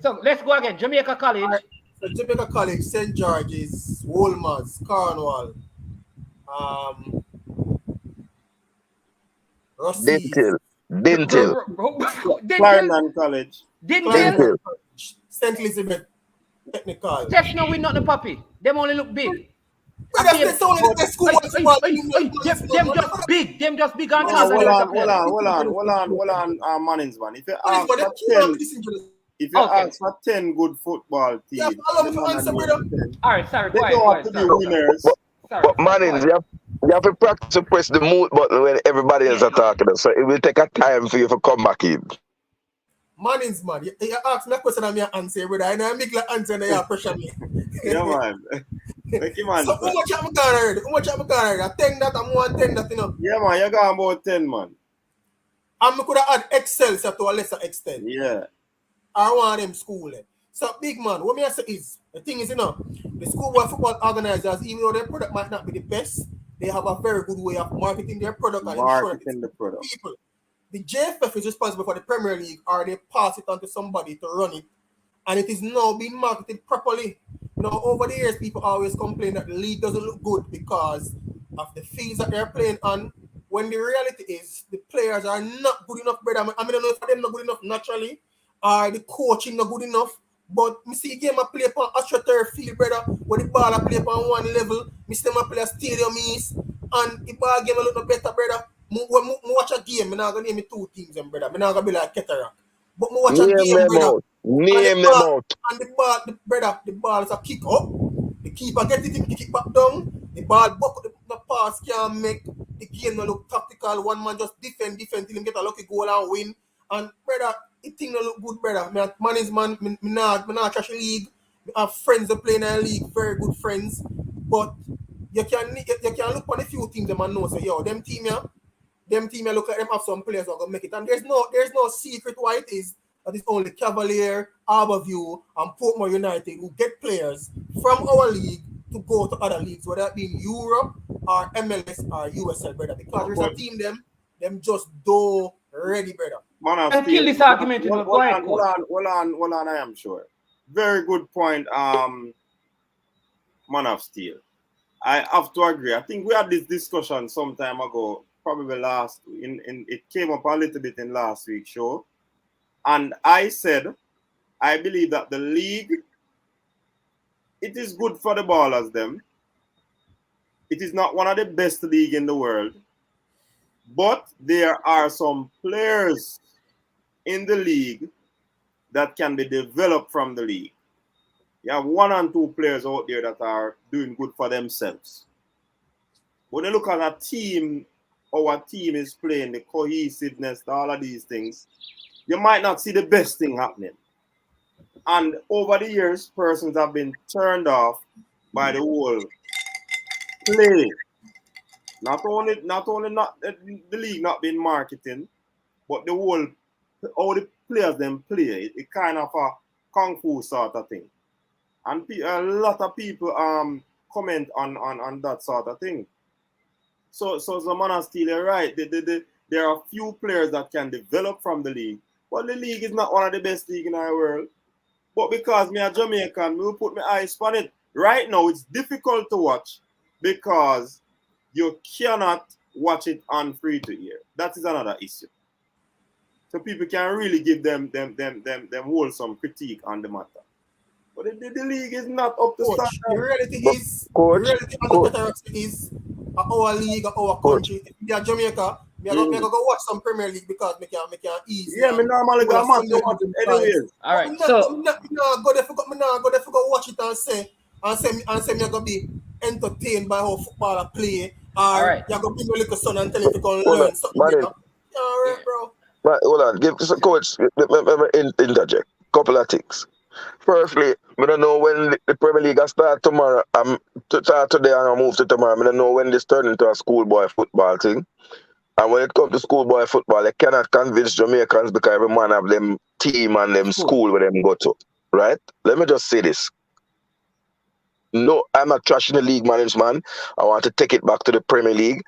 So let's go again. Jamaica College. Right. So Jamaica College, St. George's, Wolmer's, Cornwall, Dintil. Clarendon College. St. Elizabeth Technical. Tesh no win not the puppy. Them only look big. But that's the only the best school football team. Them just big on No, top. hold on, Mannings, man. If you ask for 10, if you ask for 10 good football teams, allow me to answer, brother. All right, sorry, they quiet, don't have quiet, to be sorry. winners. But Mannings, you have to practice to press the mute button when everybody else are talking. So it will take a time for you to come back in. Mannings, man. You ask me a question and I answer, brother. And I make the answer and you pressure me. Yeah, man. Make him answer. So how much have I gone already? How much have I gone already? I 10 that, I'm 110 that, you know. Yeah, man. You got about 10, man. And I could have had Excel so to a lesser extent. Yeah. I want them school. So big man, what me I say is, the thing is, you know, the schoolboy football organizers, even though their product might not be the best, they have a very good way of marketing their product and marketing the product. People. The JFF is responsible for the Premier League, or they pass it on to somebody to run it, and it is now being marketed properly. You know, over the years, people always complain that the league doesn't look good because of the fields that they're playing on. When the reality is, the players are not good enough, brother. I don't know if they're not good enough naturally, or the coaching not good enough. But me see a game I play upon AstroTurf field, brother. When the ball I play upon one level, me see them I play a stadium east, and the ball game a look no better, brother. When I watch a game, I'm not gonna name me two teams, brother. I'm not gonna be like Cataract. But I watch a game, brother. Name them out. And the ball is a kick up. The keeper get it, kick it back down. The ball buck the pass can't make. The game no look tactical. One man just defend till him get a lucky goal and win. And brother, it thing no look good, brother. Man is man, me not trash league. I have friends that play in a league, very good friends. But you can look on a few teams them and know say, yo, them team look like them have some players who are gonna make it. And there's no secret why it is. That is only Cavalier, Harborview, and Portmore United who get players from our league to go to other leagues, whether it be in Europe or MLS or USL, brother. Because there's a team them just do ready, brother. Man, and kill this argument. Hold on, I am sure. Very good point, Man of Steel. I have to agree. I think we had this discussion some time ago, probably it came up a little bit in last week's show. And I said, I believe that the league, it is good for the ballers, them. It is not one of the best league in the world. But there are some players in the league that can be developed from the league. You have 1 and 2 players out there that are doing good for themselves. When you look at a team, our team is playing, the cohesiveness, all of these things, you might not see the best thing happening. And over the years, persons have been turned off by the whole play. Not only not the league not being marketing, but the whole all the players them play. It kind of a kung fu sort of thing. And a lot of people comment on that sort of thing. So Man of Steel, you're right. There are few players that can develop from the league. But the league is not one of the best league in our world. But because me a Jamaican, me will put my eyes on it. Right now, it's difficult to watch because you cannot watch it on free to air. That is another issue. So people can really give them wholesome critique on the matter. But the league is not up to standard. The reality is our league, our country. If you are Jamaica, me go watch some Premier League because me can easy. Yeah, me normally go watch it anyways. All right, so me not go there for go watch it and say me gonna be entertained by how footballer play. Or you're gonna bring your little son and tell him to go learn something. All right, bro. Right, hold on. Coach, let me interject. Couple of things. Firstly, I don't know when the Premier League start tomorrow. Today and I move to tomorrow. I don't know when this turn into a schoolboy football thing. And when it comes to schoolboy football, they cannot convince Jamaicans because every man have them team and them school where them go to. Right? Let me just say this. No, I'm not trashing the league management. I want to take it back to the Premier League.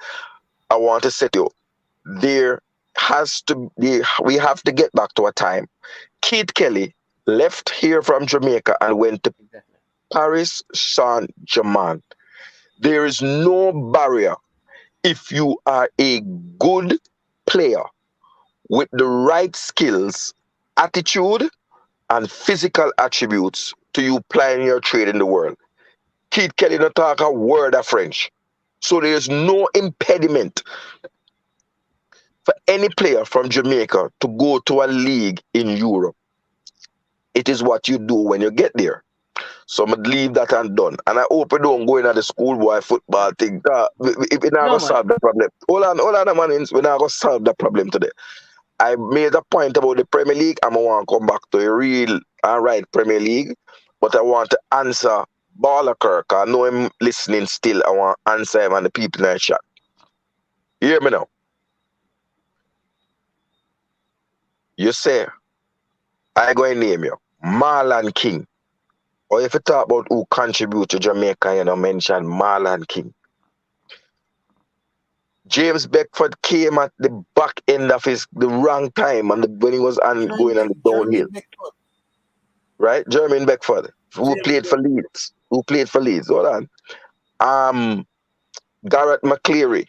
I want to say to you, we have to get back to a time. Keith Kelly left here from Jamaica and went to Paris Saint-Germain. There is no barrier if you are a good player with the right skills, attitude, and physical attributes to you plying your trade in the world. Keith Kelly not talk a word of French. So there's no impediment for any player from Jamaica to go to a league in Europe. It is what you do when you get there. So I'm gonna leave that and done. And I hope you don't go into the schoolboy football thing. If we're not gonna solve the problem. Hold on, man. We're not gonna solve the problem today. I made a point about the Premier League. I'm gonna want to come back to a real and right Premier League. But I want to answer Baller Kirk. I know him listening still. I want to answer him and the people in the chat. You hear me now? You say, I go and name you Marlon King. Or if you talk about who contribute to Jamaica, you know, mention Marlon King. James Beckford came at the back end of the wrong time and when he was going on the downhill. Right? Jermaine Beckford, who played for Leeds. Hold on. Garrett McCleary,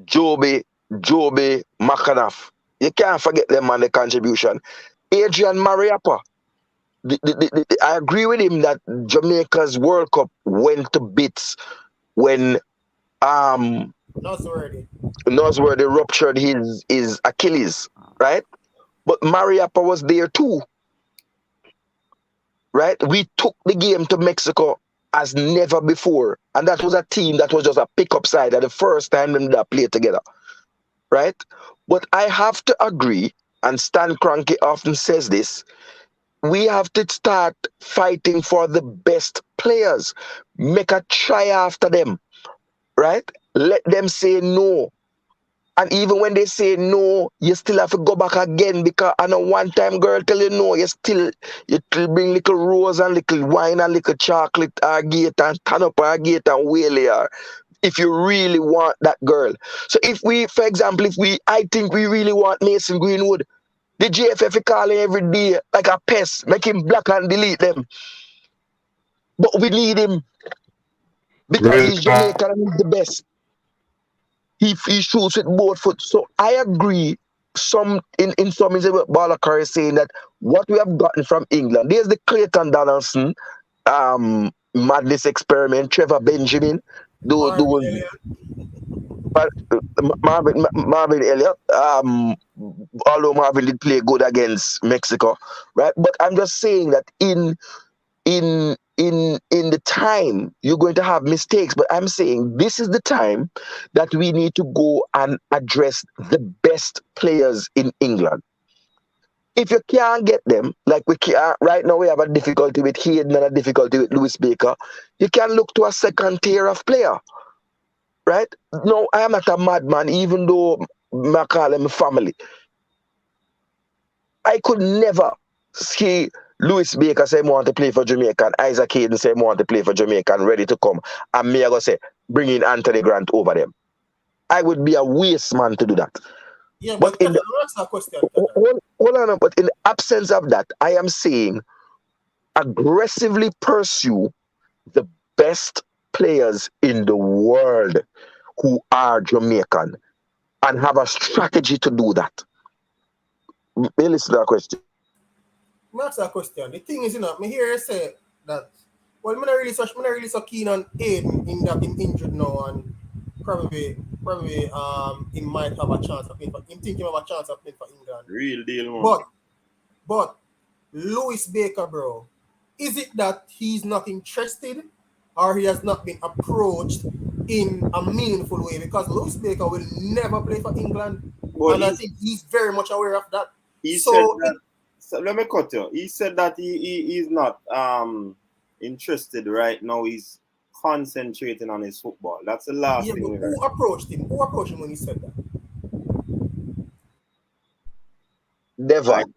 Joby McAnuff. You can't forget them on the contribution. Adrian Mariappa. I agree with him that Jamaica's World Cup went to bits when Nosworthy ruptured his Achilles, right? But Mariappa was there too, right? We took the game to Mexico as never before, and that was a team that was just a pickup side at the first time them that played together, right? But I have to agree, and Stan Kroenke often says this, we have to start fighting for the best players. Make a try after them, right? Let them say no. And even when they say no, you still have to go back again because I know one time girl tell you no, you still bring little rose and little wine and little chocolate or gate and turn up our gate and whale her if you really want that girl. So if we, for example, I think we really want Mason Greenwood, the JFF call him every day like a pest, make him block and delete them. But we need him because he's Jamaican and he's the best. He shoots with both foot. So I agree in some instances what Balakar is saying that what we have gotten from England, there's the Clayton Donaldson madness experiment, Trevor Benjamin, Marvin Elliott, although Marvin did play good against Mexico, right? But I'm just saying that in the time you're going to have mistakes, but I'm saying this is the time that we need to go and address the best players in England. If you can't get them, like we can't right now, we have a difficulty with Hayden and a difficulty with Lewis Baker. You can look to a second tier of player, right? No, I am not a madman, even though I call them family. I could never see Lewis Baker say, I want to play for Jamaica, and Isaac Hayden say, I want to play for Jamaica and ready to come. And me, I go say, bring in Anthony Grant over them. I would be a waste man to do that. Yeah, but in the question. Hold on, but in the absence of that, I am saying aggressively pursue the best players in the world who are Jamaican and have a strategy to do that. May listen to that question. That's a question. The thing is, me hear you say that. Well, I'm not really so keen on Aiden in that him injured now, and probably he might have a chance of playing for. Him think he have a chance of playing for England. Real deal, man. But Lewis Baker, bro, is it that he's not interested, or he has not been approached in a meaningful way? Because Lewis Baker will never play for England, and I think he's very much aware of that. So let me cut you. He said that he is not interested right now. He's concentrating on his football. That's the last thing. But who approached him? Who approached him when he said that? Devon.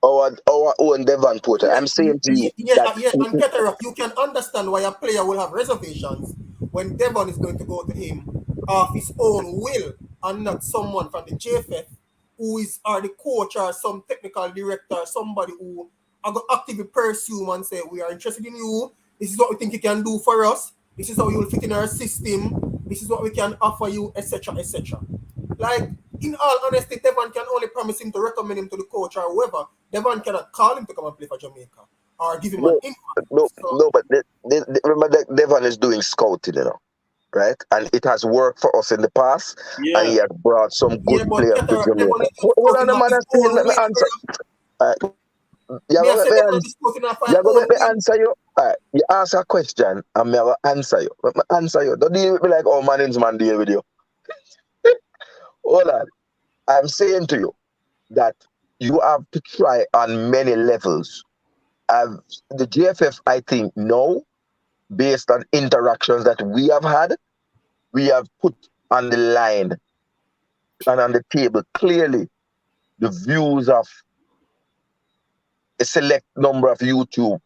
Our own Devon Porter. I'm saying to you. And Keterah, you can understand why a player will have reservations when Devon is going to go to him of his own will and not someone from the JFF who is or the coach or some technical director, somebody who are going to actively pursue and say, we are interested in you. This is what we think you can do for us. This is how you will fit in our system. This is what we can offer you, etc., etc. Like, in all honesty, Devon can only promise him to recommend him to the coach or whoever. Devon cannot call him to come and play for Jamaica or give him an impact. But remember that Devon is doing scouting, right? And it has worked for us in the past, and he has brought some good but players to Devon Jamaica. is Hold on, discussing the of man, his still own let me way, answer. You Me I go let said me Devon is answer. discussing of You his go own let me way. answer you. You ask a question, and me will answer you. Let me answer you. Don't deal with me like, oh, man deal with you. Hold on. I'm saying to you that you have to try on many levels. The GFF, I think, now, based on interactions that we have had, we have put on the line and on the table clearly the views of a select number of YouTubers,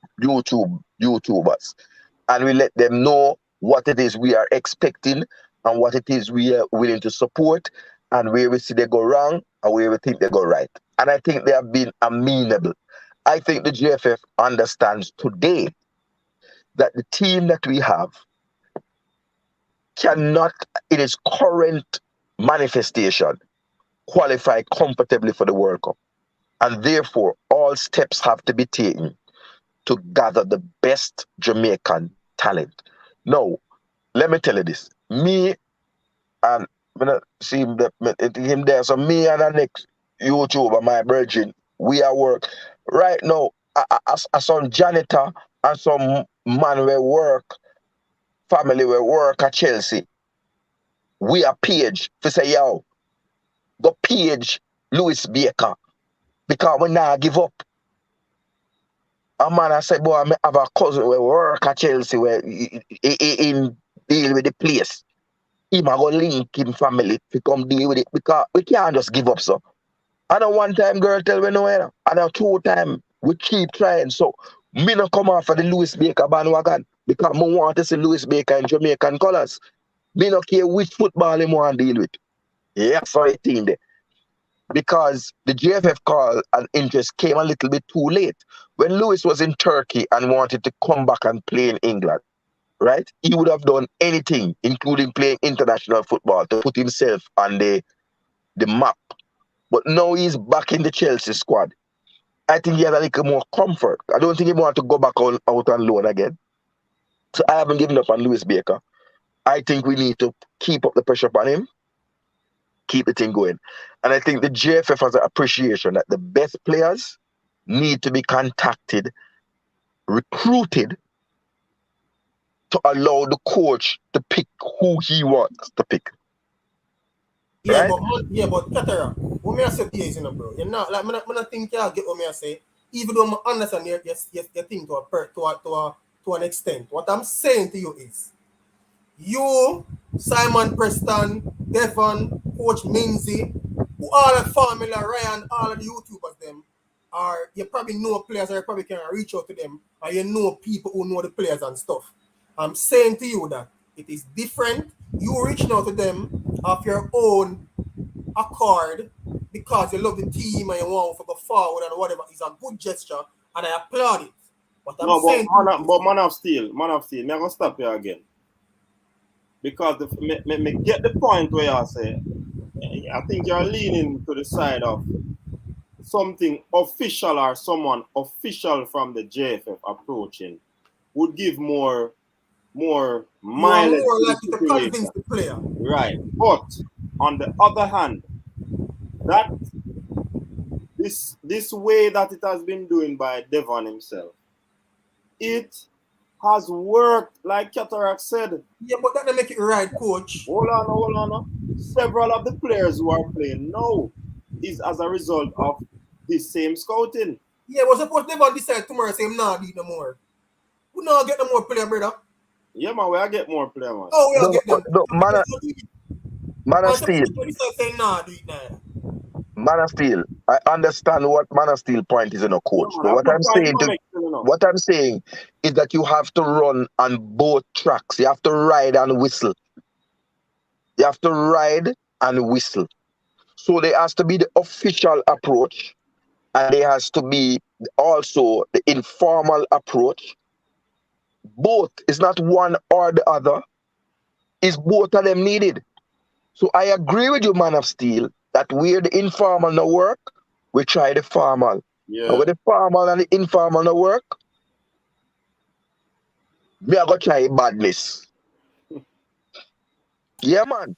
and we let them know what it is we are expecting and what it is we are willing to support, and where we see they go wrong and where we think they go right. And I think they have been amenable. I think the GFF understands today that the team that we have cannot, in its current manifestation, qualify comfortably for the World Cup. And therefore, all steps have to be taken to gather the best Jamaican talent. Now, let me tell you this. Me and when I see him there, so me and the next YouTuber, my virgin, we are work. Right now, as some janitor and some man we work, family we work at Chelsea, we are page to say, yo, go page Louis Baker because we not give up. A man I said, boy, I have a cousin where work at Chelsea where in deal with the place. He might go link him family to come deal with it because we can't just give up, so. I know one time girl tell me no, and a two time we keep trying. So me no come off of the Louis Baker bandwagon because me want to see Louis Baker in Jamaican colours. Me no care which football he want to deal with. Yeah, so I think there. Because the GFF call and interest came a little bit too late. When Lewis was in Turkey and wanted to come back and play in England, right? He would have done anything, including playing international football, to put himself on the map. But now he's back in the Chelsea squad. I think he has a little more comfort. I don't think he wants to go back out on loan again. So I haven't given up on Lewis Baker. I think we need to keep up the pressure on him, keep the thing going. And I think the GFF has an appreciation that the best players need to be contacted, recruited, to allow the coach to pick who he wants to pick. Yeah, right? but Katara, what me I say is, bro. You're not like me not think you get what me I say. Even though I understand your thing to an extent. What I'm saying to you is, you, Simon Preston, Devon, Coach Minzy, who all the formula, Ryan, all of the YouTubers them are, you probably know players or you probably can reach out to them, or you know people who know the players and stuff. I'm saying to you that it is different. You reaching out to them of your own accord because you love the team and you want to go forward and whatever is a good gesture, and I applaud it. But I'm saying, man of steel, me gonna stop you again because me get the point where you say. I think you're leaning to the side of something official or someone official from the JFF approaching would give more mileage more to the likely to convince situation. the player. Right. But on the other hand, that this way that it has been doing by Devon himself, it has worked, like Cataract said. Yeah, but that don't make it right, coach. Hold on. Several of the players who are playing now is as a result of this same scouting. Yeah, but suppose Devon decide tomorrow say him not need no more. We not get no more player, brother. Yeah, man, we get more player, man. Oh, we get them. No, man of steel. Man of Steel, I understand what Man of Steel point is in a coach. Yeah, But man, what I'm saying is that you have to run on both tracks. You have to ride and whistle. You have to ride and whistle. So there has to be the official approach, and there has to be also the informal approach. Both is not one or the other. Is both of them needed? So I agree with you, Man of Steel, that where the informal no work, we try the formal. Yeah. And where the formal and the informal no work, Me I go try badness. Yeah, man.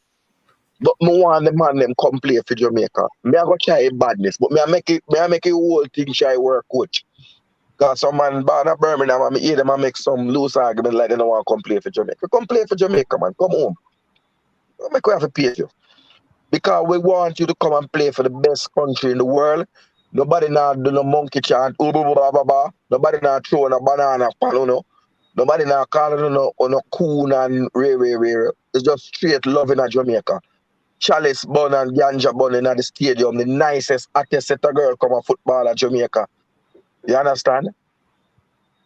But me want the man them come play for Jamaica. Me I go try badness, but me I make it whole thing try work coach. Cause some man born at Birmingham and me hear them and make some loose argument like they don't want to come play for Jamaica. Come play for Jamaica, man. Come home. Don't make we have to pay you. Because we want you to come and play for the best country in the world. Nobody now do no monkey chant, blah, blah, blah, blah, blah. Nobody now throw a banana pan, Nobody now calling on a coon and rare. It's just straight love in a Jamaica. Chalice bun and ganja bun in the stadium. The nicest, hottest set of girl come a football at Jamaica. You understand?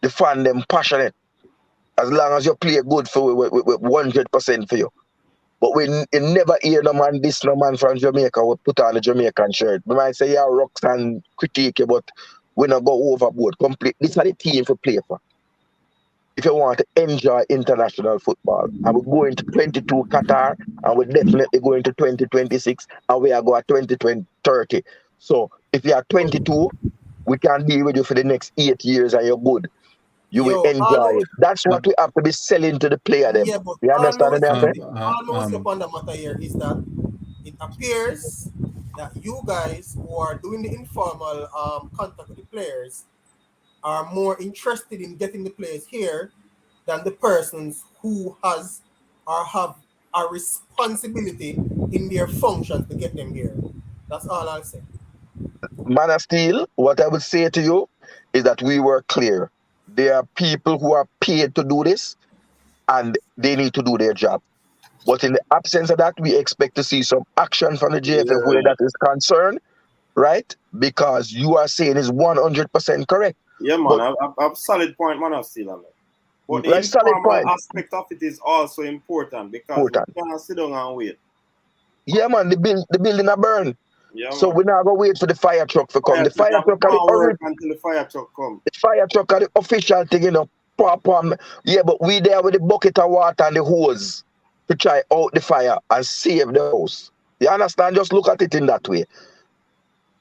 The fan them passionate. As long as you play good for with 100% for you. But you never hear no man from Jamaica will put on a Jamaican shirt. We might say, yeah, rocks and critique you, but we not go overboard. Complete. This is the team for play for. If you want to enjoy international football, and we're going to 22 Qatar, and we're definitely going to 2026, and we are going to 2030. So if you are 22, we can deal with you for the next 8 years, and you're good. You will enjoy it. That's what we have to be selling to the player. Them. Yeah, but You understand what I'm saying? almost upon the matter here is that it appears that you guys who are doing the informal contact with the players are more interested in getting the players here than the persons who has or have a responsibility in their functions to get them here. That's all I'll say. Man of Steel, what I would say to you is that we were clear. There are people who are paid to do this and they need to do their job. But in the absence of that, we expect to see some action from the JFF where that is concerned, right? Because you are saying is 100% correct. Yeah, man, I've solid point, man of Steel on that. But the informal aspect of it is also important because we can't sit down and wait. Yeah, man, the building a burn. Yeah, so man. We're not gonna wait for the fire truck to come. The fire truck until the fire truck come. The fire truck are the official thing, Yeah, but we there with the bucket of water and the hose to try out the fire and save the house. You understand? Just look at it in that way.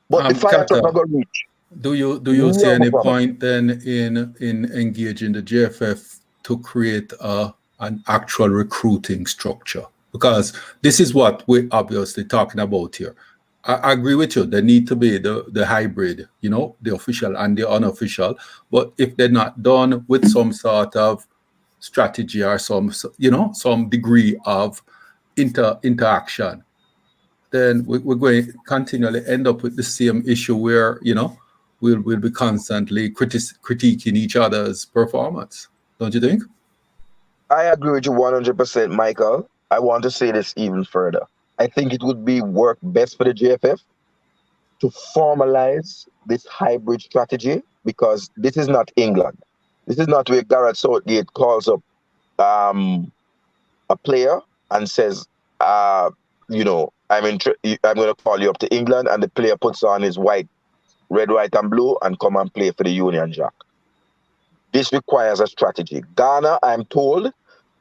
But the fire truck not gonna reach. Do you see any point then in engaging the JFF to create an actual recruiting structure? Because this is what we're obviously talking about here. I agree with you. There need to be the hybrid, the official and the unofficial. But if they're not done with some sort of strategy or some degree of interaction, then we're going to continually end up with the same issue where, we'll be constantly critiquing each other's performance. Don't you think? I agree with you 100%, Michael. I want to say this even further. I think it would be work best for the JFF to formalize this hybrid strategy because this is not England. This is not where Gareth Southgate calls up a player and says, I'm going to call you up to England, and the player puts on his red, white, and blue, and come and play for the Union Jack. This requires a strategy. Ghana, I'm told,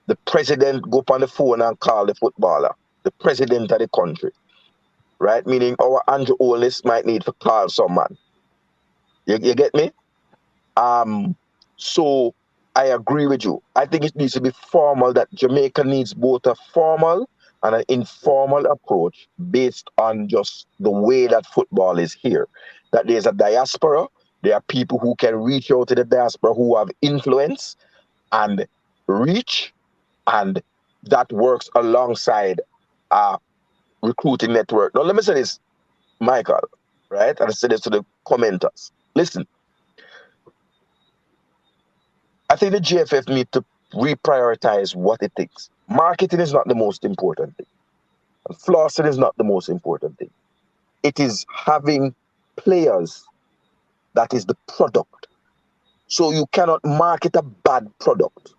the president go up on the phone and call the footballer, the president of the country, right? Meaning our Andrew Holness might need to call someone. You get me? So I agree with you. I think it needs to be formal, that Jamaica needs both a formal and an informal approach based on just the way that football is here. That there's a diaspora, there are people who can reach out to the diaspora who have influence and reach, and that works alongside a recruiting network. Now, let me say this, Michael, right? And I say this to the commenters. Listen, I think the GFF need to reprioritize what it takes. Marketing is not the most important thing. Flossing is not the most important thing. It is having players that is the product. So you cannot market a bad product.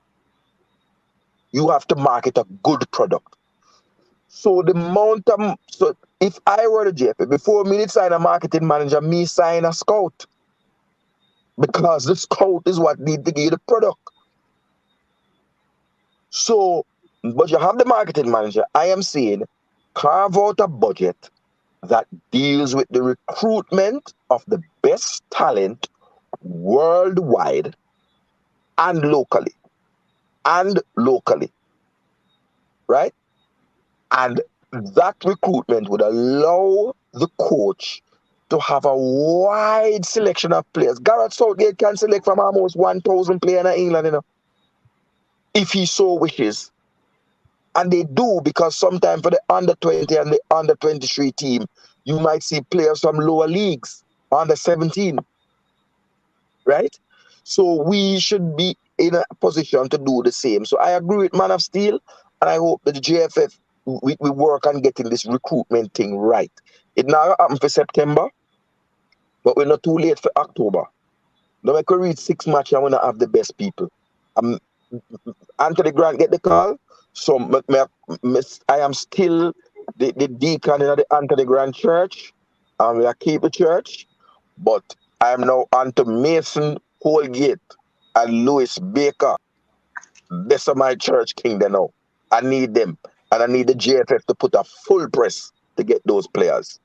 You have to market a good product. So so if I were the GFF, before me sign a marketing manager, me sign a scout. Because the scout is what need to give you the product. So, but you have the marketing manager. I am saying carve out a budget that deals with the recruitment of the best talent worldwide and locally. and locally, right? And that recruitment would allow the coach to have a wide selection of players. Gareth Southgate can select from almost 1,000 players in England, you know, if he so wishes. And they do, because sometimes for the under 20 and the under 23 team, you might see players from lower leagues, under 17, right? So we should be in a position to do the same. So I agree with Man of Steel, and I hope that the JFF, we work on getting this recruitment thing right. It now happen for September, but we're not too late for October. Now I could reach 6 matches, I want to have the best people. Anthony Grant get the call, so I am still the deacon in the Anthony Grant Church, and we are keep the church, but I am now onto Mason Holgate and Lewis Baker. This is my church kingdom now. I need them, and I need the JFF to put a full press to get those players.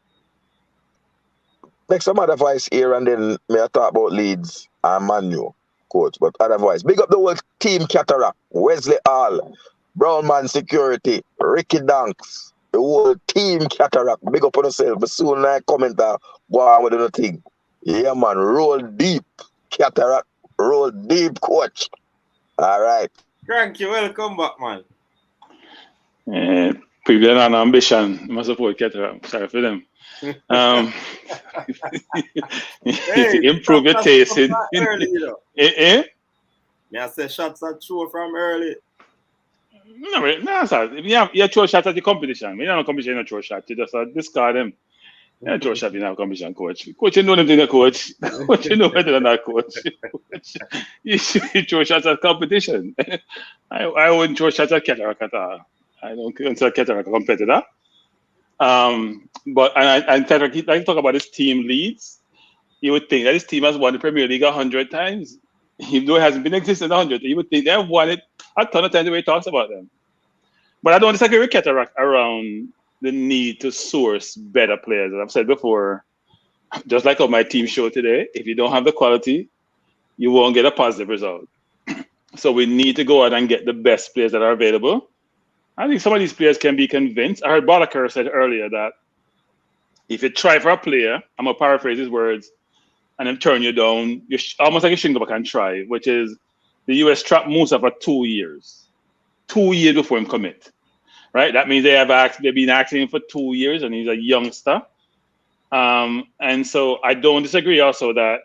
Make some other voice here, and then may I talk about Leeds and Manu, coach, but other voice. Big up the whole team Cataract, Wesley Hall, Brownman Security, Ricky Danks, the whole team Cataract. Big up on yourself. But soon I comment go on with the thing. Yeah, man, roll deep, Cataract, roll deep, coach. All right. Thank you. Welcome back, man. Previous on ambition, must support Cataract. Sorry for them. Improve your taste in early, you know. Yeah, I say shots are true from early. No, sir. You throw shots at the competition. We don't competition, you throw shots. You just discard them. You throw shots in our competition, coach. Coach, you know them thing, coach. Coach, you know better than that, coach. You throw shots at competition. I wouldn't throw shots at Cataract at all. I don't consider Cataract a competitor. But Cataract, like talk about his team leads, you would think that his team has won the Premier League 100 times. Even though it hasn't been existing 100, you would think they have won it a ton of times the way he talks about them. But I don't disagree with Cataract around the need to source better players. As I've said before, just like on my team show today, if you don't have the quality, you won't get a positive result. So we need to go out and get the best players that are available. I think some of these players can be convinced. I heard Balakar said earlier that if you try for a player, I'm going to paraphrase his words, and then turn you down, you're almost like you shouldn't go back and try, which is the US trapped Musa for 2 years. 2 years before him commit. Right? That means they've been asking him for 2 years, and he's a youngster. And so I don't disagree also that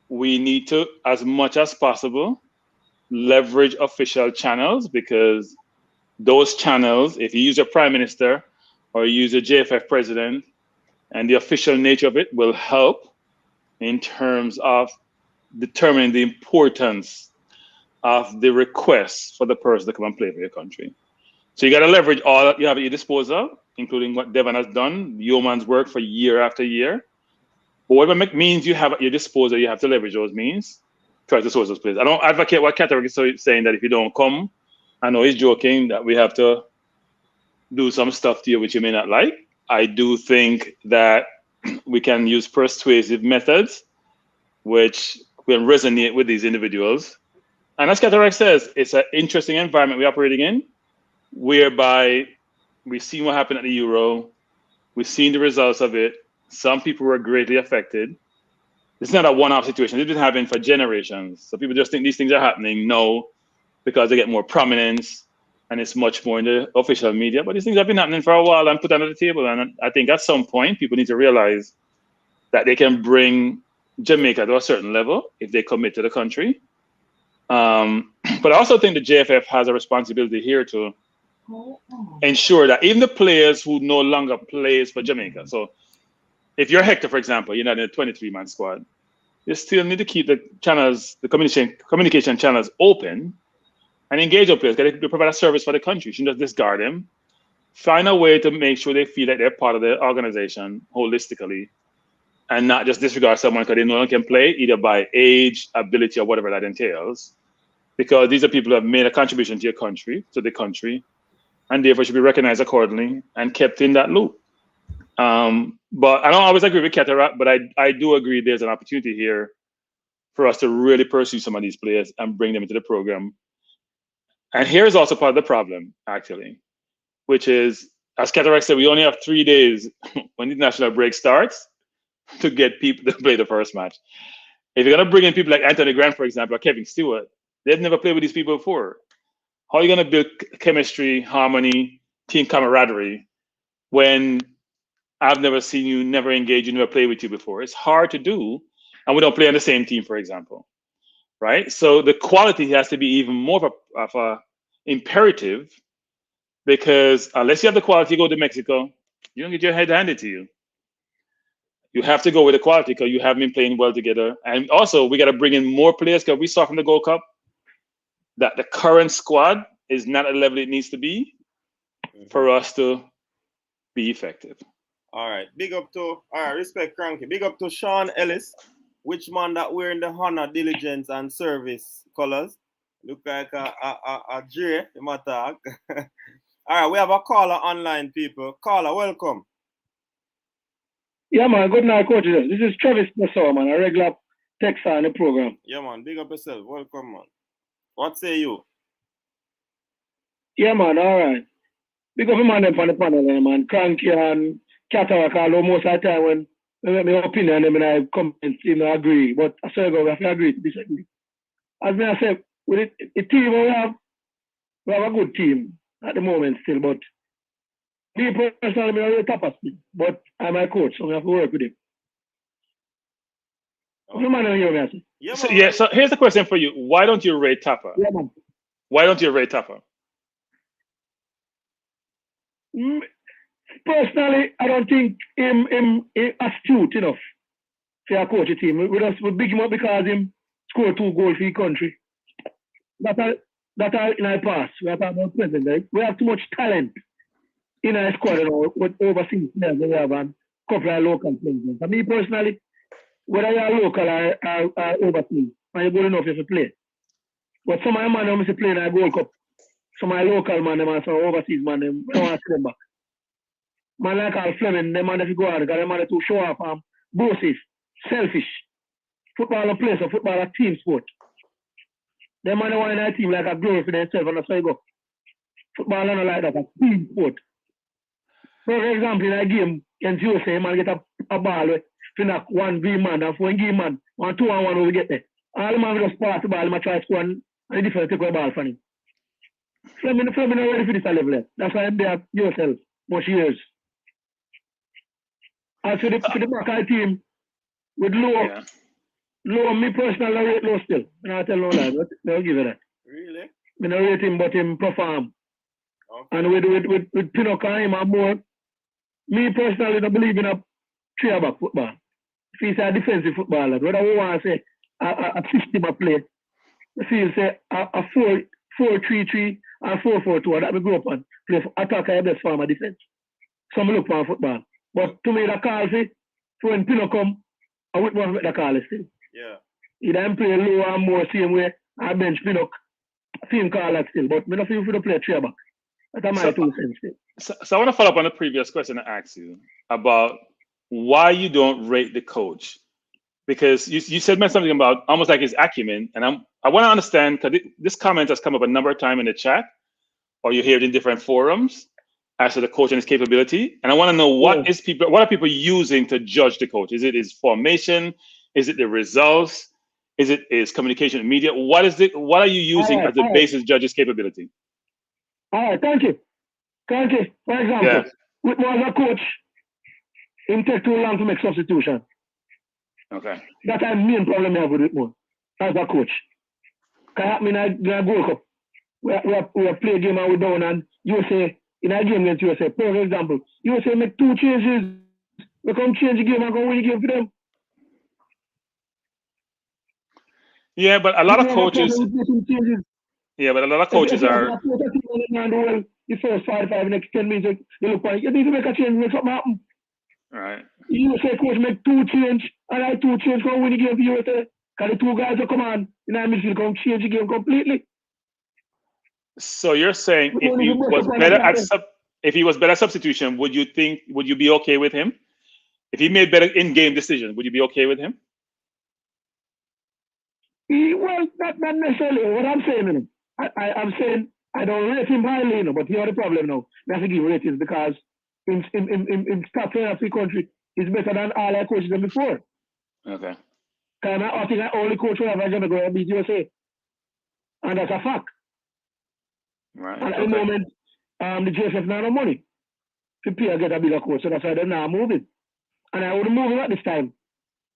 we need to, as much as possible, leverage official channels, because those channels, if you use a prime minister or you use a JFF president, and the official nature of it will help in terms of determining the importance of the request for the person to come and play for your country. So you got to leverage all that you have at your disposal, including what Devon has done, yeoman's work for year after year. But whatever means you have at your disposal, you have to leverage those means, try to source those players. I don't advocate what Cataract is saying, that if you don't come, I know he's joking, that we have to do some stuff to you which you may not like. I do think that we can use persuasive methods which will resonate with these individuals. And as Cataract says, it's an interesting environment we're operating in, whereby we've seen what happened at the Euro. We've seen the results of it. Some people were greatly affected. It's not a one-off situation. It's been happening for generations. So people just think these things are happening. No, because they get more prominence and it's much more in the official media. But these things have been happening for a while and put under the table. And I think at some point, people need to realize that they can bring Jamaica to a certain level if they commit to the country. But I also think the JFF has a responsibility here to ensure that even the players who no longer plays for Jamaica. So if you're Hector, for example, you're not in a 23-man squad, you still need to keep the channels, the communication channels open and engage with players. They provide a service for the country. You shouldn't just discard them. Find a way to make sure they feel like they're part of the organization holistically and not just disregard someone because they no longer can play, either by age, ability, or whatever that entails. Because these are people who have made a contribution to your country, to the country, and therefore should be recognized accordingly and kept in that loop. But I don't always agree with Cataract, but I do agree there's an opportunity here for us to really pursue some of these players and bring them into the program And here's also part of the problem, actually, which is, as Cataract said, we only have 3 days when the international break starts to get people to play the first match. If you're going to bring in people like Anthony Grant, for example, or Kevin Stewart, they've never played with these people before. How are you going to build chemistry, harmony, team camaraderie when I've never seen you, never engaged, you never played with you before? It's hard to do, and we don't play on the same team, for example, right? So the quality has to be even more of a imperative, because unless you have the quality, you go to Mexico, you don't get your head handed to you. You have to go with the quality because you haven't been playing well together. And also, we got to bring in more players, because we saw from the Gold Cup that the current squad is not at the level it needs to be for us to be effective. All right. Respect Cranky. Big up to Sean Ellis, which man that wearing the honor, diligence, and service colors. Look like a J, him attack. All right, we have a caller online, people. Caller, welcome. Yeah, man. Good night, coach. This is Travis Nassau, man. A regular texter on the program. Yeah, man. Big up yourself. Welcome, man. What say you? Yeah, man. All right. Big up the man on the panel, man. Cranky and Cataract, although most of the time when I make my opinion and I comment, I agree. But I say we have to agree to disagree. As I said, with the team we have a good team at the moment still, but me personally, I'm a top speed, but I'm a coach, so I have to work with him. So here's the question for you. Why don't you rate Tapper? Yeah, man. Why don't you rate Tapper? Personally, I don't think him astute enough for a coach team. We big him up because him scored 2 goals for the country. That are in our past. We are talking about present. Right? We have too much talent in our squad, with overseas players we have and a couple of local players. For me personally, whether you're local or overseas, and you're good enough if you play. But some of my man who play in a Gold Cup, some of my local man, and some overseas man, them don't want to come back. Man like Al Fleming, them man if you go out, because them man to show off bossy, selfish. Football a place, football a team sport. Them man want in a team like a glory for themselves, and that's how you go. Football not like that, a team sport. For example, in a game against USA, man get a ball with knock 1v man, and 4 man, 1 2-on-1 when we get there. All the man will just pass the ball, and try to score, and the defense take the ball from him. Fleming not ready for this level. That's why I'm there yourself, much years. As for the back team, with low, me personally, I rate low still. And I tell no lie, but they'll give it that. Really? I don't rate him, but him perform. Okay. And with Pinocchio and him, I'm more, me personally don't believe in a 3-back football. If he's a defensive footballer, whether we want to say a system of play, if he say a 4-3-3 or 4-4-2, that we grow up on, play for attack or best form of defense. Some look for football. But to me, the call for when Pino come, I wouldn't want to make the call still. Yeah. He don't play low and more same way, I bench Pino, same call that still. But I don't feel for the play 3-back. That's my 2 cents. So I want to follow up on the previous question I asked you about why you don't rate the coach. Because you said something about almost like his acumen, and I want to understand, because this comment has come up a number of times in the chat, or you hear it in different forums, as to the coach and his capability. And I want to know what are people using to judge the coach? Is it his formation? Is it the results? Is it his communication with media? What are you using as the basis to judge his capability? All right, thank you. For example, with me as a coach, it takes too long to make substitution. Okay. That's the main problem I have with it more as a coach. Because I mean, I Gold Cup. We have played a game and we're down, and you say, in a game against USA, for example, USA make 2 changes, we come change the game and go win the game for them. Yeah, but a lot of coaches. Yeah, but a lot of coaches are. The first 5 next 10 minutes, they look like you need to make a change, make something happen. Right. USA coach make 2 change, and I 2 change come win the game for USA. Because the 2 guys will come on in our midfield come change the game completely. So you're saying if he was better at substitution, would you be okay with him? If he made better in-game decisions, would you be okay with him? Well, not necessarily. What I'm saying, I'm saying I don't rate him highly, you know, but here's the problem now. We have to give ratings because in top 10 of the country, he's better than all our coaches than before. Okay. Because I think the only coach who have going to beat USA. And that's a fact. Right. And at the moment, the JFF now no money to pay get a bigger coach, so that's why they're now moving. And I would move him at this time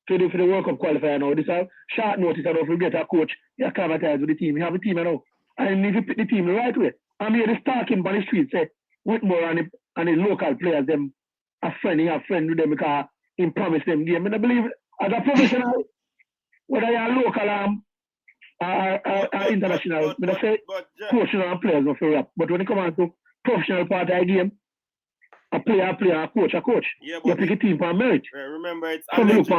for the World Cup qualifier now. This is short notice, and don't forget a coach. You acclimatize with the team. You have a team now. And you need to pick the team the right way. I'm here to talking on the street, say, Whitmore and the local players, them a friend with them because he promised them game. And I believe as a professional, whether you're local or international, I say coaching and players not for rap. But when it comes on to professional part of the game, a player, a coach. Yeah, you pick a team for merit. Remember, it's alleged.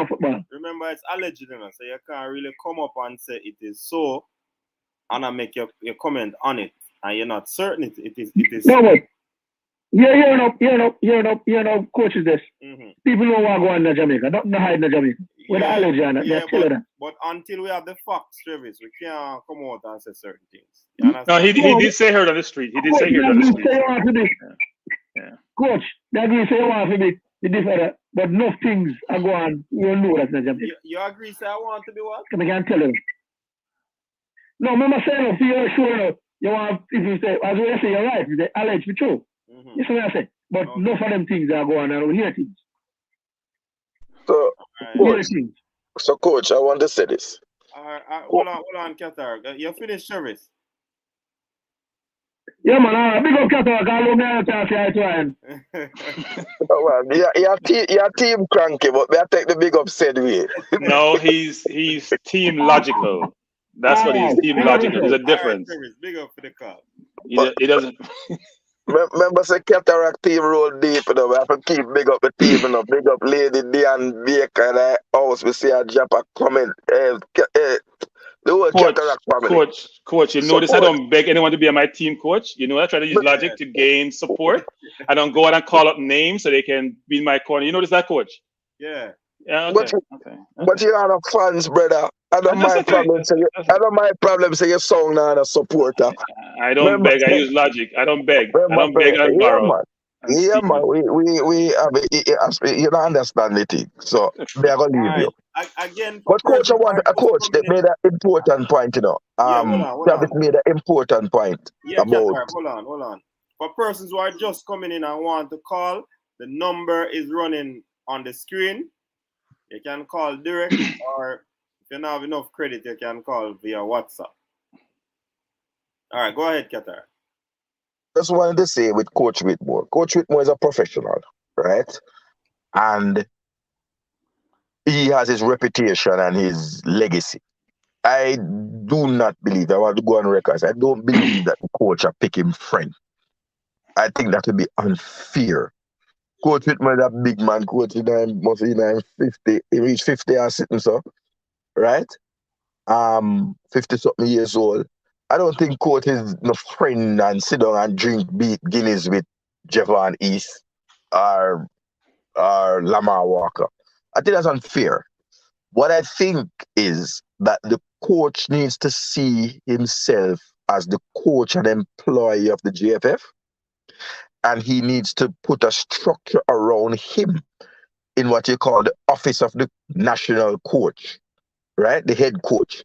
Remember, it's alleged, you know, so you can't really come up and say it is so, and I make your comment on it, and you're not certain it is. No, but you're not coaches this. Mm-hmm. People know what go on in Jamaica. Don't hide in Jamaica. With the allergy and that. But until we have the facts, Travis, we can't come out and say certain things. No, he did say heard on the street. He did say heard on the street. Yeah. Coach, that agree say you want to be different, but enough things are going on. You know that's not Jamaica. You agree say I want to be what? I can't tell you. No, remember saying you're sure you want, if you say, as we say, you're right, you say, alleged for true. Mm-hmm. That's what I say. But enough of them things are going on. We hear things. So, Coach, I want to say this. Hold on, Qatar. You finished service? Yeah, man. Big up Qatar. I love me and You're team cranky, but I take the big up said way. No, he's team logical. That's what he is. Team logical. There's a difference. Right, big up for the call. He doesn't. Remember, say Cataract team roll deep, you know. We have to keep big up the team, you know. Big up Lady Diane Baker and the house. We see a drop a comment. The whole Cataract family. Coach, you notice I don't beg anyone to be my team coach. You know, I try to use logic to gain support. I don't go out and call up names so they can be in my corner. You notice that, Coach? Yeah. Yeah, okay. But you're not a fans, brother. I don't mind problems. Say you're song now a supporter. I don't beg. I use logic. I don't beg. I don't beg and borrow. Yeah, man. We you don't understand the thing. So they are gonna leave you. Again, but coach, they made an important point, you know. Travis made an important point about. Hold on. For persons who are just coming in and want to call, the number is running on the screen. You can call direct, or if you don't have enough credit, you can call via WhatsApp. All right, go ahead, Qatar. Just wanted to say with Coach Whitmore. Coach Whitmore is a professional, right? And he has his reputation and his legacy. I do not believe, I want to go on record, I don't believe that the coach are picking friend. I think that would be unfair. Coach Whitmore is a big man, coach, must be 50, he reached 50 and sitting, so, right? 50-something years old. I don't think coach is no friend and sit down and drink Guinness with Javon East or Lamar Walker. I think that's unfair. What I think is that the coach needs to see himself as the coach and employee of the GFF, and he needs to put a structure around him in what you call the office of the national coach, right? The head coach,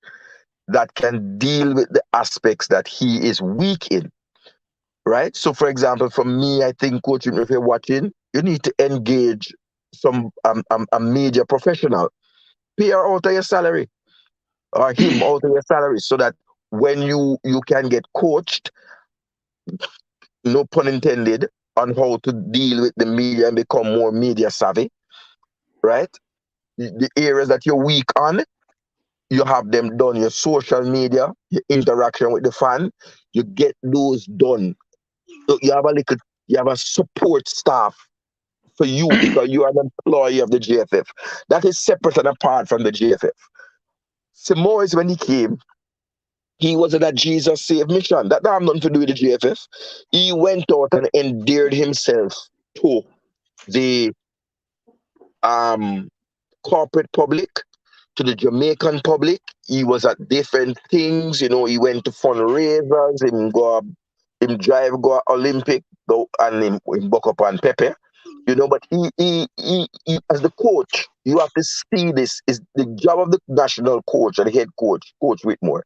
that can deal with the aspects that he is weak in, right? So, for example, for me, I think, coach, if you're watching, you need to engage some a major professional. Pay her out of your salary, or him out of your salary, so that when you can get coached, no pun intended, on how to deal with the media and become more media savvy, right? The areas that you're weak on, you have them done. Your social media, your interaction with the fan, you get those done. So you have a support staff for you because you are an employee of the GFF. That is separate and apart from the GFF. Samois, when he came, he was in a Jesus Save mission. That have nothing to do with the GFF. He went out and endeared himself to the corporate public, to the Jamaican public. He was at different things, you know. He went to fundraisers, he go him drive go Olympic, go and him buck up on Pepe. But he as the coach, you have to see this is the job of the national coach or the head coach, Coach Whitmore.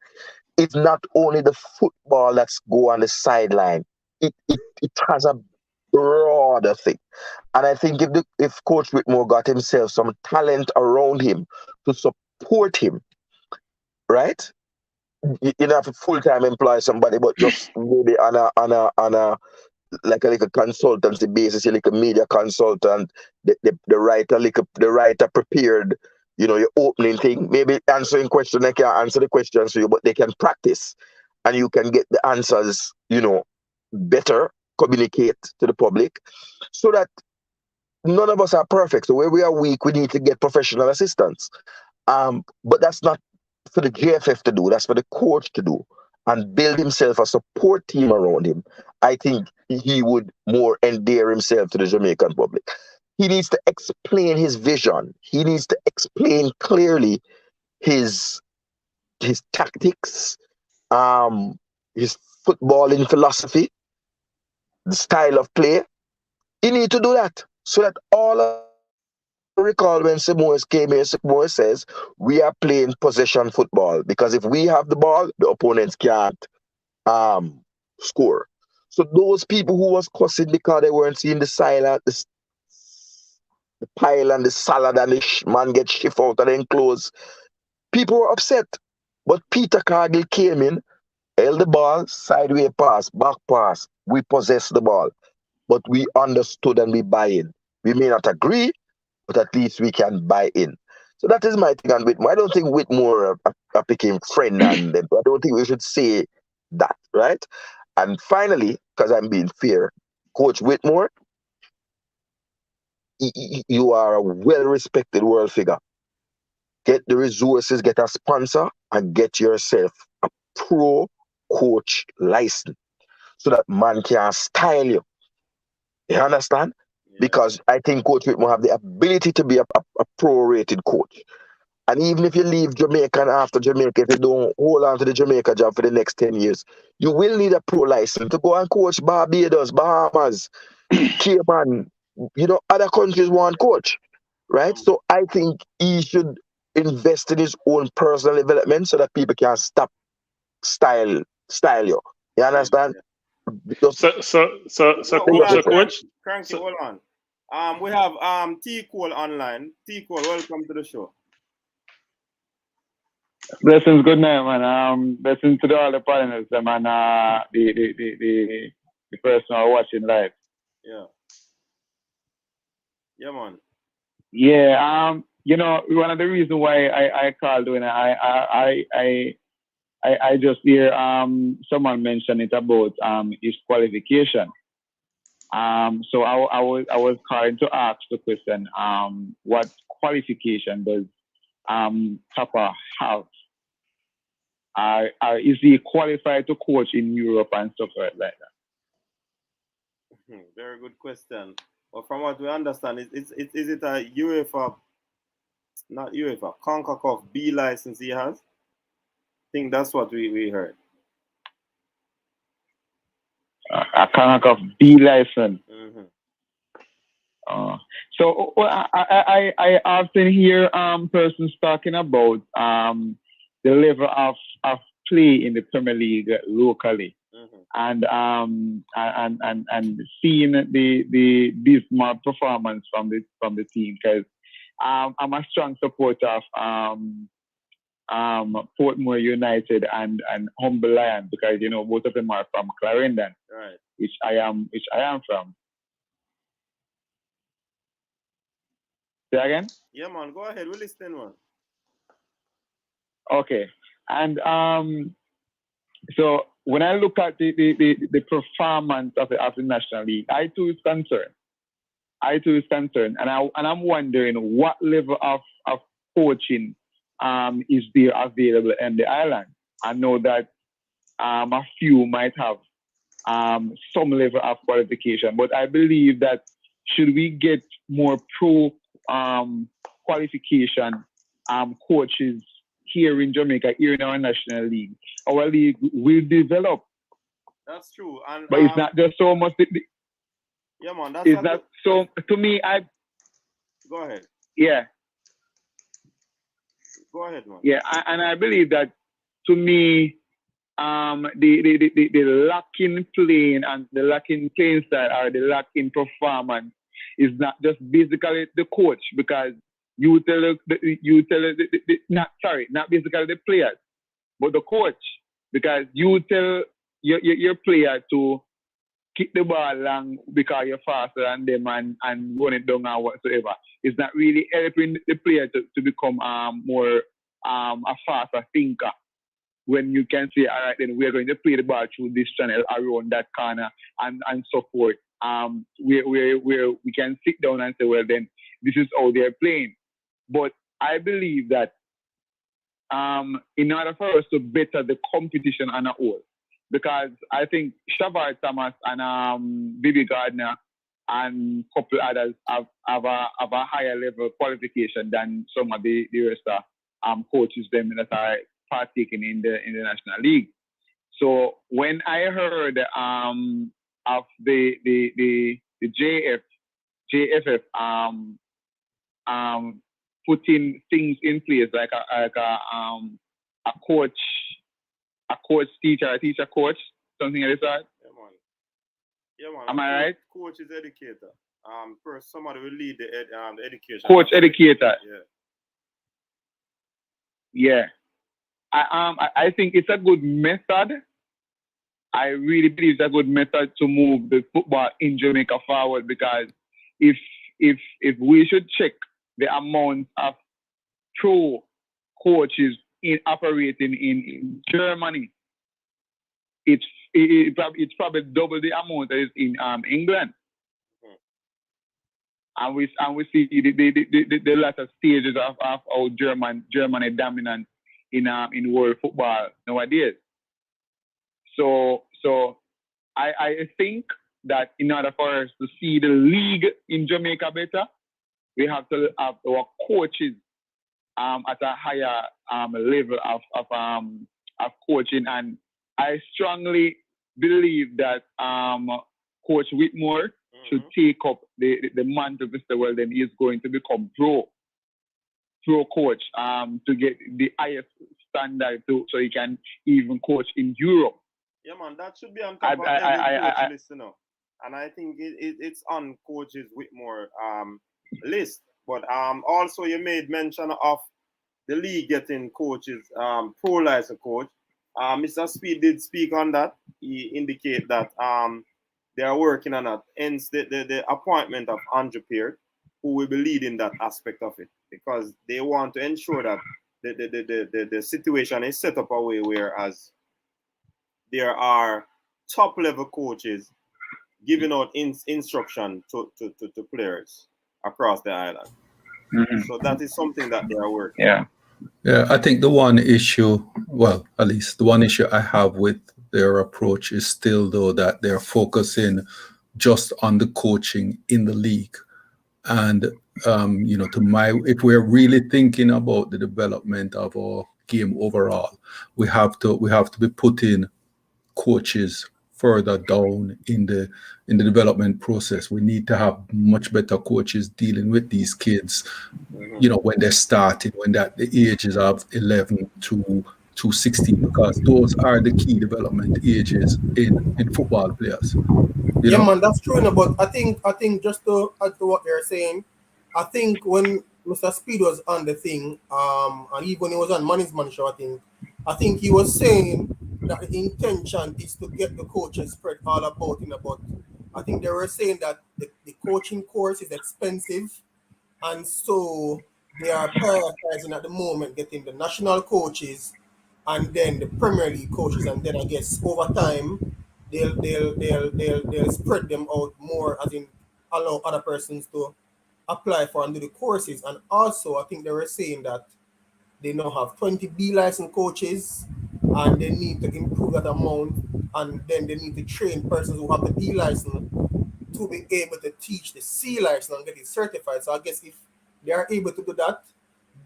It's not only the football that's go on the sideline. It has a broader thing. And I think if Coach Whitmore got himself some talent around him to support him, right? You don't have to full-time employ somebody, but just maybe on a like a consultancy basis, like a media consultant, the writer prepared, your opening thing, maybe answering question, they can answer the questions for you, but they can practice and you can get the answers, better, communicate to the public so that none of us are perfect. So where we are weak, we need to get professional assistance. But that's not for the JFF to do, that's for the coach to do and build himself a support team around him. I think he would more endear himself to the Jamaican public. He needs to explain his vision. He needs to explain clearly his tactics, his footballing philosophy, the style of play. He needs to do that so that all of recall when Samoes came here, Samoes says, we are playing possession football because if we have the ball, the opponents can't score. So those people who was cussing because they weren't seeing the silent, the pile and the salad and the man get shift out and then close, people were upset. But Peter Cargill came in, held the ball, sideways pass, back pass. We possess the ball. But we understood and we buy in. We may not agree, but at least we can buy in. So that is my thing on Whitmore. I don't think Whitmore became friend and them. I don't think we should say that, right? And finally, because I'm being fair, Coach Whitmore, you are a well-respected world figure. Get the resources, get a sponsor, and get yourself a pro coach license so that man can style you. You understand? Because I think Coach Whitmore have the ability to be a pro-rated coach. And even if you leave Jamaica and after Jamaica, if you don't hold on to the Jamaica job for the next 10 years, you will need a pro license to go and coach Barbados, Bahamas, Cayman. Other countries want coach, right? So I think he should invest in his own personal development so that people can stop style you. You understand? So coach, Cranky, hold on. We have T Cole online. T Cole, welcome to the show. Blessings, good night, man. Blessings to all the partners, man. The person who are watching live. Yeah. Yeah, man. Yeah. One of the reasons why I called when I just hear someone mention it about his qualification. So I was calling to ask the question, what qualification does Papa have? Is he qualified to coach in Europe and stuff like that? Very good question. Well, from what we understand, is it a UEFA, not UEFA, CONCACAF B license he has? I think that's what we heard. A CONCACAF B license. Mm-hmm. So I often hear persons talking about the level of play in the Premier League locally, mm-hmm. and seeing the dismal performance from the team, because I'm a strong supporter of Portmore United and Humble Lion, because both of them are from Clarendon, right? Which I am from. Say again? Yeah, man. Go ahead. We're listening, man. Okay. And so when I look at the performance of the National League, I too is concerned. And I'm wondering what level of coaching is there available in the island. I know that a few might have some level of qualification, but I believe that should we get more pro qualification coaches here in Jamaica, here in our national league, our league will develop That's true. And but it's not just so much. Yeah, man. That's it's not so. To me, Go ahead. Yeah. Go ahead, man. Yeah, and I believe that to me, the lack in playing and the lack in playing style or the lack in performance is not just basically the coach, because not basically the players, but the coach, because you tell your player to kick the ball long because you're faster than them and run it down or whatsoever. It's not really helping the player to become more a faster thinker. When you can say, all right, then we're going to play the ball through this channel around that corner and so forth. Where we can sit down and say, well, then this is how they're playing. But I believe that in order for us to better the competition on a whole, because I think Shavar Thomas and Bibi Gardner and a couple others have a higher level qualification than some of the rest of coaches them that are partaking in the National League. So when I heard of the JFF putting things in place like a coach teacher, a teacher coach, something like that. Yeah, man. Am I right? Coach is educator. First somebody will lead the education. Coach educator. Yeah. Yeah. I think it's a good method. I really believe it's a good method to move the football in Jamaica forward, because if we should check the amount of pro coaches operating in Germany, it's probably double the amount that is in England. And we see the latter stages of how Germany dominant in world football nowadays. So I think that in order for us to see the league in Jamaica better, we have to have our coaches at a higher level of coaching. And I strongly believe that Coach Whitmore should take up the mantle to say, well, then he's going to become pro coach to get the highest standard so he can even coach in Europe. Yeah, man, that should be on top of every coach list, you know. And I think it's on coaches Whitmore list. But also you made mention of the league getting coaches, pro license coach. Mr. Speed did speak on that. He indicated that they are working on that. Hence the appointment of Andrew Peart, who will be leading that aspect of it, because they want to ensure that the situation is set up a way whereas there are top level coaches giving out instruction to players across the island. Mm-hmm. So that is something that they are working on. Yeah, I think the one issue, well, at least the one issue I have with their approach is still, though, that they're focusing just on the coaching in the league. And, if we're really thinking about the development of our game overall, we have to be putting coaches further down in the development process. We need to have much better coaches dealing with these kids, when they're starting, when that the ages of 11 to 16, because those are the key development ages in football players. Man, that's true. But I think just to add to what they're saying, I think when Mr. Speed was on the thing, and even when he was on Man's Show, I think he was saying that the intention is to get the coaches spread all about him. But I think they were saying that the coaching course is expensive, and so they are prioritizing at the moment getting the national coaches and then the Premier League coaches, and then I guess over time they'll spread them out more, as in allow other persons to apply for and do the courses. And also I think they were saying that they now have 20 B license coaches and they need to improve that amount, and then they need to train persons who have the B license to be able to teach the C license and get it certified. So I guess if they are able to do that,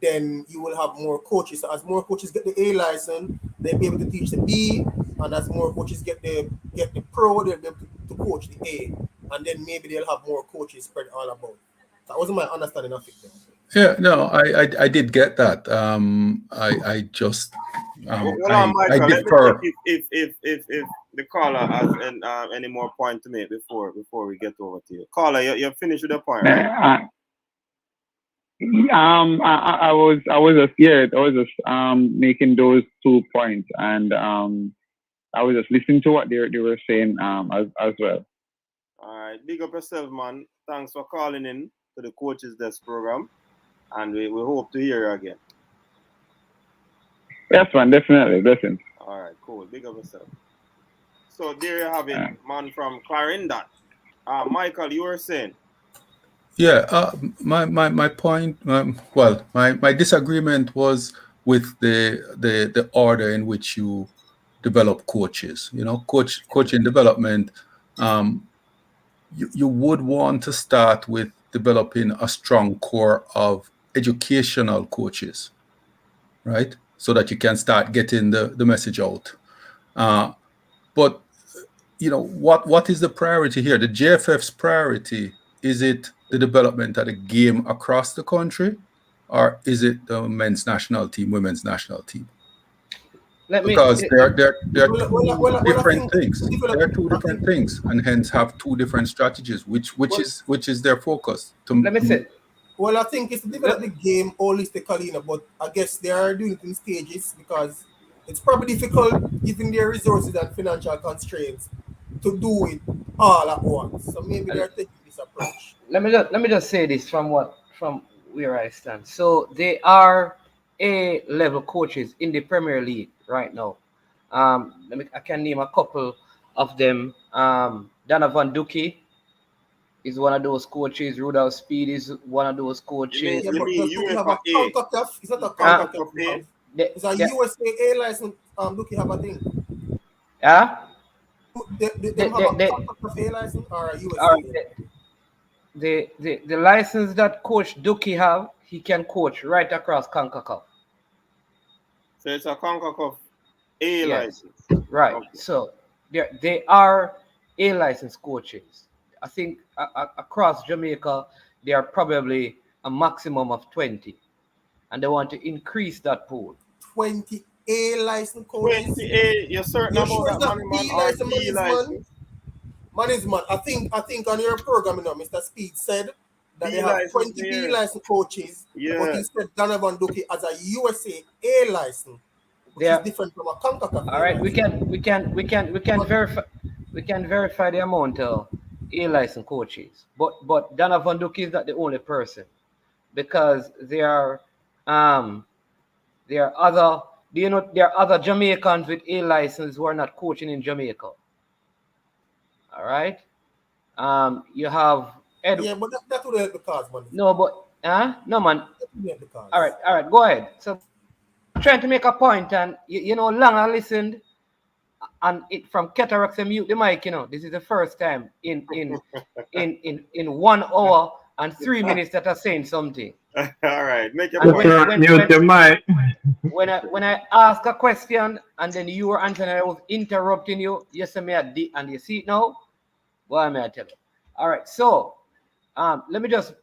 then you will have more coaches. So as more coaches get the A license, they'll be able to teach the B, and as more coaches get the pro, they'll be able to coach the A, and then maybe they'll have more coaches spread all about. That wasn't my understanding of it. Yeah, no, I did get that. I just Hold on, I Michael. Let me defer. check if the caller has any more point to make before we get over to you. Caller, you're finished with the point, right? I was just making those 2 points, and I was just listening to what they were saying as well. All right, big up yourself, man. Thanks for calling in to the Coaches Desk program, and we hope to hear you again. Yes, man, definitely, blessings. All right, cool. Big up yourself. So there you have it, man from Clarendon. Michael, you were saying? Yeah, my point. Well, my disagreement was with the order in which you develop coaches. You know, coaching development. You would want to start with developing a strong core of educational coaches, right? So that you can start getting the message out. But you know, what is the priority here? The JFF's priority, is it the development of the game across the country, or is it the men's national team, women's national team? Because they're two different things. There are two different things, and hence have two different strategies. Which is their focus? Let me say. Well, I think it's to develop the game holistically, but I guess they are doing it in stages because it's probably difficult given their resources and financial constraints to do it all at once. So maybe they're taking this approach. Let me just say this from where I stand. So they are A-level coaches in the Premier League right now. I can name a couple of them. Donovan Duki is one of those coaches. Rudolph Speed is one of those coaches. You mean UEFA A? It's not a CONCACAF. It's a USA A license. Duki have a thing. Yeah. They have a CONCACAF A license or a USA. The license that Coach Duki have, he can coach right across CONCACAF. So it's a CONCACAF A license. Right. Okay. So they are A license coaches. I think across Jamaica, they are probably a maximum of 20. And they want to increase that pool. 20 A license coaches? 20 A, you're certain about that, man? Man, I think on your program, you know, Mr. Speed said that they have 20 B license coaches, but he said Donovan Duki as a USA A license, which is different from a CONCACAF. All right, we can verify the amount of A license coaches, but Donovan Duki is not the only person, because there are other. Do you know there are other Jamaicans with A license who are not coaching in Jamaica? All right. You have Ed. Yeah, but that would help the cause, man. No, but no, man. All right, go ahead. So I'm trying to make a point, and you know, long I listened, and it from cataracts and mute the mic. You know, this is the first time in 1 hour and 3 minutes that I'm saying something. All right, make your point. Mute your mic. When I ask a question and then you were answering, I was interrupting you. Yes, I may and you see it now. Well, may I tell you? All right, so let me just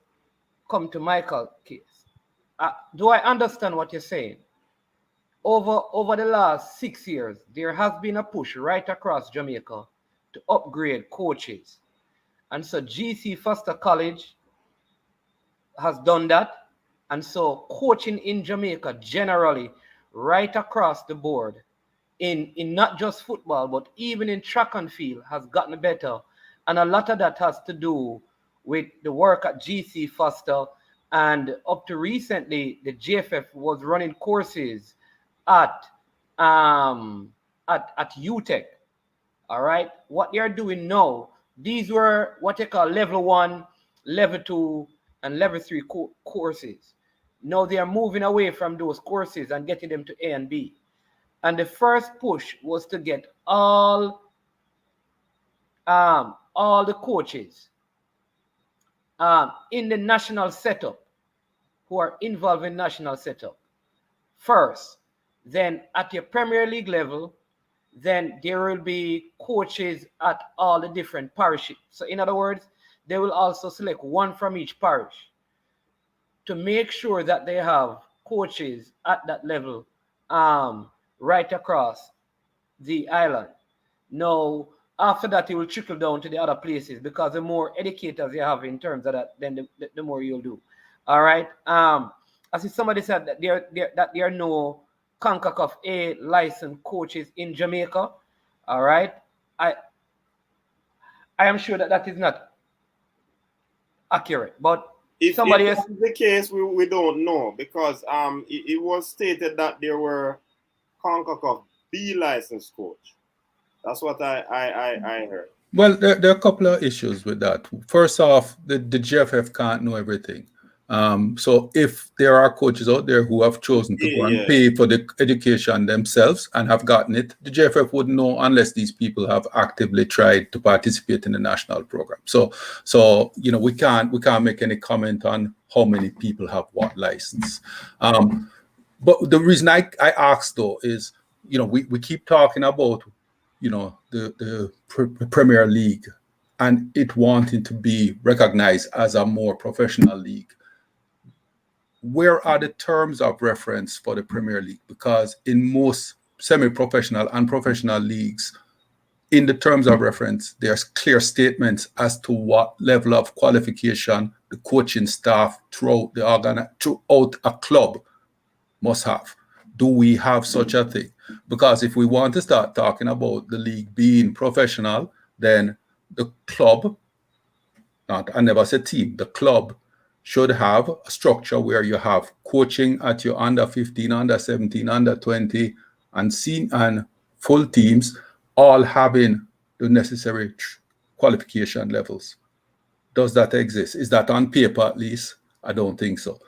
come to Michael's case. Do I understand what you're saying? Over the last 6 years, there has been a push right across Jamaica to upgrade coaches. And so GC Foster College has done that. And so coaching in Jamaica generally, right across the board, in not just football, but even in track and field, has gotten better. And a lot of that has to do with the work at GC Foster. And up to recently, the JFF was running courses at UTEC. All right. What they are doing now, these were what they call level 1, level 2, and level 3 courses. Now they are moving away from those courses and getting them to A and B. And the first push was to get all the coaches in the national setup who are involved in national setup first. Then at your Premier League level, then there will be coaches at all the different parishes. So in other words, they will also select one from each parish to make sure that they have coaches at that level right across the island. Now, after that, it will trickle down to the other places because the more educators you have in terms of that, then the more you'll do. All right. I see somebody said that there are no CONCACAF A licensed coaches in Jamaica. All right. I am sure that is not accurate, but if somebody else. that is the case, we don't know because it was stated that there were CONCACAF B licensed coach. That's what I heard. Well, there are a couple of issues with that. First off, the GFF can't know everything. So if there are coaches out there who have chosen to go and pay for the education themselves and have gotten it, the GFF wouldn't know unless these people have actively tried to participate in the national program. So you know, we can't make any comment on how many people have what license. But the reason I asked though is, you know, we keep talking about, you know, the Premier League and it wanting to be recognized as a more professional league. Where are the terms of reference for the Premier League? Because in most semi-professional and professional leagues, in the terms of reference, there's clear statements as to what level of qualification the coaching staff throughout a club must have. Do we have such a thing? Because if we want to start talking about the league being professional, then the club, I never said team, the club should have a structure where you have coaching at your under 15, under 17, under 20, and full teams all having the necessary qualification levels. Does that exist? Is that on paper at least? I don't think so.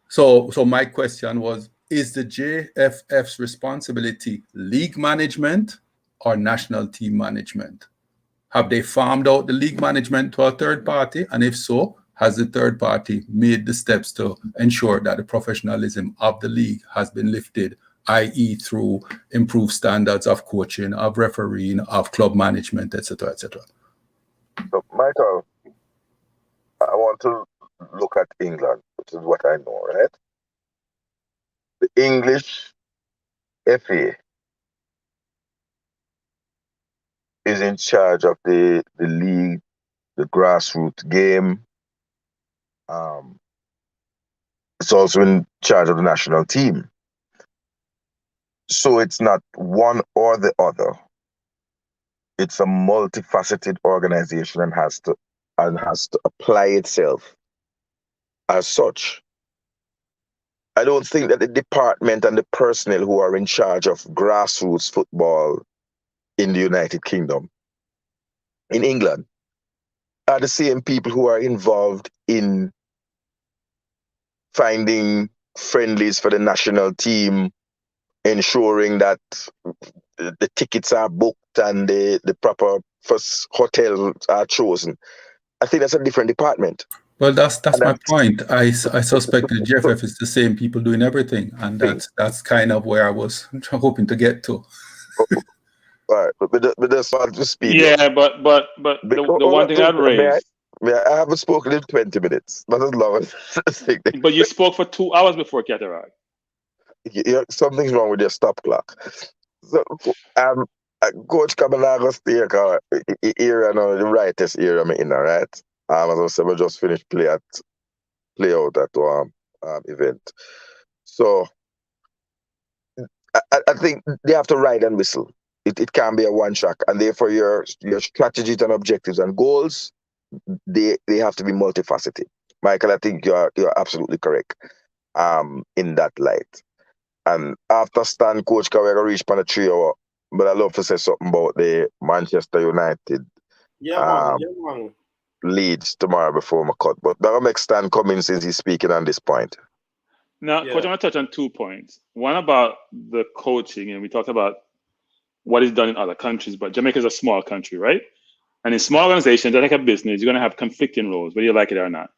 So my question was, is the JFF's responsibility league management or national team management? Have they farmed out the league management to a third party? And if so, has the third party made the steps to ensure that the professionalism of the league has been lifted, i.e. through improved standards of coaching, of refereeing, of club management, etc., etc.? So, Michael, I want to look at England, which is what I know, right? The English FA is in charge of the league, the grassroots game. It's also in charge of the national team. So it's not one or the other. It's a multifaceted organization and has to apply itself as such. I don't think that the department and the personnel who are in charge of grassroots football in the United Kingdom, in England, are the same people who are involved in finding friendlies for the national team, ensuring that the tickets are booked and the proper first hotels are chosen. I think that's a different department. Well, that's my point. I suspect the GFF is the same people doing everything, and that's kind of where I was hoping to get to. All right, but that's what to speak. Yeah, but the one thing I'd raise. I haven't spoken in 20 minutes, not as long as. But you spoke for 2 hours before Cataract. Something's wrong with your stop clock. So, Coach Kabanago stay here now, the rightest area I'm in, all right? As I said, we just finished play out at event. So I think they have to ride and whistle. It can't be a one track, and therefore your strategies and objectives and goals, they have to be multifaceted. Michael, I think you're absolutely correct in that light. And after Stan, Coach Kawega reached on the 3 hour, but I love to say something about the Manchester United Leeds tomorrow before my cut. But that'll make Stan come in since he's speaking on this point. Now, Coach, I want to touch on 2 points. One about the coaching, and we talked about what is done in other countries, but Jamaica is a small country, right? And in small organizations, like a business, you're going to have conflicting roles, whether you like it or not,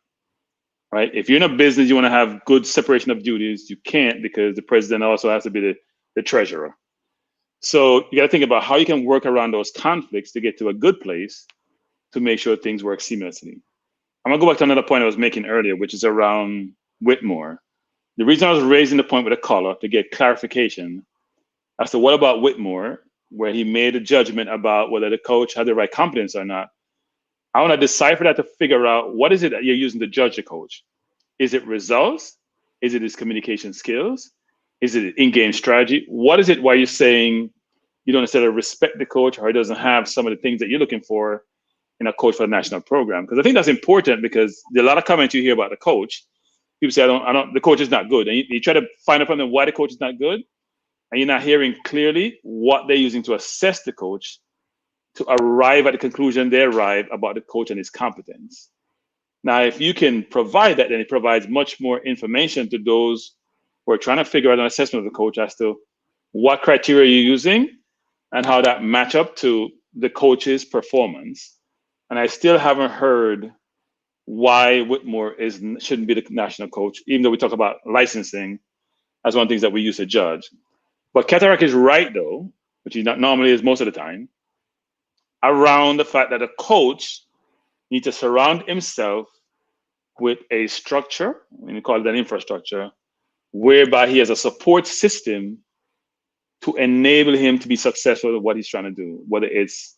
right? If you're in a business, you want to have good separation of duties. You can't, because the president also has to be the treasurer. So you got to think about how you can work around those conflicts to get to a good place to make sure things work seamlessly. I'm gonna go back to another point I was making earlier, which is around Whitmore. The reason I was raising the point with a caller to get clarification as to what about Whitmore, where he made a judgment about whether the coach had the right competence or not. I want to decipher that to figure out what is it that you're using to judge the coach. Is it results? Is it his communication skills? Is it in-game strategy? What is it why you're saying you don't necessarily respect the coach or he doesn't have some of the things that you're looking for in a coach for the national program? Because I think that's important because there are a lot of comments you hear about the coach. People say, the coach is not good. And you try to find out from them why the coach is not good. And you're not hearing clearly what they're using to assess the coach to arrive at the conclusion they arrive about the coach and his competence. Now, if you can provide that, then it provides much more information to those who are trying to figure out an assessment of the coach as to what criteria you're using and how that match up to the coach's performance. And I still haven't heard why Whitmore shouldn't be the national coach, even though we talk about licensing as one of the things that we use to judge. But Cataract is right, though, which he not normally is most of the time, around the fact that a coach needs to surround himself with a structure, and we call it an infrastructure, whereby he has a support system to enable him to be successful at what he's trying to do, whether it's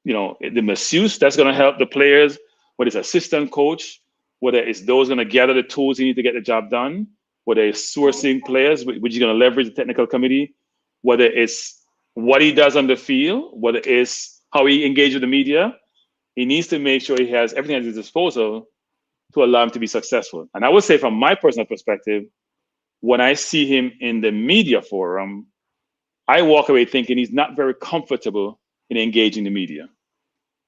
the masseuse that's going to help the players, whether it's assistant coach, whether it's those going to gather the tools he need to get the job done, whether it's sourcing players, which is going to leverage the technical committee, whether it's what he does on the field, whether it's how he engages with the media. He needs to make sure he has everything at his disposal to allow him to be successful. And I would say from my personal perspective, when I see him in the media forum, I walk away thinking he's not very comfortable in engaging the media.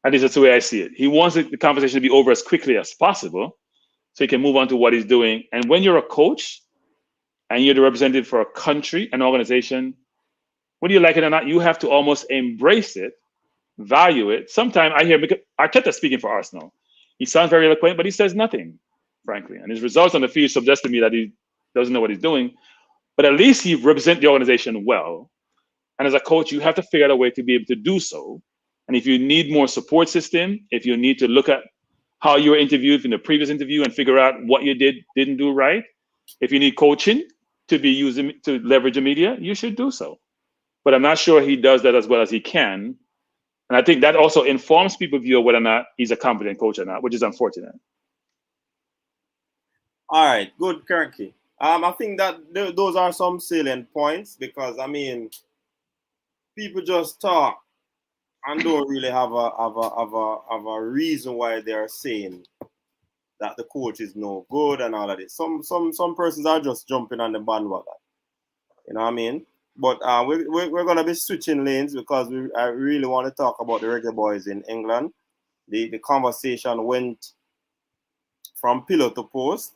At least that's the way I see it. He wants the conversation to be over as quickly as possible so he can move on to what he's doing. And when you're a coach and you're the representative for a country, an organization, whether you like it or not, you have to almost embrace it, value it. Sometimes I hear Arteta speaking for Arsenal. He sounds very eloquent, but he says nothing, frankly. And his results on the field suggest to me that he doesn't know what he's doing. But at least he represents the organization well. And as a coach, you have to figure out a way to be able to do so. And if you need more support system, if you need to look at how you were interviewed in the previous interview and figure out what you didn't do right, if you need coaching to be using to leverage the media, you should do so. But I'm not sure he does that as well as he can. And I think that also informs people's view of whether or not he's a competent coach or not, which is unfortunate. All right, good, Kirky. I think that those are some salient points because people just talk and don't really have a reason why they are saying that the coach is no good and all of this. Some persons are just jumping on the bandwagon. You know what I mean? But we're gonna be switching lanes because I really want to talk about the Reggae Boyz in England. The conversation went from pillar to post,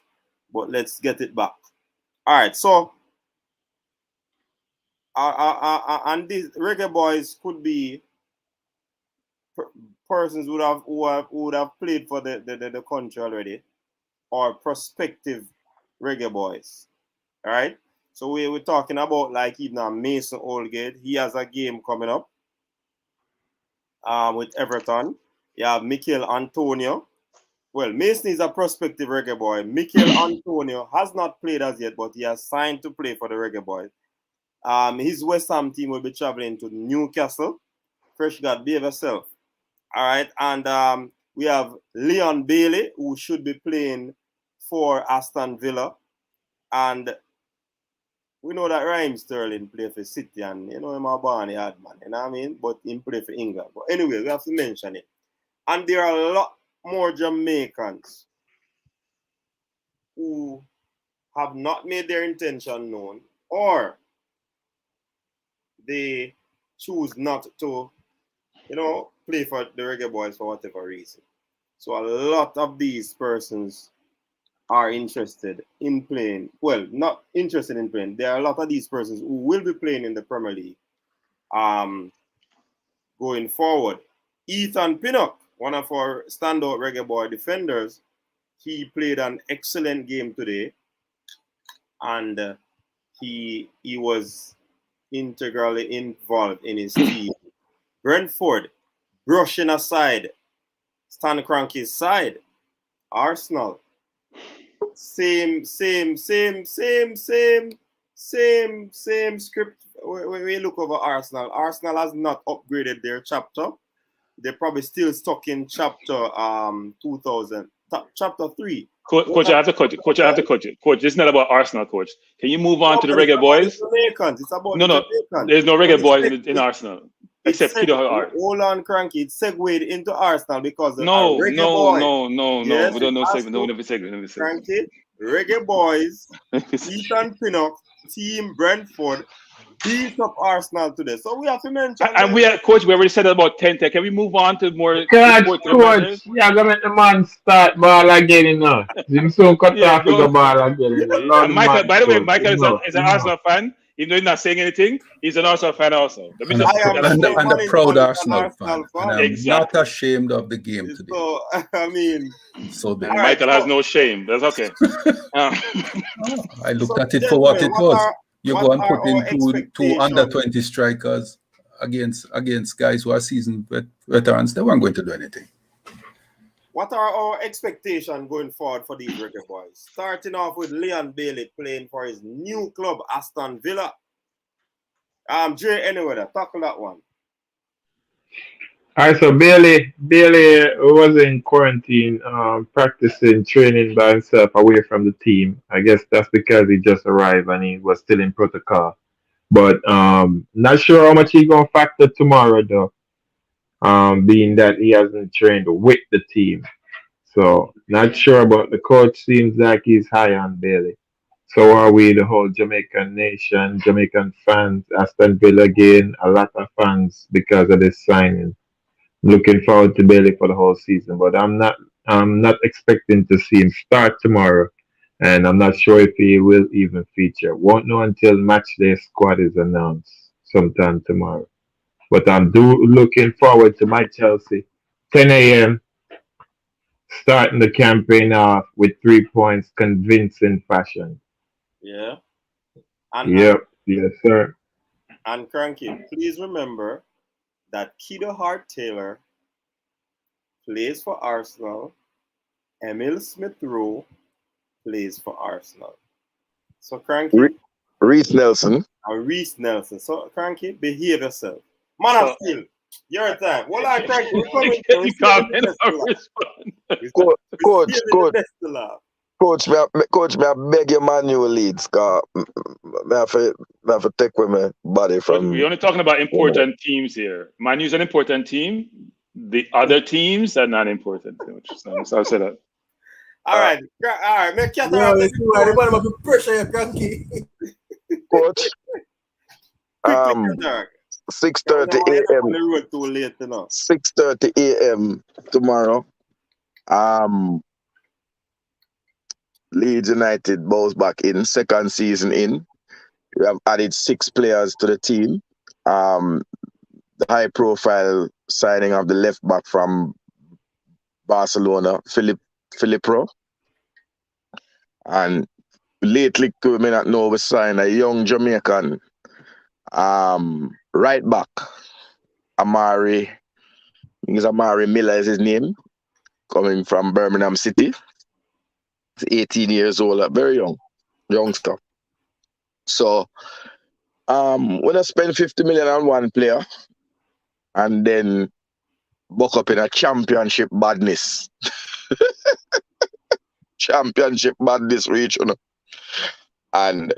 but let's get it back. All right, so and these Reggae Boyz could be persons who would have played for the country already, or prospective Reggae Boyz. All right. So we're talking about like even Mason Holgate. He has a game coming up with Everton. You have Mikel Antonio. Well, Mason is a prospective Reggae Boy. Mikel Antonio has not played as yet, but he has signed to play for the Reggae Boys. His West Ham team will be traveling to Newcastle. Fresh God, behave yourself. All right. And we have Leon Bailey, who should be playing for Aston Villa. And we know that Raheem Sterling play for City, and you know him a Barney hard man, you know what I mean? But he play for England. But anyway, we have to mention it. And there are a lot more Jamaicans who have not made their intention known, or they choose not to, play for the Reggae Boyz for whatever reason. So a lot of these persons are interested in playing. Well, not interested in playing. There are a lot of these persons who will be playing in the Premier League going forward. Ethan Pinnock, one of our standout Reggae Boy defenders, he played an excellent game today, and he was integrally involved in his team. Brentford, brushing aside Stan Kroenke's side. Arsenal, same script. When we look over Arsenal, Arsenal has not upgraded their chapter. They're probably still stuck in chapter 2000, chapter 3. Coach, I have to coach it. Coach, I have to coach it. Coach, this is not about Arsenal, Coach. Can you move on to the Reggae Boyz? It's about No, there's no Reggae Boyz in Arsenal. Except Kiddo Hart. Hold on, Cranky. It segued into Arsenal because no, Reggae no, Boy. No. We don't know segment. No, never segment. Cranky, Reggae Boyz, Ethan Pinnock, Team Brentford beat up Arsenal today. So we have to mention. And Coach, we already said about 10. Can we move on to more? Coach, yeah, gonna make the man start ball again, you know. Him soon cut off the ball again. You know. And Michael, by the way, Michael is an Arsenal fan. Even though he's not saying anything, he's an Arsenal fan also. And a proud Arsenal fan. And I'm not ashamed of the game today. So, I mean... Michael has no shame. That's okay. I looked at it for what it was. You go and put in two under-20 strikers against guys who are seasoned veterans. They weren't going to do anything. What are our expectations going forward for these Reggae Boyz? Starting off with Leon Bailey playing for his new club, Aston Villa. Jay, anyway, tackle that one. All right, so Bailey was in quarantine, practicing, training by himself away from the team. I guess that's because he just arrived and he was still in protocol. But not sure how much he's going to factor tomorrow, though. Being that he hasn't trained with the team. So, not sure, but the coach seems like he's high on Bailey. So are we, the whole Jamaican nation, Jamaican fans, Aston Villa again, a lot of fans because of this signing. Looking forward to Bailey for the whole season, but I'm not expecting to see him start tomorrow, and I'm not sure if he will even feature. Won't know until matchday squad is announced sometime tomorrow. But I'm looking forward to my Chelsea. 10 a.m. starting the campaign off with 3 points, convincing fashion. Yeah. Yes, sir. And Cranky, please remember that Kiddo Hart Taylor plays for Arsenal. Emil Smith Rowe plays for Arsenal. So Cranky. Reece Nelson. And Reece Nelson. So Cranky, behave yourself. Man of Steel, your time. Well, I Cranky, we're coming. Coach, may I beg your manual leads, cause I have to take with my body from. We're only talking about important teams here. Manu's an important team. The other teams are not important. So I'll say that. All right. Make your pressure, Cranky. Coach. 6:30 a.m. 6:30 a.m. tomorrow. Leeds United bows back in, second season in. We have added 6 players to the team. The high-profile signing of the left back from Barcelona, Filipro. And lately, you may not know, we signed a young Jamaican right back, Amari. I think it's Amari Miller is his name, coming from Birmingham City. He's 18 years old, very youngster. So, when I spend 50 million on one player, and then buck up in a championship badness, reach, you know. And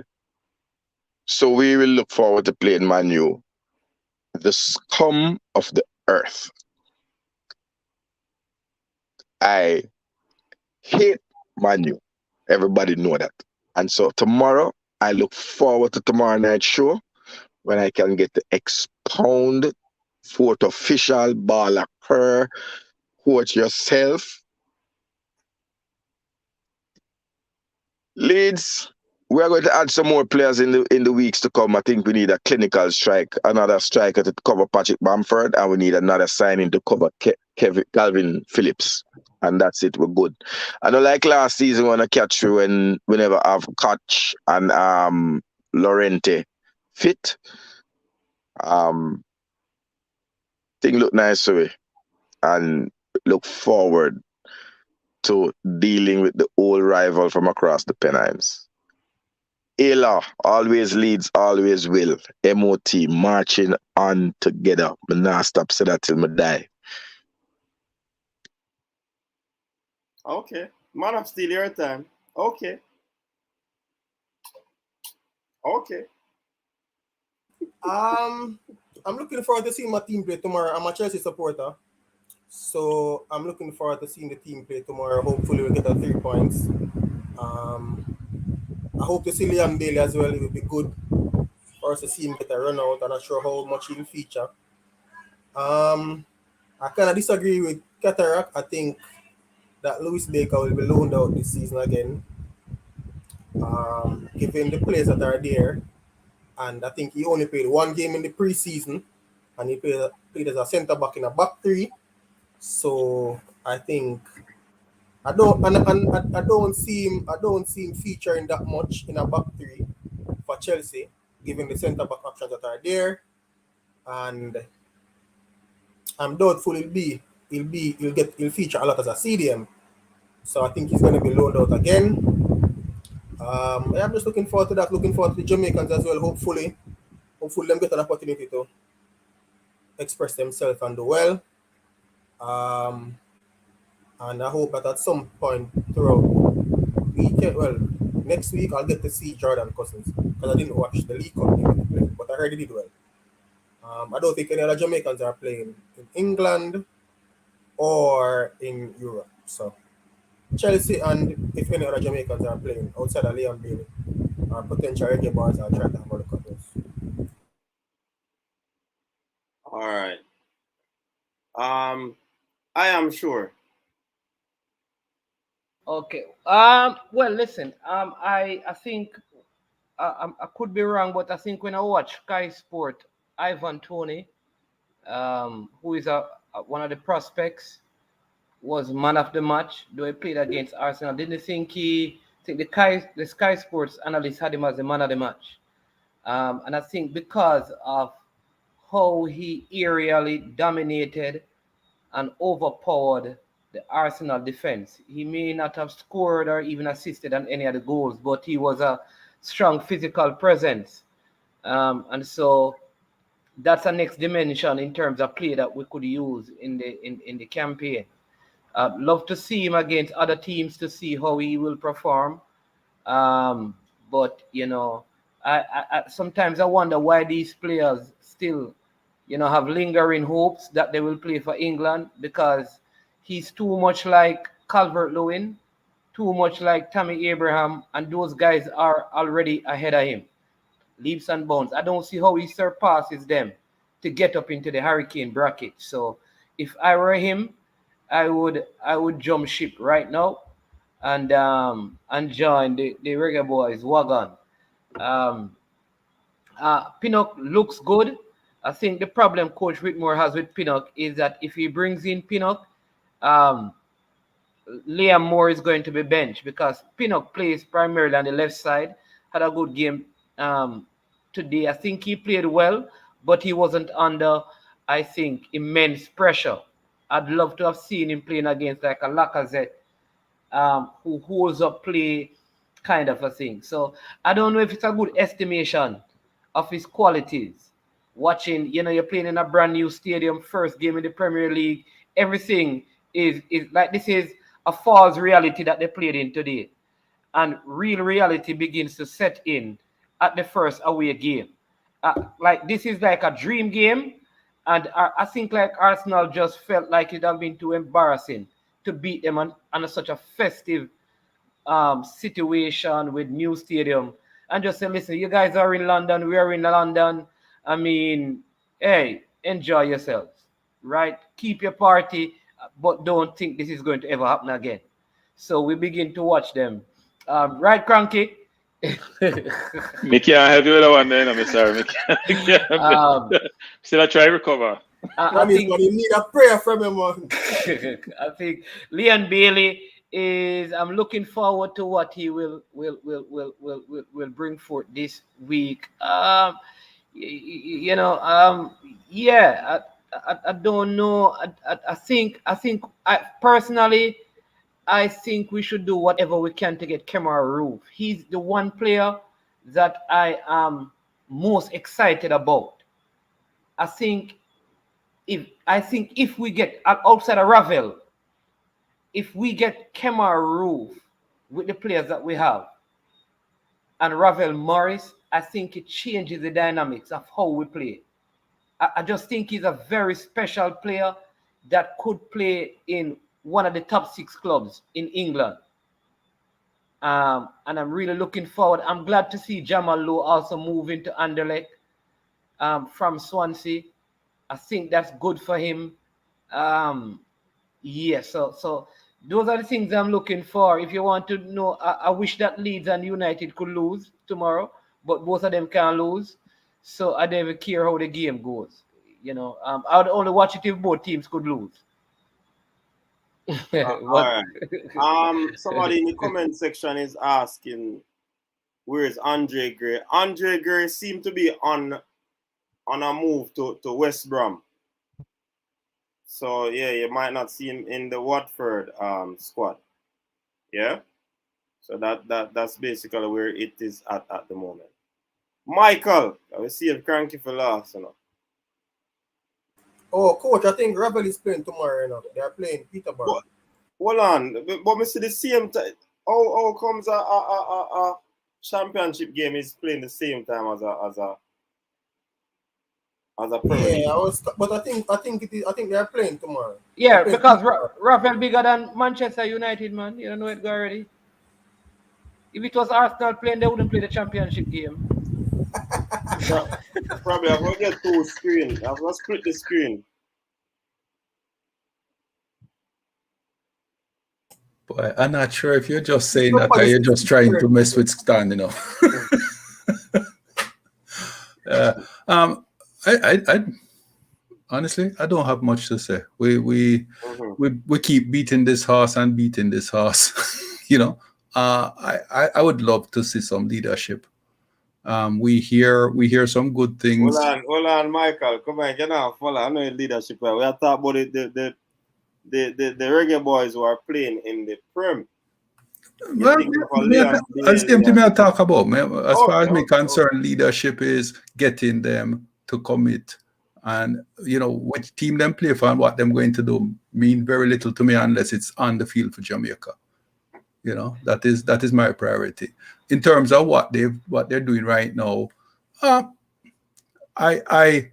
so we will look forward to playing Man U, the scum of the earth. I hate Man U. Everybody know that. And so tomorrow, I look forward to tomorrow night show when I can get to expound fourth official ball occur, coach yourself. Leeds, we are going to add some more players in the weeks to come. I think we need a clinical strike, another striker to cover Patrick Bamford, and we need another signing to cover Calvin Phillips. And that's it. We're good. I don't like last season when I catch you when we never have Koch and Lorente fit. Thing look nice to me, and look forward to dealing with the old rival from across the Pennines. Ayla always leads, always will. MOT marching on together. Me nah stop say that till me die. Okay. Man of Steel, your time. Okay. Okay. I'm looking forward to seeing my team play tomorrow. I'm a Chelsea supporter, so I'm looking forward to seeing the team play tomorrow. Hopefully, we'll get our 3 points. I hope to see Liam Bailey as well. It will be good for us to see him get a run out. I'm not sure how much he'll feature. I kind of disagree with Cataract. I think that Lewis Baker will be loaned out this season again, given the players that are there. And I think he only played 1 game in the preseason, and he played as a centre back in a back 3. So I think I don't see him featuring that much in a back 3 for Chelsea, given the centre back options that are there. And I'm doubtful he'll feature a lot as a CDM. So I think he's going to be loaned out again. I'm just looking forward to that. Looking forward to the Jamaicans as well. Hopefully them get an opportunity to express themselves and do well. And I hope that at some point throughout next week I'll get to see Jordan Cousins, because I didn't watch the League Cup game, but I heard he did well. I don't think any other Jamaicans are playing in England or in Europe. So Chelsea, and if any other Jamaicans are playing outside of Liam Bailey or potential Reggae Boyz, I'll try to have a look at those. All right. I am sure. Okay. Well, listen. I think I could be wrong, but I think when I watch Sky Sport, Ivan Toney, who is one of the prospects, was man of the match. Though he played against Arsenal, didn't think the Sky Sports analyst had him as the man of the match. And I think because of how he aerially dominated and overpowered the Arsenal defense. He may not have scored or even assisted on any of the goals, but he was a strong physical presence. And so that's a next dimension in terms of play that we could use in the campaign. I'd love to see him against other teams to see how he will perform. But I sometimes I wonder why these players still have lingering hopes that they will play for England, because he's too much like Calvert-Lewin, too much like Tammy Abraham, and those guys are already ahead of him, leaps and bounds. I don't see how he surpasses them to get up into the Hurricane bracket. So if I were him, I would jump ship right now and join the Reggae Boyz wagon. Pinnock looks good. I think the problem Coach Whitmore has with Pinnock is that if he brings in Pinnock, Liam Moore is going to be benched, because Pinnock plays primarily on the left side. Had a good game today. I think he played well, but he wasn't under, I think, immense pressure. I'd love to have seen him playing against like a Lacazette, who holds up play kind of a thing. So I don't know if it's a good estimation of his qualities. Watching, you're playing in a brand new stadium, first game in the Premier League. Everything is like, this is a false reality that they played in today. And real reality begins to set in at the first away game. Like, this is like a dream game. And I think like Arsenal just felt like it had been too embarrassing to beat them on such a festive situation with new stadium, and just say, listen, you guys are in London, we are in London. I mean, hey, enjoy yourselves, right? Keep your party, but don't think this is going to ever happen again. So we begin to watch them. Right, Cranky? Me can't help you with that one, then. I'm sorry. Still I try to recover. I think you need a prayer from him, man. I think Liam Bailey is. I'm looking forward to what he will bring forth this week. You know, yeah, I don't know. I think I personally, I think we should do whatever we can to get Kemar Roof. He's the one player that I am most excited about. I think if we get outside of Ravel, if we get Kemar Roof with the players that we have and Ravel Morris, I think it changes the dynamics of how we play. I just think he's a very special player that could play in one of the top 6 clubs in England. And I'm really looking forward. I'm glad to see Jamal Lowe also move into Anderlecht from Swansea. I think that's good for him. Yeah, so those are the things I'm looking for. If you want to know, I wish that Leeds and United could lose tomorrow, but both of them can't lose. So I don't even care how the game goes. You know, I would only watch it if both teams could lose. All right. Somebody in the comment section is asking, where is Andre Gray? Andre Gray seemed to be on a move to West Brom. So yeah, you might not see him in the Watford squad. Yeah. So that's basically where it is at the moment. Michael, I will see if Cranky for last, you know. Oh, coach, I think Ravel is playing tomorrow. You know, they are playing Peterborough. Hold on, but we see the same time. How comes a championship game is playing the same time as a Premier League? Yeah, but I think they are playing tomorrow. Yeah, because Rafael bigger than Manchester United, man. You don't know it already. If it was Arsenal playing, they wouldn't play the championship game. Probably I'm gonna get 2 screens. I'm gonna split the screen. Boy, I'm not sure if you're just saying that or you're just trying to mess with Stan, you know. I honestly, I don't have much to say. We keep beating this horse and beating this horse. You know, I would love to see some leadership. We hear some good things. Hold on, Michael. Come on, get on, follow. I know leadership. We are talking about the Reggae Boyz who are playing in the Prem. Well, that's the same thing I talk about. As far as me concerned, leadership is getting them to commit, and you know which team them play for and what them going to do mean very little to me unless it's on the field for Jamaica. You know, that is my priority in terms of what they're doing right now. I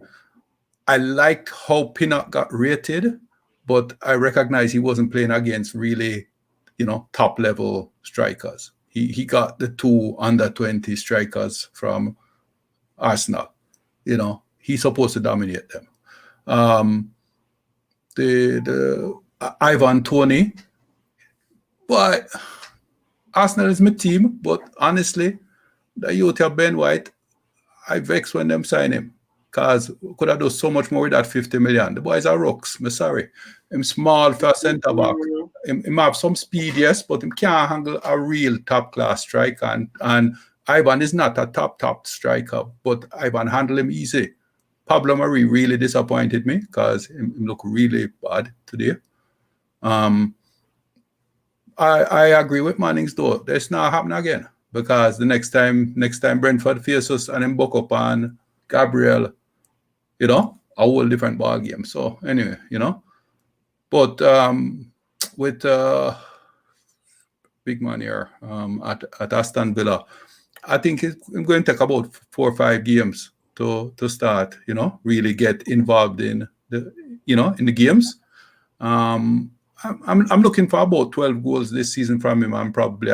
liked how Pinnock got rated, but I recognize he wasn't playing against really, you know, top level strikers. He got the 2 under-20 strikers from Arsenal. You know, he's supposed to dominate them. The Ivan Toney, but Arsenal is my team. But honestly, the youth of Ben White, I vex when them sign him. Because could have done so much more with that 50 million. The boys are rocks. I'm sorry. I'm small for a centre back. Him have some speed, yes, but him can't handle a real top class striker. And Ivan is not a top striker, but Ivan handle him easy. Pablo Mari really disappointed me because him look really bad today. I agree with Mannings though. That's not happening again because the next time Brentford face us and him buck up on Gabriel, you know, a whole different ball game. So anyway, you know, but with big man here at Aston Villa, I think it's going to take about 4 or 5 games to start, you know, really get involved in the games. I'm looking for about 12 goals this season from him and probably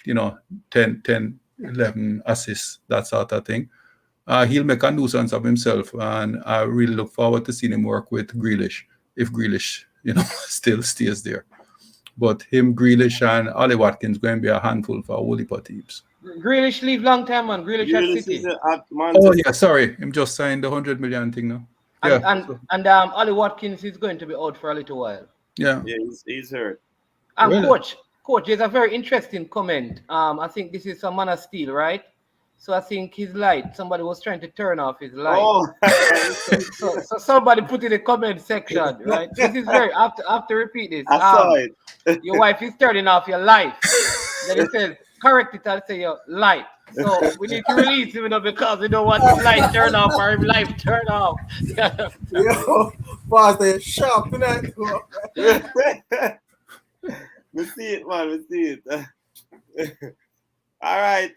10, 11 assists, that sort of thing. He'll make a nuisance of himself, and I really look forward to seeing him work with Grealish, if Grealish, you know, still stays there. But him, Grealish, and Ollie Watkins going to be a handful for a whole heap of teams. Grealish leave long time, man. Grealish at City. Oh yeah, sorry, him just signed the 100 million thing now. And Ollie Watkins is going to be out for a little while. Yeah, he's hurt. And really? Coach, there's a very interesting comment. I think this is some Man of Steel, right? So I think his light, somebody was trying to turn off his light. Oh. So somebody put in the comment section, right? This is very, I have to repeat this. I saw it. Your wife is turning off your light. Then it says, correct it and say your light. So we need to release him, because we don't want his light turn off or his life turn off. Yo, Pastor, sharp tonight. We see it, man. We see it. All right,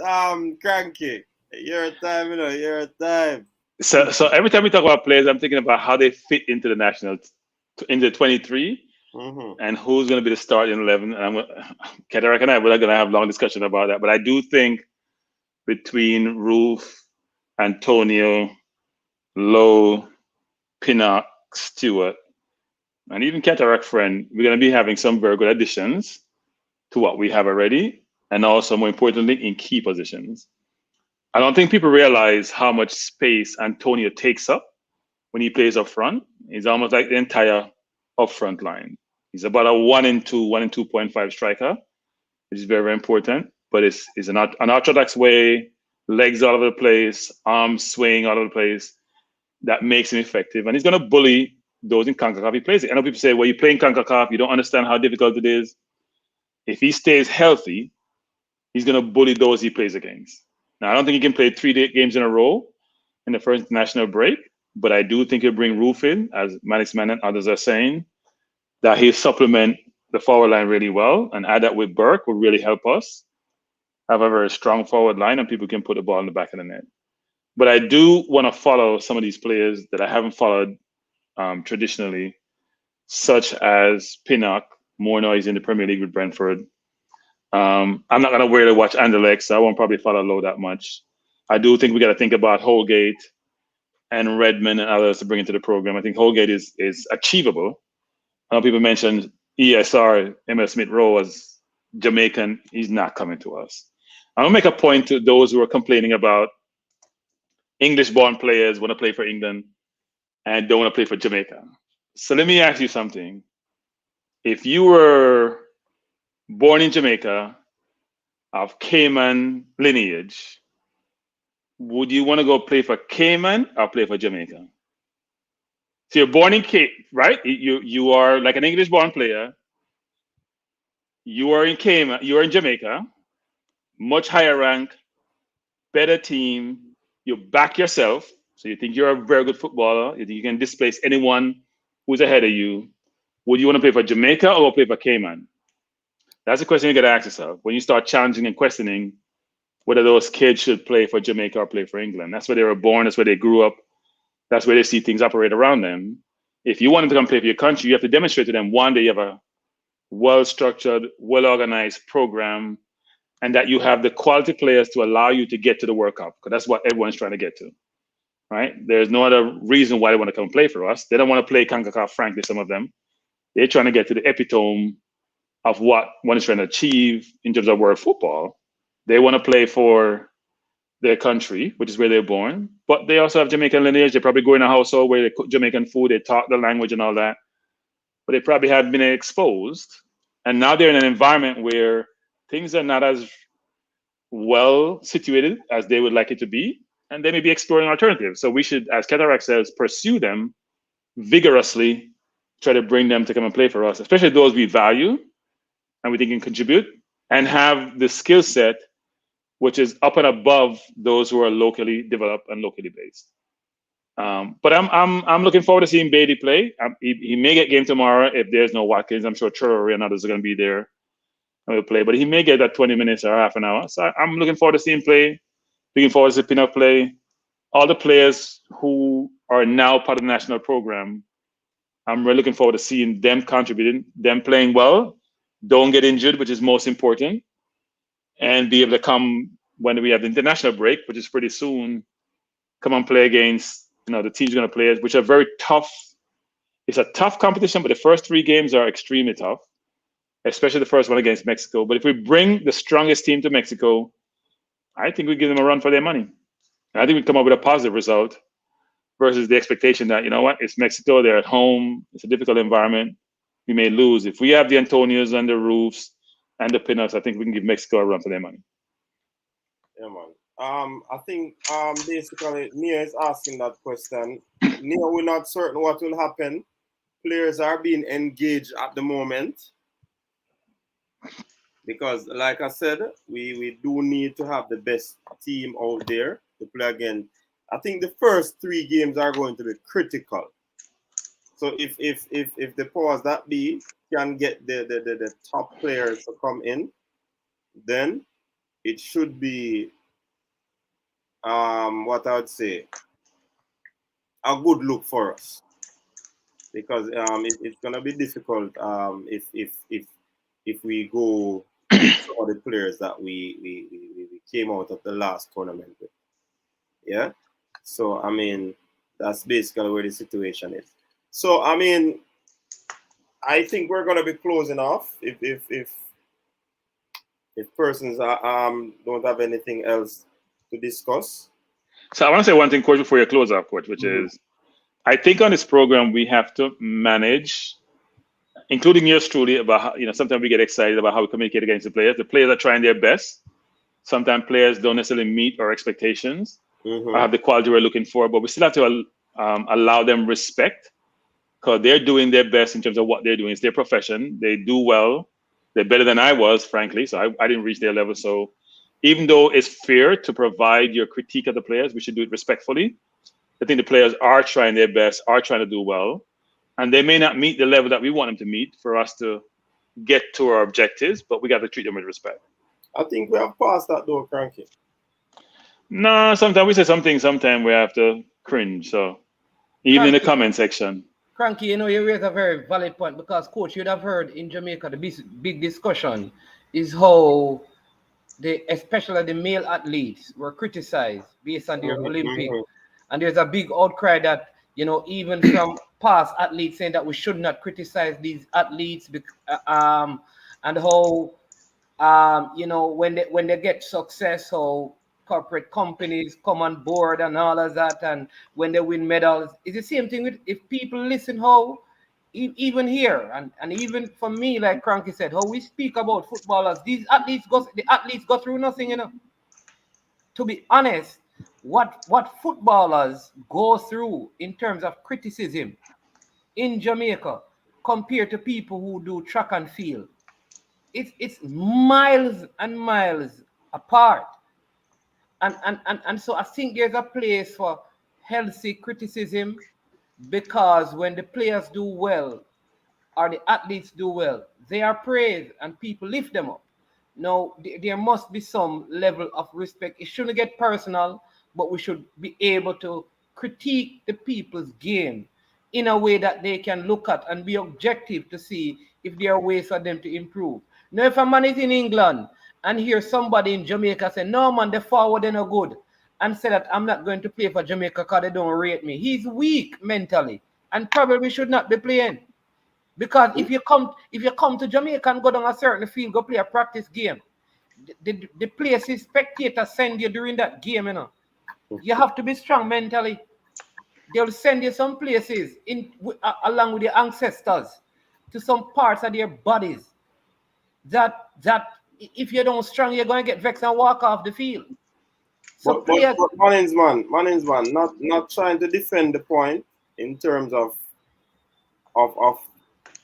Cranky. Your time, your time. So every time we talk about players, I'm thinking about how they fit into the national, into 23, and who's going to be the starting 11. And Kedarek and I, we're not going to have a long discussion about that. But I do think between Roof, Antonio, Lowe, Pinnock, Stewart, and even Cataract Friend, we're going to be having some very good additions to what we have already, and also, more importantly, in key positions. I don't think people realize how much space Antonio takes up when he plays up front. He's almost like the entire up front line. He's about a 1 and 2.5 striker, which is very, very important. But it's an unorthodox way, legs all over the place, arms swaying all over the place, that makes him effective. And he's going to bully those in CONCACAF he plays it. I know people say, well, you play in CONCACAF, you don't understand how difficult it is. If he stays healthy, he's going to bully those he plays against. Now, I don't think he can play 3 games in a row in the first international break, but I do think he'll bring Roof in, as Manix Man and others are saying, that he'll supplement the forward line really well, and add that with Burke will really help us have a very strong forward line, and people can put the ball in the back of the net. But I do want to follow some of these players that I haven't followed traditionally, such as Pinnock, more noise in the Premier League with Brentford. I'm not going to really watch Anderlecht, so I won't probably follow Low that much. I do think we got to think about Holgate and Redmond and others to bring into the program. I think Holgate is achievable. I know people mentioned ESR, Emil Smith Rowe as Jamaican. He's not coming to us. I'm going to make a point to those who are complaining about English-born players want to play for England and don't want to play for Jamaica. So let me ask you something. If you were born in Jamaica, of Cayman lineage, would you want to go play for Cayman or play for Jamaica? So you're born in Cayman, right? You are like an English-born player. You are in Cayman. You are in Jamaica, much higher rank, better team. You back yourself, so you think you're a very good footballer. You think you can displace anyone who's ahead of you. Would you want to play for Jamaica or play for Cayman? That's a question you got to ask yourself when you start challenging and questioning whether those kids should play for Jamaica or play for England. That's where they were born. That's where they grew up. That's where they see things operate around them. If you want them to come play for your country, you have to demonstrate to them, one, that you have a well-structured, well-organized program, and that you have the quality players to allow you to get to the World Cup, because that's what everyone's trying to get to, right? There's no other reason why they want to come play for us. They don't want to play CONCACAF, frankly, some of them. They're trying to get to the epitome of what one is trying to achieve in terms of world football. They want to play for their country, which is where they're born, but they also have Jamaican lineage. They probably go in a household where they cook Jamaican food, they talk the language and all that, but they probably have been exposed. And now they're in an environment where things are not as well situated as they would like it to be, and they may be exploring alternatives. So we should, as Cataract says, pursue them vigorously, try to bring them to come and play for us, especially those we value and we think can contribute and have the skill set which is up and above those who are locally developed and locally based. But I'm looking forward to seeing Beatty play. He may get game tomorrow if there's no Watkins. I'm sure Trevor and others are going to be there and will play, but he may get that 20 minutes or half an hour. So I'm looking forward to seeing him play. Looking forward to seeing Pinnock play. All the players who are now part of the national program, I'm really looking forward to seeing them contributing, them playing well, don't get injured, which is most important, and be able to come when we have the international break, which is pretty soon, come and play against, the teams going to play, which are very tough. It's a tough competition, but the first 3 games are extremely tough, especially the first one against Mexico. But if we bring the strongest team to Mexico, I think we give them a run for their money. I think we come up with a positive result versus the expectation that, it's Mexico, they're at home, it's a difficult environment, we may lose. If we have the Antonios and the Roofs and the Pinnocks, I think we can give Mexico a run for their money. Yeah, man. I think basically Nia is asking that question. Nia, we're not certain what will happen. Players are being engaged at the moment because, like I said, we do need to have the best team out there to play again. I think the first 3 games are going to be critical. So if the powers that be can get the top players to come in, then it should be what I would say a good look for us because it's gonna be difficult if we go some of the players that we came out of the last tournament with. Yeah. So I mean that's basically where the situation is. So I mean I think we're gonna be closing off if persons don't have anything else to discuss. So I want to say one thing, Coach, before you close up, Coach, which is I think on this program we have to manage, including yours truly, about how, sometimes we get excited about how we communicate against the players. The players are trying their best. Sometimes players don't necessarily meet our expectations or have the quality we're looking for, but we still have to allow them respect because they're doing their best in terms of what they're doing. It's their profession. They do well. They're better than I was, frankly, so I didn't reach their level. So even though it's fair to provide your critique of the players, we should do it respectfully. I think the players are trying their best, are trying to do well, and they may not meet the level that we want them to meet for us to get to our objectives, but we got to treat them with respect. I think we have passed that though, Cranky. No, sometimes we say something, sometimes we have to cringe. So even in the comment section. Cranky, you raise a very valid point because, Coach, you'd have heard in Jamaica the big discussion is how especially the male athletes were criticized based on their Olympic. And there's a big outcry that, even from past athletes saying that we should not criticize these athletes and how, when they get success, how corporate companies come on board and all of that, and when they win medals, it's the same thing with if people listen how even here and even for me, like Cranky said, how we speak about footballers, the athletes go through nothing, To be honest, what footballers go through in terms of criticism in Jamaica compared to people who do track and field, it's miles and miles apart. And so I think there's a place for healthy criticism because when the players do well or the athletes do well, they are praised and people lift them up. Now, there must be some level of respect. It shouldn't get personal, but we should be able to critique the people's game in a way that they can look at and be objective to see if there are ways for them to improve. Now, if a man is in England and hear somebody in Jamaica say, no, man, the forward are no good, and say that I'm not going to play for Jamaica because they don't rate me, he's weak mentally and probably should not be playing. Because if you come to Jamaica and go down a certain field, go play a practice game, the places spectators send you during that game, you have to be strong mentally. They'll send you some places along with your ancestors to some parts of their bodies that if you don't strong, you're going to get vexed and walk off the field. So but Manningsman, not trying to defend the point in terms of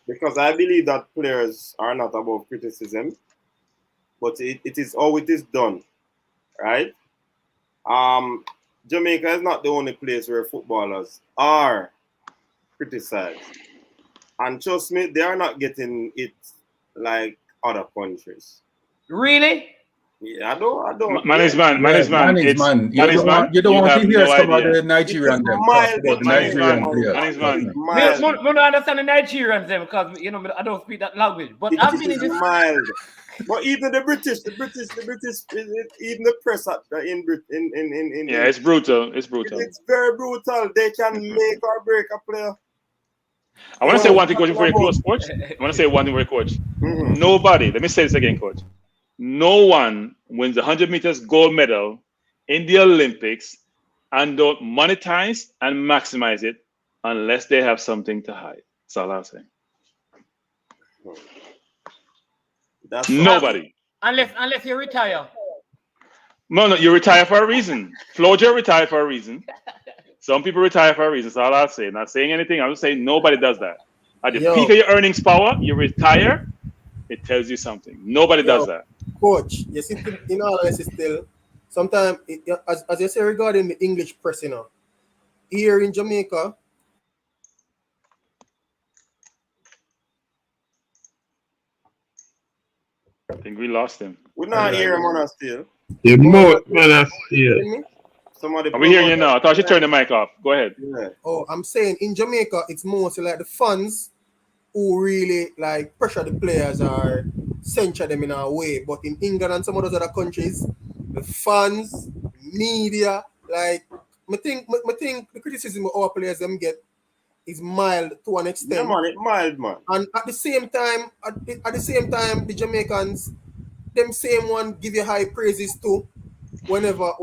because I believe that players are not above criticism, but it is how it is done, right? Jamaica is not the only place where footballers are criticized, and trust me, they are not getting it like other countries. Really? Yeah, I don't. Management. You don't want to hear some of the Nigerian them talk about the Nigerian players. I don't understand the Nigerians them because I don't speak that language. But I've been in this mild. But even the British, even the press in it's brutal. It's brutal. It's very brutal. They can make or break a player. I want to say one thing, Coach, before you close, Coach. I want to say one thing for you, Coach. Nobody, let me say this again, Coach. No one wins the 100 meters gold medal in the Olympics and don't monetize and maximize it unless they have something to hide. That's all I'm saying. Nobody. Unless you retire. No, you retire for a reason. Flojo retired for a reason. Some people retire for a reason. That's all I'll say. Not saying anything. I'm just saying nobody does that. At the peak Yo, of your earnings power, you retire. It tells you something. Nobody does yo, that. coach, you see, in all honesty, still, sometimes, as you say regarding the English press, you know, here in Jamaica, I think we lost him. We're not here, man, still. The oh, more man I see it. me? Somebody Are we hearing you now? I thought you turned the mic off. Go ahead. Yeah. Oh, I'm saying in Jamaica, it's mostly like the fans who really like pressure the players or censure them in a way. But in England and some of those other countries, the fans, media, like I think the criticism of our players them get is mild to an extent. Yeah, man, it mild, man. And at the same time, the Jamaicans, them same one give you high praises too. Whenever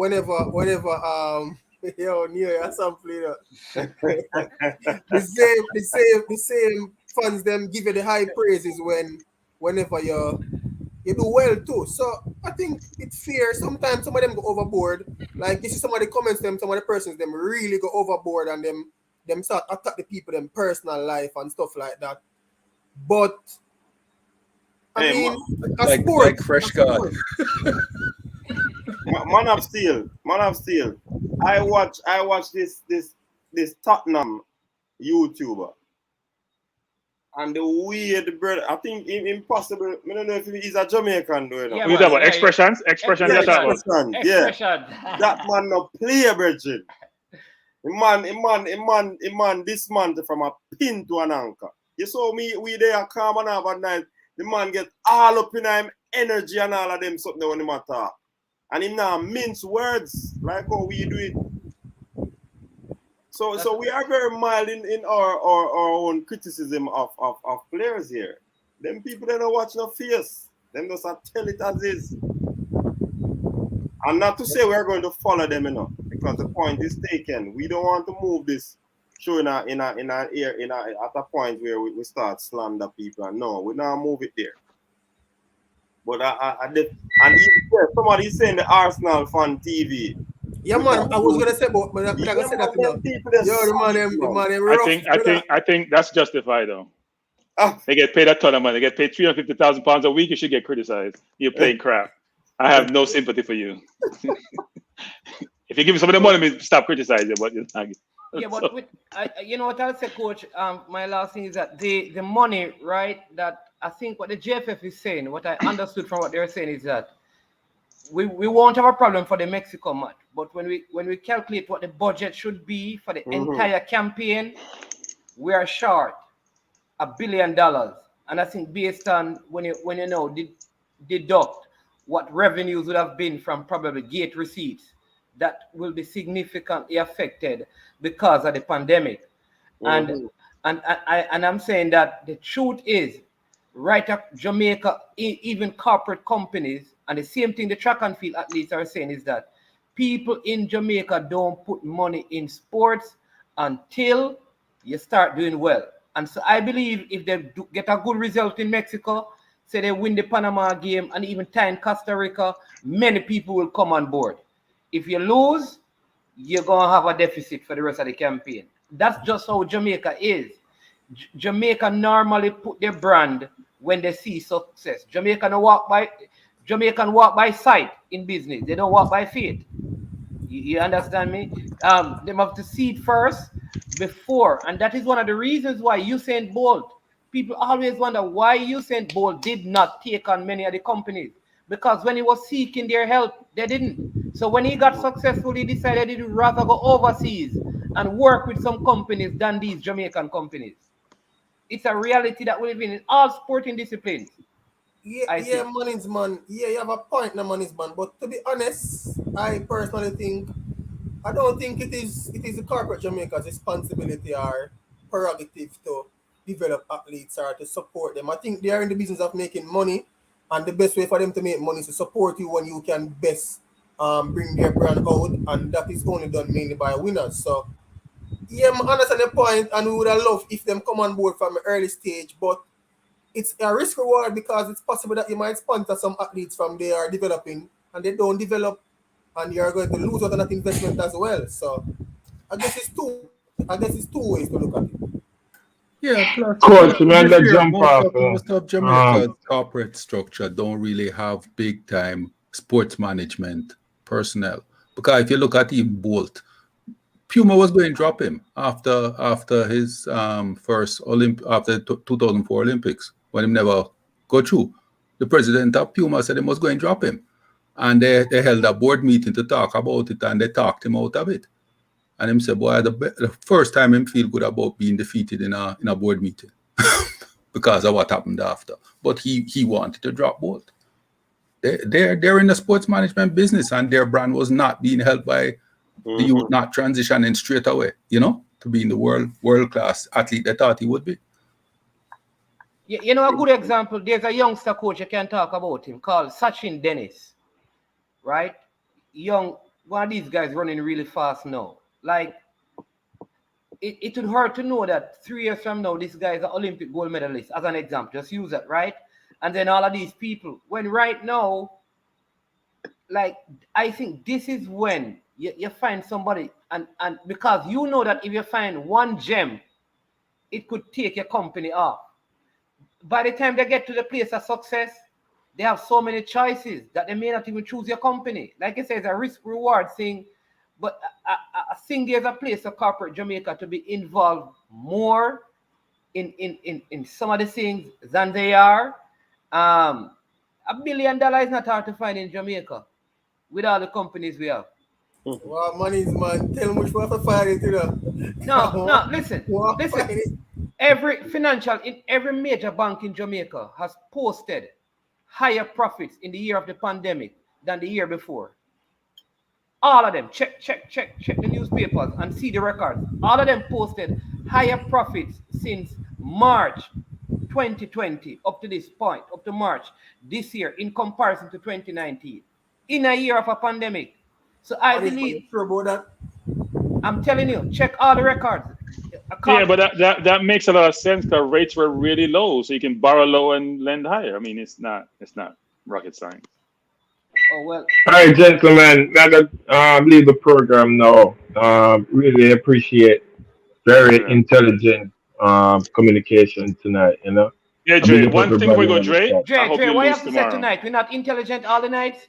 yo, New Year something the same fans them give you the high praises whenever you do well too. So I think it's fair. Sometimes some of them go overboard. Like this is some of the comments some of the persons them really go overboard and them start attack the people them personal life and stuff like that. But I mean, like fresh God. Man of Steel. I watch this Tottenham YouTuber. And the way the brother, I think impossible. I don't know if he's a Jamaican though. Yeah, you talk about expressions? Expressions. Yeah. That man no play, Bridget. Man dismantle from a pin to an anchor. You saw me, we there calm and have a night. The man get all up in him energy and all of them something when him talk. And him now mince words like how we do it. So we are very mild in our own criticism of players here. Them people they don't watch no face. Them just tell it as is. And not to say we're going to follow them enough, because the point is taken. We don't want to move this show at a point where we start slander people. No, we not move it there. But somebody saying the Arsenal fan TV. Yeah, man. I was gonna say, but I'm gonna say that now. I think that's justified though. They get paid a ton of money. They get paid £350,000 a week. You should get criticized. You're playing crap. I have no sympathy for you. If you give me some of the money, stop criticizing. But you're not. Yeah, but you know what I'll say, Coach. My last thing is that the money, right? That I think what the JFF is saying, what I understood from what they're saying is that we won't have a problem for the Mexico match, but when we calculate what the budget should be for the entire campaign, we are short $1 billion. And I think based on when you know deduct what revenues would have been from probably gate receipts, that will be significantly affected because of the pandemic. And I'm saying that the truth is, right at Jamaica, even corporate companies, and the same thing the track and field athletes are saying is that people in Jamaica don't put money in sports until you start doing well. And so I believe if they get a good result in Mexico, say they win the Panama game and even tie in Costa Rica, many people will come on board. If you lose, you're going to have a deficit for the rest of the campaign. That's just how Jamaica is. Jamaica normally put their brand when they see success. Jamaican walk by sight in business. They don't walk by faith. You understand me? They have to see it first before. And that is one of the reasons why Usain Bolt, people always wonder why Usain Bolt did not take on many of the companies. Because when he was seeking their help, they didn't. So when he got successful, he decided he'd rather go overseas and work with some companies than these Jamaican companies. It's a reality that we live in all sporting disciplines. Yeah, Monies man. Yeah, you have a point now, Monies man. But to be honest, I personally don't think it is the corporate Jamaica's responsibility or prerogative to develop athletes or to support them. I think they are in the business of making money, and the best way for them to make money is to support you when you can best bring their brand out, and that is only done mainly by winners. So yeah, I understand the point, and we would have loved if them come on board from an early stage, but it's a risk reward because it's possible that you might sponsor some athletes from they are developing and they don't develop and you're going to lose out on that investment as well. So I guess it's two ways to look at it. Yeah, plus Coach, to me be I got fair, jump off. most of Jamaica's corporate structure don't really have big time sports management personnel. Because if you look at even Bolt, Puma was going to drop him after his first after 2004 Olympics when he never go through. The president of Puma said he was going to drop him, and they held a board meeting to talk about it, and they talked him out of it. And him said, "Boy, the first time him feel good about being defeated in a board meeting because of what happened after." But he wanted to drop Bolt. They're in the sports management business, and their brand was not being held by the youth not transitioning straight away, to being the world class athlete they thought he would be. You know, a good example, there's a youngster coach you can talk about him called Sachin Dennis, right? One of these guys running really fast now. Like, it would hurt to know that 3 years from now, this guy is an Olympic gold medalist, as an example. Just use that, right? And then all of these people, when right now, like, I think this is when you find somebody, and because you know that if you find one gem, it could take your company off. By the time they get to the place of success, they have so many choices that they may not even choose your company. Like I said, it's a risk-reward thing, but I think there's a place for corporate Jamaica to be involved more in some of the things than they are. $1 billion is not hard to find in Jamaica with all the companies we have. Well, money is man. Tell much more to find it, No, listen. Every major bank in Jamaica has posted higher profits in the year of the pandemic than the year before. All of them, check the newspapers and see the records. All of them posted higher profits since March 2020 up to this point, up to March this year in comparison to 2019, in a year of a pandemic. So I believe, sure about that? I'm telling you, check all the records. Yeah, but that makes a lot of sense because rates were really low, so you can borrow low and lend higher. I mean, it's not rocket science. Oh well. All right, gentlemen, I got leave the program now. Really appreciate very intelligent communication tonight. Yeah, Dre. One thing before we go, Dre. I hope Dre, you what you lose have to tomorrow. say tonight? We're not intelligent all the nights.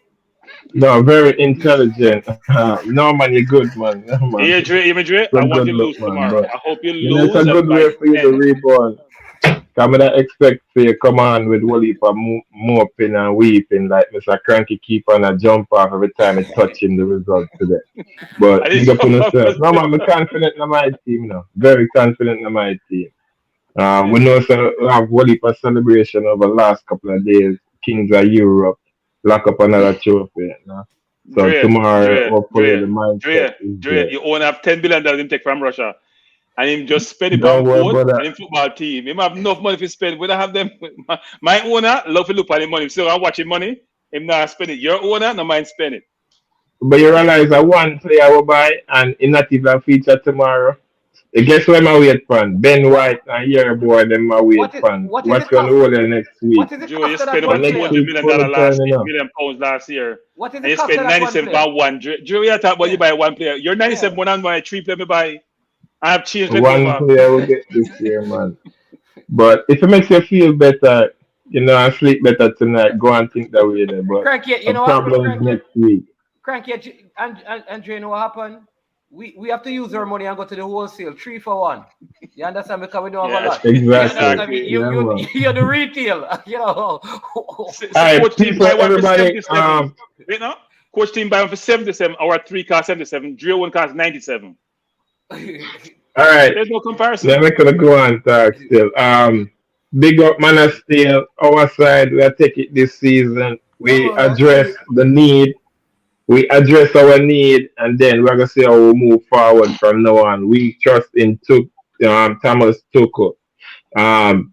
No, very intelligent. No man, you're good, man. No, man. Yeah, Dre. I want you to lose tomorrow. I hope you lose. It's a good way for you to rebound. I'm gonna expect for you come on with one heap of moping and weeping like Mr. Cranky keep on a jump off every time it touching the result today. But big up on yourself. No man, I'm confident in my team, Very confident in my team. We know we have one heap of celebration over the last couple of days. Kings of Europe, lock up another trophy. So tomorrow, hopefully the mindset is there. You own up $10 billion him take from Russia. And him just spend it Don't on worry board about that. and him football team. Him have enough money to spend. We don't have them. My owner love to look at the money. So I'm watching money. Him not spend it. Your owner no mind spend it. But you realize that one player will buy and in not even feature tomorrow. Guess where my wait fan? Ben White and your boy them my wait fan. What's going to hold the next week? What is the Joe, cost you of that spent one about player? $200 million last year, £1 million last year. What is And the you cost of spend that 97 one player? pound one. Joe, you talk about you buy one player. You're 97 one and my 3 player me buy. I have changed left One over. player will get this year, man. But if it makes you feel better, and sleep better tonight, go and think that way there. But Cranky, you know the what problem happened, is next week. Cranky, and you know what happened? We have to use our money and go to the wholesale 3 for 1. You understand? Because we don't have a lot. Exactly. You're the retail, All right, Coach team people, buy one for everybody. 77. Wait, no? Coach team buy one for 77. Our 3 cost 77. Drill one cost 97. All right. There's no comparison. Then we're gonna go on talk still. Big up man of steel. Our side, we take it this season. We address the need. We address our need, and then we're gonna see how we move forward from now on. We trust in Thomas Tuchel.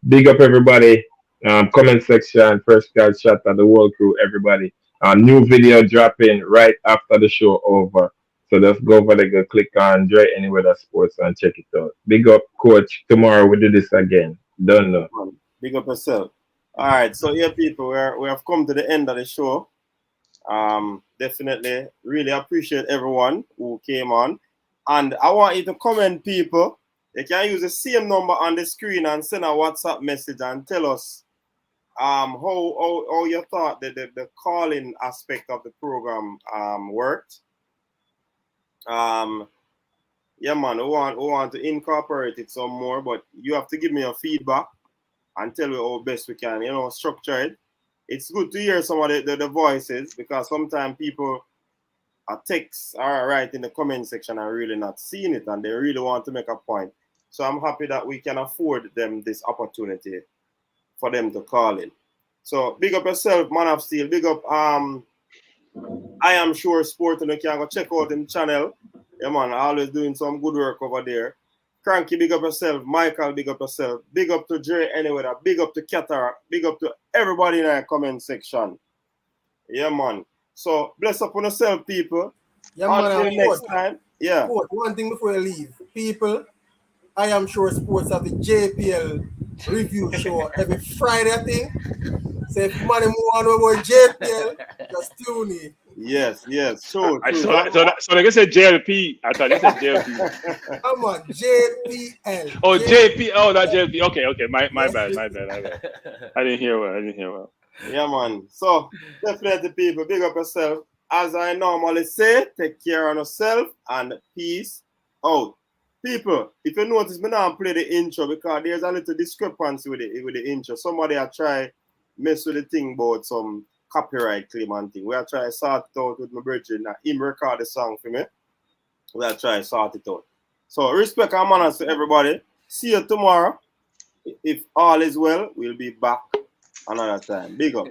Big up everybody. Comment section, first guard shot at the world crew, everybody. New video dropping right after the show over. So just go over there, go click on Dre Anywhere Sports and check it out. Big up, coach. Tomorrow we do this again. Don't know. Big up yourself. All right, so here, people, we have come to the end of the show. Definitely really appreciate everyone who came on. And I want you to comment, people. You can use the same number on the screen and send a WhatsApp message and tell us how you thought the calling aspect of the program worked. Yeah, man, we want to incorporate it some more, but you have to give me your feedback and tell me how best we can, structure it. It's good to hear some of the voices, because sometimes people text or write in the comment section and really not seeing it, and they really want to make a point. So I'm happy that we can afford them this opportunity for them to call in. So big up yourself, Man of Steel. Big up I Am Sure Sport, and you can go check out him channel. Yeah, man, always doing some good work over there. Cranky, big up yourself. Michael, big up yourself. Big up to Dre Anyway. Big up to Qatar. Big up to everybody in the comment section. Yeah, man. So bless up on yourself, people. Yeah, man. Until next time. Yeah. Coach, one thing before you leave. People, I Am Sure Sports have the JPL review show every Friday, I think. So if money move on about JPL, just tune in. Yes, sure. So like I said JLP. I thought you said JLP. Come on, JPL. Oh, JP. Oh, not JLP. Okay. My bad. I didn't hear well. Yeah, man. So definitely, people, big up yourself. As I normally say, take care of yourself and peace out. People, if you notice, me now play the intro because there's a little discrepancy with the intro. Somebody I try mess with the thing about some copyright claim and thing. We are trying to sort it out with my brother. Now, him record the song for me. We are trying to sort it out. So respect and manners to everybody. See you tomorrow. If all is well, we'll be back another time. Big up.